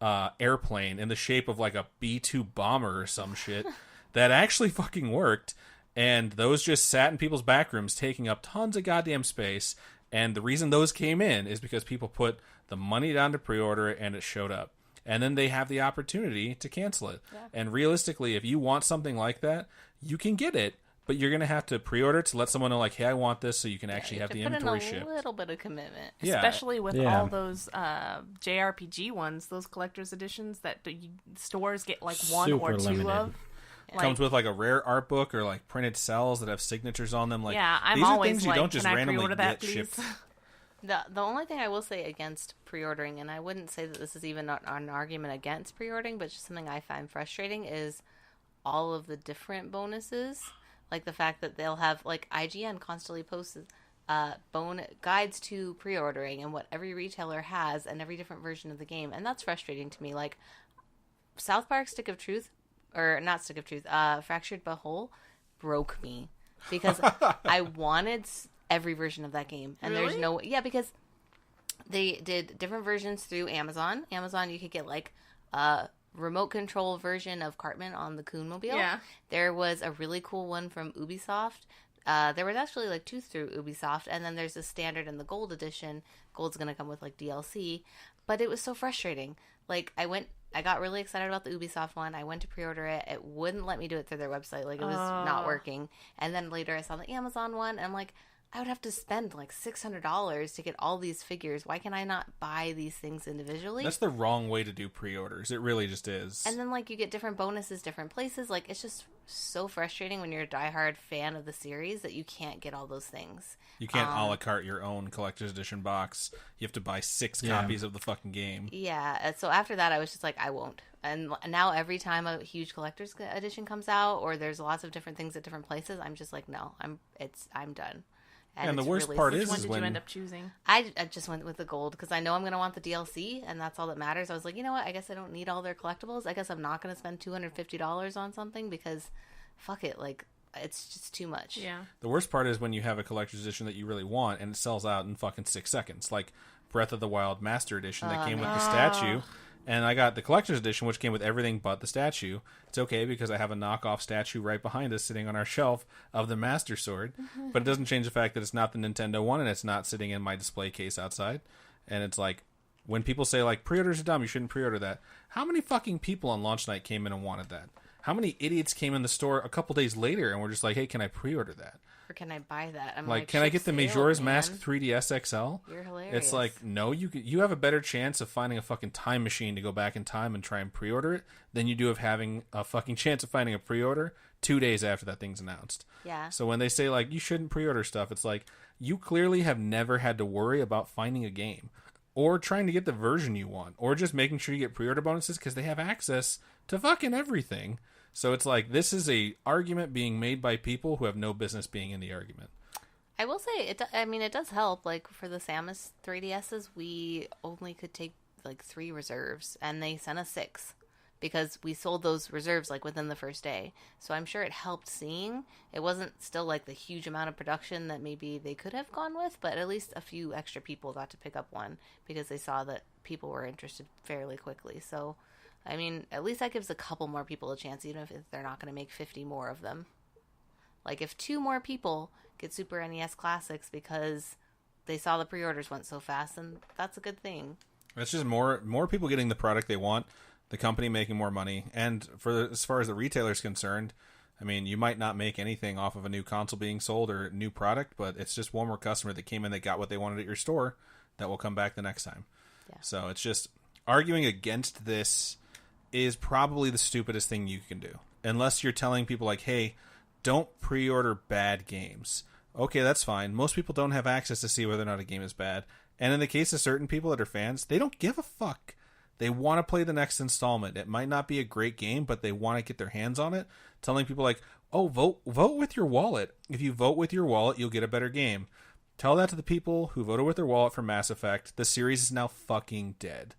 Speaker 1: airplane in the shape of like a B-2 bomber or some shit that actually fucking worked. And those just sat in people's back rooms taking up tons of goddamn space. And the reason those came in is because people put the money down to pre-order it and it showed up. And then they have the opportunity to cancel it. Yeah. And realistically, if you want something like that, you can get it. But you're going to have to pre-order it to let someone know, like, hey, I want this, so you can actually have the inventory shipped.
Speaker 3: A little bit of commitment.
Speaker 1: Yeah.
Speaker 4: Especially with all those JRPG ones, those collector's editions that stores get, like, one
Speaker 2: Super
Speaker 4: or two
Speaker 2: limited.
Speaker 4: of.
Speaker 1: It comes with, like, a rare art book or, like, printed cells that have signatures on them. Like,
Speaker 4: yeah, I'm
Speaker 1: these
Speaker 4: always
Speaker 1: are things
Speaker 4: like,
Speaker 1: you don't just
Speaker 4: can I
Speaker 1: randomly
Speaker 4: pre-order that,
Speaker 1: get
Speaker 4: please?
Speaker 1: shipped.
Speaker 3: The only thing I will say against pre-ordering, and I wouldn't say that this is even an argument against pre-ordering, but just something I find frustrating, is all of the different bonuses. Like the fact that they'll have, like, IGN constantly posts guides to pre-ordering and what every retailer has and every different version of the game. And that's frustrating to me. Like, South Park Stick of Truth, or not Stick of Truth, Fractured But Whole broke me. Because I wanted every version of that game. And
Speaker 4: Really?
Speaker 3: there's no... Yeah, because they did different versions through Amazon. Amazon, you could get, like, remote control version of Cartman on the Coonmobile.
Speaker 4: Yeah.
Speaker 3: There was a really cool one from Ubisoft. There was actually like two through Ubisoft, and then there's the standard and the gold edition. Gold's gonna come with like DLC, but it was so frustrating. Like I got really excited about the Ubisoft one. I went to pre-order it. It wouldn't let me do it through their website. Like it was not working. And then later I saw the Amazon one, and I'm like, I would have to spend like $600 to get all these figures. Why can I not buy these things individually?
Speaker 1: That's the wrong way to do pre-orders. It really just is.
Speaker 3: And then, like, you get different bonuses, different places. Like, it's just so frustrating when you're a diehard fan of the series that you can't get all those things.
Speaker 1: You can't a la carte your own collector's edition box. You have to buy 6 copies of the fucking game.
Speaker 3: Yeah. So after that, I was just like, I won't. And now every time a huge collector's edition comes out or there's lots of different things at different places, I'm just like, no, I'm done.
Speaker 1: And the worst
Speaker 3: really
Speaker 1: part
Speaker 4: Which
Speaker 1: is
Speaker 4: one did
Speaker 1: when
Speaker 4: you end up choosing?
Speaker 3: I just went with the gold because I know I'm going to want the DLC, and that's all that matters. I was like, you know what? I guess I don't need all their collectibles. I guess I'm not going to spend $250 on something because, fuck it, like it's just too much.
Speaker 4: Yeah.
Speaker 1: the worst part is when you have a collector's edition that you really want and it sells out in fucking 6 seconds, like Breath of the Wild Master Edition that came with the statue. And I got the collector's edition, which came with everything but the statue. It's okay because I have a knockoff statue right behind us sitting on our shelf of the Master Sword. But it doesn't change the fact that it's not the Nintendo one and it's not sitting in my display case outside. And it's like, when people say, like, pre-orders are dumb, you shouldn't pre-order that. How many fucking people on launch night came in and wanted that? How many idiots came in the store a couple days later and were just like, hey, can I pre-order that?
Speaker 3: Or can I buy that? I'm
Speaker 1: Like, can I get the
Speaker 3: ship
Speaker 1: Majora's
Speaker 3: sailed,
Speaker 1: Mask
Speaker 3: man.
Speaker 1: 3DS XL?
Speaker 3: You're hilarious.
Speaker 1: It's like, no, you have a better chance of finding a fucking time machine to go back in time and try and pre-order it than you do of having a fucking chance of finding a pre-order 2 days after that thing's announced.
Speaker 3: Yeah.
Speaker 1: So when they say, like, you shouldn't pre-order stuff, it's like, you clearly have never had to worry about finding a game or trying to get the version you want or just making sure you get pre-order bonuses because they have access to fucking everything. So it's like, this is a argument being made by people who have no business being in the argument.
Speaker 3: I will say, it does help. Like, for the Samus 3DSs, we only could take, like, 3 reserves, and they sent us 6. Because we sold those reserves, like, within the first day. So I'm sure it helped seeing. It wasn't still, like, the huge amount of production that maybe they could have gone with, but at least a few extra people got to pick up one, because they saw that people were interested fairly quickly. So, I mean, at least that gives a couple more people a chance, even if they're not going to make 50 more of them. Like, if 2 more people get Super NES Classics because they saw the pre-orders went so fast, then that's a good thing.
Speaker 1: It's just more people getting the product they want, the company making more money, and as far as the retailer's concerned, I mean, you might not make anything off of a new console being sold or new product, but it's just one more customer that came in that got what they wanted at your store that will come back the next time. Yeah. So it's just, arguing against this is probably the stupidest thing you can do. Unless you're telling people like, hey, don't pre-order bad games. Okay, that's fine. Most people don't have access to see whether or not a game is bad. And in the case of certain people that are fans, they don't give a fuck. They want to play the next installment. It might not be a great game, but they want to get their hands on it. Telling people like, oh, vote with your wallet. If you vote with your wallet, you'll get a better game. Tell that to the people who voted with their wallet for Mass Effect. The series is now fucking dead.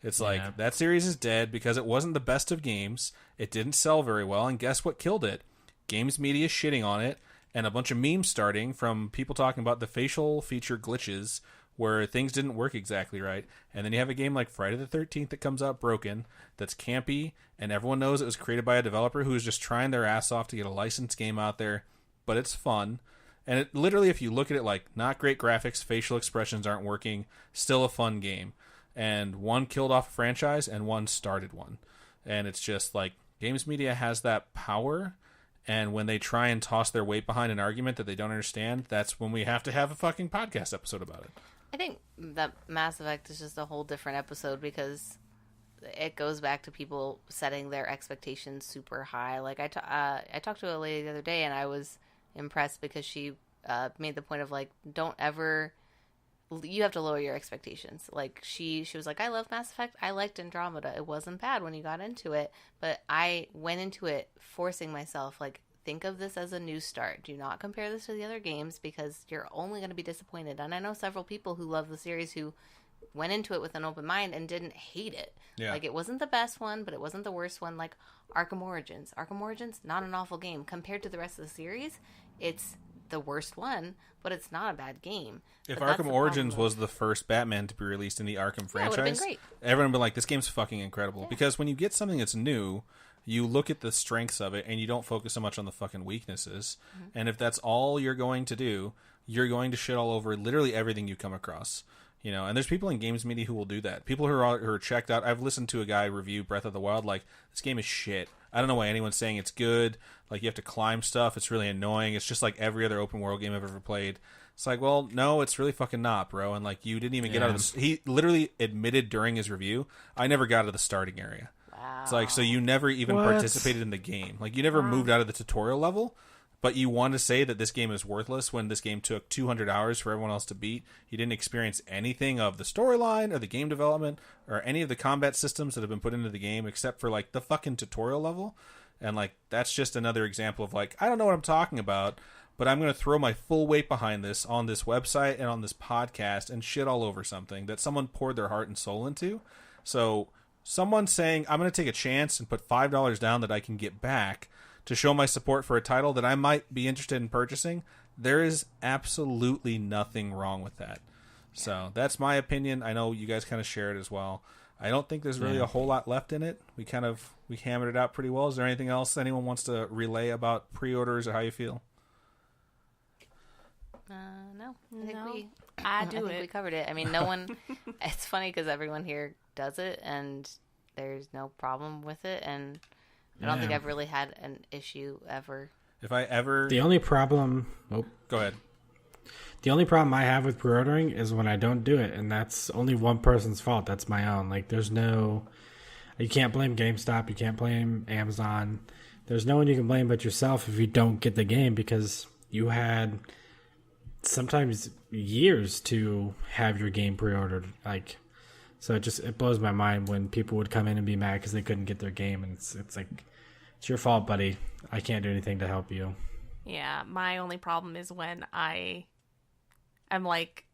Speaker 1: It's like, that series is dead because it wasn't the best of games. It didn't sell very well, and guess what killed it? Games media shitting on it, and a bunch of memes starting from people talking about the facial feature glitches where things didn't work exactly right. And then you have a game like Friday the 13th that comes out broken, that's campy, and everyone knows it was created by a developer who is just trying their ass off to get a licensed game out there, but it's fun. And it literally, if you look at it, like, not great graphics, facial expressions aren't working, still a fun game. And one killed off a franchise, and one started one. And it's just like, games media has that power, and when they try and toss their weight behind an argument that they don't understand, that's when we have to have a fucking podcast episode about it.
Speaker 3: I think that Mass Effect is just a whole different episode because it goes back to people setting their expectations super high. Like, I talked to a lady the other day, and I was impressed because she made the point of, like, don't ever... You have to lower your expectations. Like, she was like, I love Mass Effect. I liked Andromeda. It wasn't bad when you got into it. But I went into it forcing myself, like, think of this as a new start. Do not compare this to the other games because you're only going to be disappointed. And I know several people who love the series who went into it with an open mind and didn't hate it.
Speaker 1: Yeah.
Speaker 3: Like, it wasn't the best one, but it wasn't the worst one. Like, Arkham Origins. Arkham Origins, not an awful game. Compared to the rest of the series, it's the worst one, but it's not a bad game.
Speaker 1: If
Speaker 3: But that's
Speaker 1: Arkham
Speaker 3: the
Speaker 1: Origins
Speaker 3: problem.
Speaker 1: was the first Batman to be released in the Arkham
Speaker 3: Yeah, it would've been
Speaker 1: franchise,
Speaker 3: great.
Speaker 1: everyone would be like, this game's fucking incredible. Because when you get something that's new, you look at the strengths of it and you don't focus so much on the fucking weaknesses.
Speaker 3: Mm-hmm.
Speaker 1: And if that's all you're going to do, you're going to shit all over literally everything you come across. You know, and there's people in games media who will do that. People who are checked out. I've listened to a guy review Breath of the Wild like, this game is shit. I don't know why anyone's saying it's good. Like, you have to climb stuff. It's really annoying. It's just like every other open world game I've ever played. It's like, well, no, it's really fucking not, bro. And like, you didn't even get out of the... He literally admitted during his review, I never got out of the starting area.
Speaker 3: Wow.
Speaker 1: It's like, so you never even
Speaker 2: What?
Speaker 1: participated in the game. Like, you never moved out of the tutorial level, but you want to say that this game is worthless when this game took 200 hours for everyone else to beat. You didn't experience anything of the storyline or the game development or any of the combat systems that have been put into the game except for, like, the fucking tutorial level. And, like, that's just another example of, like, I don't know what I'm talking about, but I'm going to throw my full weight behind this on this website and on this podcast and shit all over something that someone poured their heart and soul into. So someone saying, I'm going to take a chance and put $5 down that I can get back to show my support for a title that I might be interested in purchasing, there is absolutely nothing wrong with that. So that's my opinion. I know you guys kind of share it as well. I don't think there's really a whole lot left in it. We hammered it out pretty well. Is there anything else anyone wants to relay about pre-orders or how you feel?
Speaker 3: No.
Speaker 4: I
Speaker 3: think we covered it. I mean, no one... It's funny because everyone here does it, and there's no problem with it, and I don't think I've really had an issue ever.
Speaker 1: If I ever...
Speaker 2: The only problem...
Speaker 1: Go ahead.
Speaker 2: The only problem I have with pre-ordering is when I don't do it, and that's only one person's fault. That's my own. Like, there's no... You can't blame GameStop. You can't blame Amazon. There's no one you can blame but yourself if you don't get the game because you had sometimes years to have your game pre-ordered. Like, so it blows my mind when people would come in and be mad because they couldn't get their game, and it's like, it's your fault, buddy. I can't do anything to help you.
Speaker 4: Yeah, my only problem is when I'm like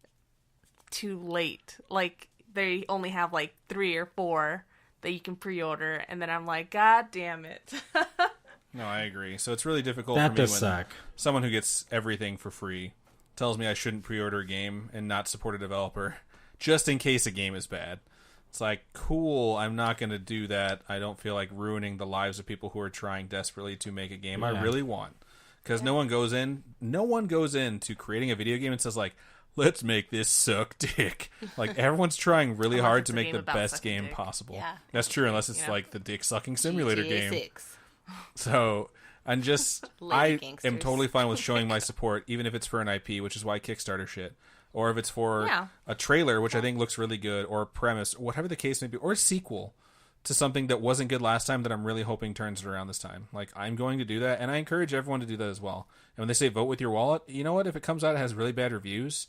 Speaker 4: too late. Like, they only have like 3 or 4 that you can pre-order, and then I'm like, God damn it.
Speaker 1: No, I agree. So it's really difficult
Speaker 2: That
Speaker 1: for me
Speaker 2: does
Speaker 1: when
Speaker 2: suck.
Speaker 1: someone who gets everything for free tells me I shouldn't pre-order a game and not support a developer just in case a game is bad. It's like, cool, I'm not going to do that. I don't feel like ruining the lives of people who are trying desperately to make a game I really want. Because no one goes into creating a video game and says, like, let's make this suck dick. Like, everyone's trying really
Speaker 4: Unless
Speaker 1: hard
Speaker 4: it's
Speaker 1: to
Speaker 4: a
Speaker 1: make
Speaker 4: game
Speaker 1: the
Speaker 4: about
Speaker 1: best
Speaker 4: sucking
Speaker 1: game
Speaker 4: dick.
Speaker 1: possible.
Speaker 3: Yeah.
Speaker 1: That's true, unless it's
Speaker 4: You know?
Speaker 1: like the dick sucking simulator
Speaker 3: GTA
Speaker 1: game.
Speaker 3: 6.
Speaker 1: So I'm just
Speaker 3: Lady
Speaker 1: I am
Speaker 3: gangsters.
Speaker 1: totally fine with showing my support, even if it's for an IP, which is why Kickstarter shit, or if it's for a trailer, which I think looks really good, or a premise, whatever the case may be, or a sequel to something that wasn't good last time that I'm really hoping turns it around this time. Like, I'm going to do that, and I encourage everyone to do that as well. And when they say vote with your wallet, you know what? If it comes out, it has really bad reviews,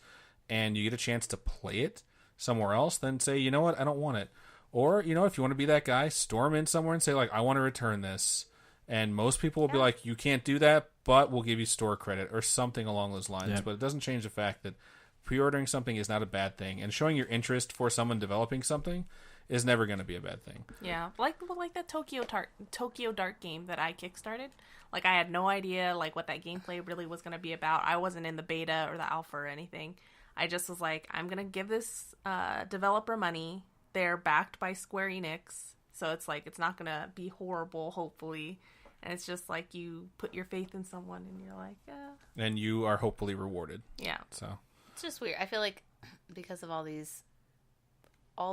Speaker 1: and you get a chance to play it somewhere else, then say, you know what? I don't want it. Or, you know, if you want to be that guy, storm in somewhere and say, like, I want to return this. And most people will be like, you can't do that, but we'll give you store credit or something along those lines.
Speaker 2: Yep.
Speaker 1: But it doesn't change the fact that pre-ordering something is not a bad thing. And showing your interest for someone developing something is never going to be a bad thing.
Speaker 4: Yeah, like that Tokyo Dark game that I kickstarted. Like, I had no idea like what that gameplay really was going to be about. I wasn't in the beta or the alpha or anything. I just was like, I'm going to give this developer money. They're backed by Square Enix. So it's like, it's not going to be horrible, hopefully. And it's just like you put your faith in someone and you're like,
Speaker 1: And you are hopefully rewarded.
Speaker 4: Yeah.
Speaker 1: So
Speaker 3: It's just weird. I feel like because of all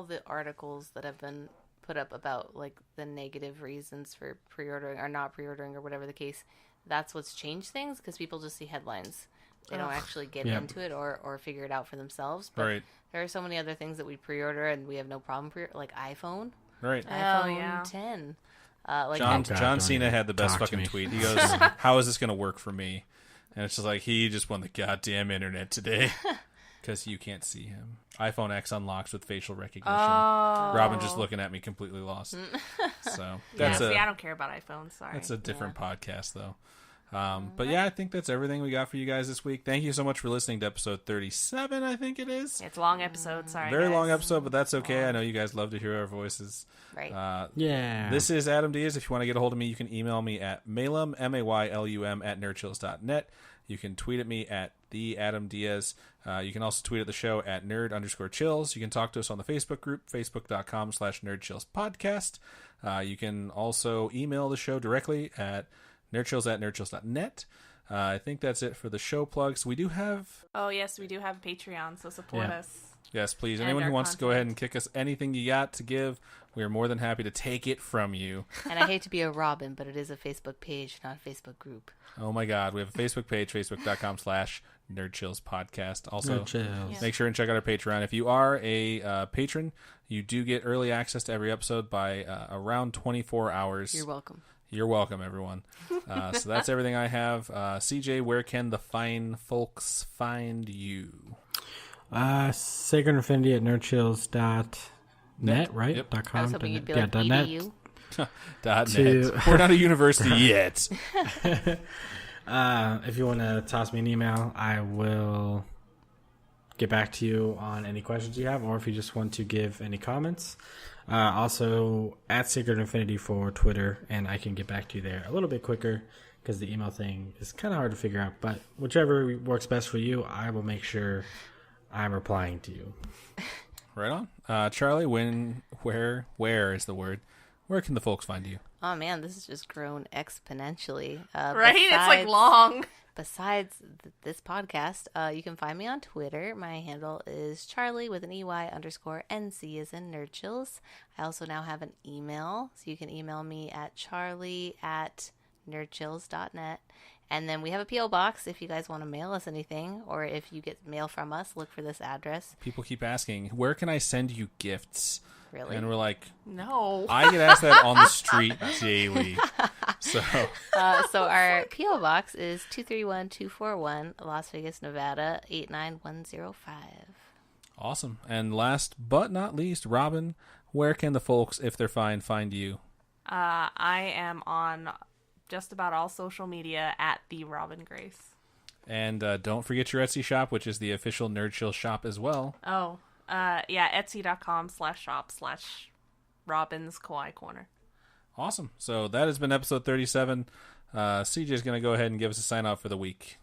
Speaker 3: the articles that have been put up about like the negative reasons for pre-ordering or not pre-ordering or whatever the case, that's what's changed things, because people just see headlines. They don't actually get into it or figure it out for themselves. But
Speaker 1: right.
Speaker 3: there are so many other things that we pre-order and we have no problem like iPhone.
Speaker 1: Right.
Speaker 3: iPhone 10.
Speaker 1: John Cena had the best
Speaker 2: Talk to
Speaker 1: fucking
Speaker 2: me.
Speaker 1: tweet. He goes, "How is this going to work for me?" And it's just like, he just won the goddamn internet today because you can't see him. iPhone X unlocks with facial recognition.
Speaker 4: Oh.
Speaker 1: Robin just looking at me completely lost. So that's
Speaker 4: I don't care about iPhones. Sorry.
Speaker 1: that's a different podcast though. But yeah, I think that's everything we got for you guys this week. Thank you so much for listening to episode 37, I think it is.
Speaker 4: It's a long episode. Sorry.
Speaker 1: Very
Speaker 4: guys.
Speaker 1: long episode, but that's okay. I know you guys love to hear our voices.
Speaker 3: Right.
Speaker 2: Yeah.
Speaker 1: This is Adam Diaz. If you want to get a hold of me, you can email me at mailum, M-A-Y-L-U-M, @nerdchills.net. You can tweet at me at the Adam Diaz. You can also tweet at the show at nerd_chills. You can talk to us on the Facebook group, facebook.com/nerdchillspodcast. You can also email the show directly at nerdchills@nerdchills.net. I think that's it for the show plugs. We do have...
Speaker 4: Oh, yes, we do have Patreon, so support
Speaker 2: Yeah.
Speaker 4: us.
Speaker 1: Yes, please.
Speaker 4: And
Speaker 1: Anyone who
Speaker 4: our
Speaker 1: wants to go ahead and
Speaker 4: content.
Speaker 1: kick us anything you got to give, we are more than happy to take it from you.
Speaker 3: And I hate to be a Robin, but it is a Facebook page, not a Facebook group.
Speaker 1: Oh my God. We have a Facebook page, facebook.com/nerdchillspodcast. Also,
Speaker 2: Nerd Chills.
Speaker 1: make sure and check out our Patreon. If you are a patron, you do get early access to every episode by around 24 hours.
Speaker 3: You're welcome.
Speaker 1: You're welcome, everyone. So that's everything I have. CJ, where can the fine folks find you?
Speaker 2: Sacred Infinity at nerdchills.net, right?
Speaker 1: Yep.
Speaker 2: .com.
Speaker 3: I was hoping you'd be
Speaker 2: yeah,
Speaker 3: like
Speaker 2: .net.
Speaker 3: EDU.
Speaker 1: .net.
Speaker 2: To-
Speaker 1: We're not a university yet.
Speaker 2: If you want to toss me an email, I will get back to you on any questions you have, or if you just want to give any comments. Also, at Secret Infinity for Twitter, and I can get back to you there a little bit quicker because the email thing is kind of hard to figure out. But whichever works best for you, I will make sure I'm replying to you.
Speaker 1: Right on. Charlie, where is the word? Where can the folks find you?
Speaker 3: Oh man, this has just grown exponentially.
Speaker 4: Right? It's like long.
Speaker 3: Besides this podcast, you can find me on Twitter. My handle is Charlie with an EY_NC as in Nerdchills. I also now have an email, so you can email me at charlie@nerdchills.net. And then we have a P.O. box if you guys want to mail us anything, or if you get mail from us, look for this address.
Speaker 1: People keep asking, where can I send you gifts?
Speaker 3: Really?
Speaker 1: And we're like,
Speaker 4: No.
Speaker 1: I get asked that on the street daily. So
Speaker 3: So our P.O. box is 231241, Las Vegas, Nevada, 89105.
Speaker 1: awesome. And last but not least, Robin, where can the folks, if they're fine, find you?
Speaker 4: I am on just about all social media at the Robin Grace.
Speaker 1: And don't forget your Etsy shop, which is the official Nerd Chill shop as well.
Speaker 4: Oh, yeah, etsy.com/shop/Robin's Kawaii Corner.
Speaker 1: Awesome. So that has been episode 37. CJ is going to go ahead and give us a sign off for the week.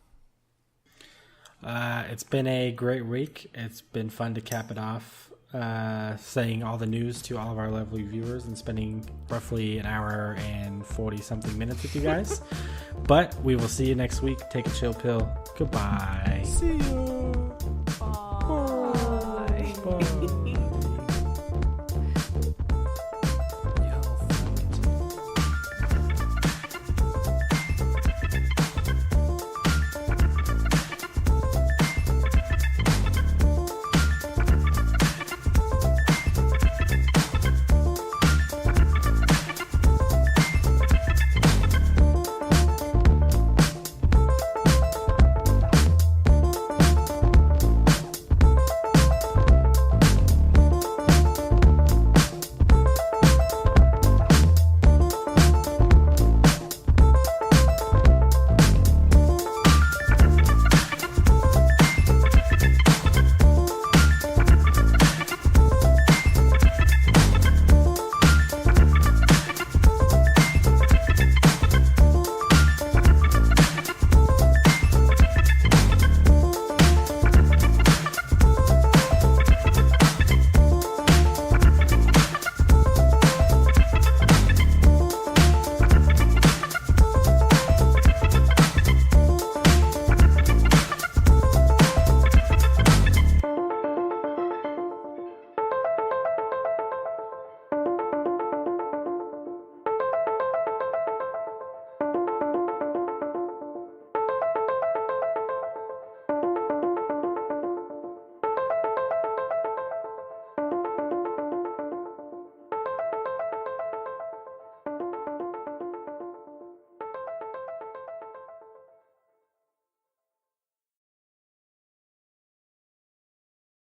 Speaker 2: It's been a great week. It's been fun to cap it off, saying all the news to all of our lovely viewers and spending roughly an hour and 40-something minutes with you guys. But we will see you next week. Take a chill pill. Goodbye.
Speaker 1: See you.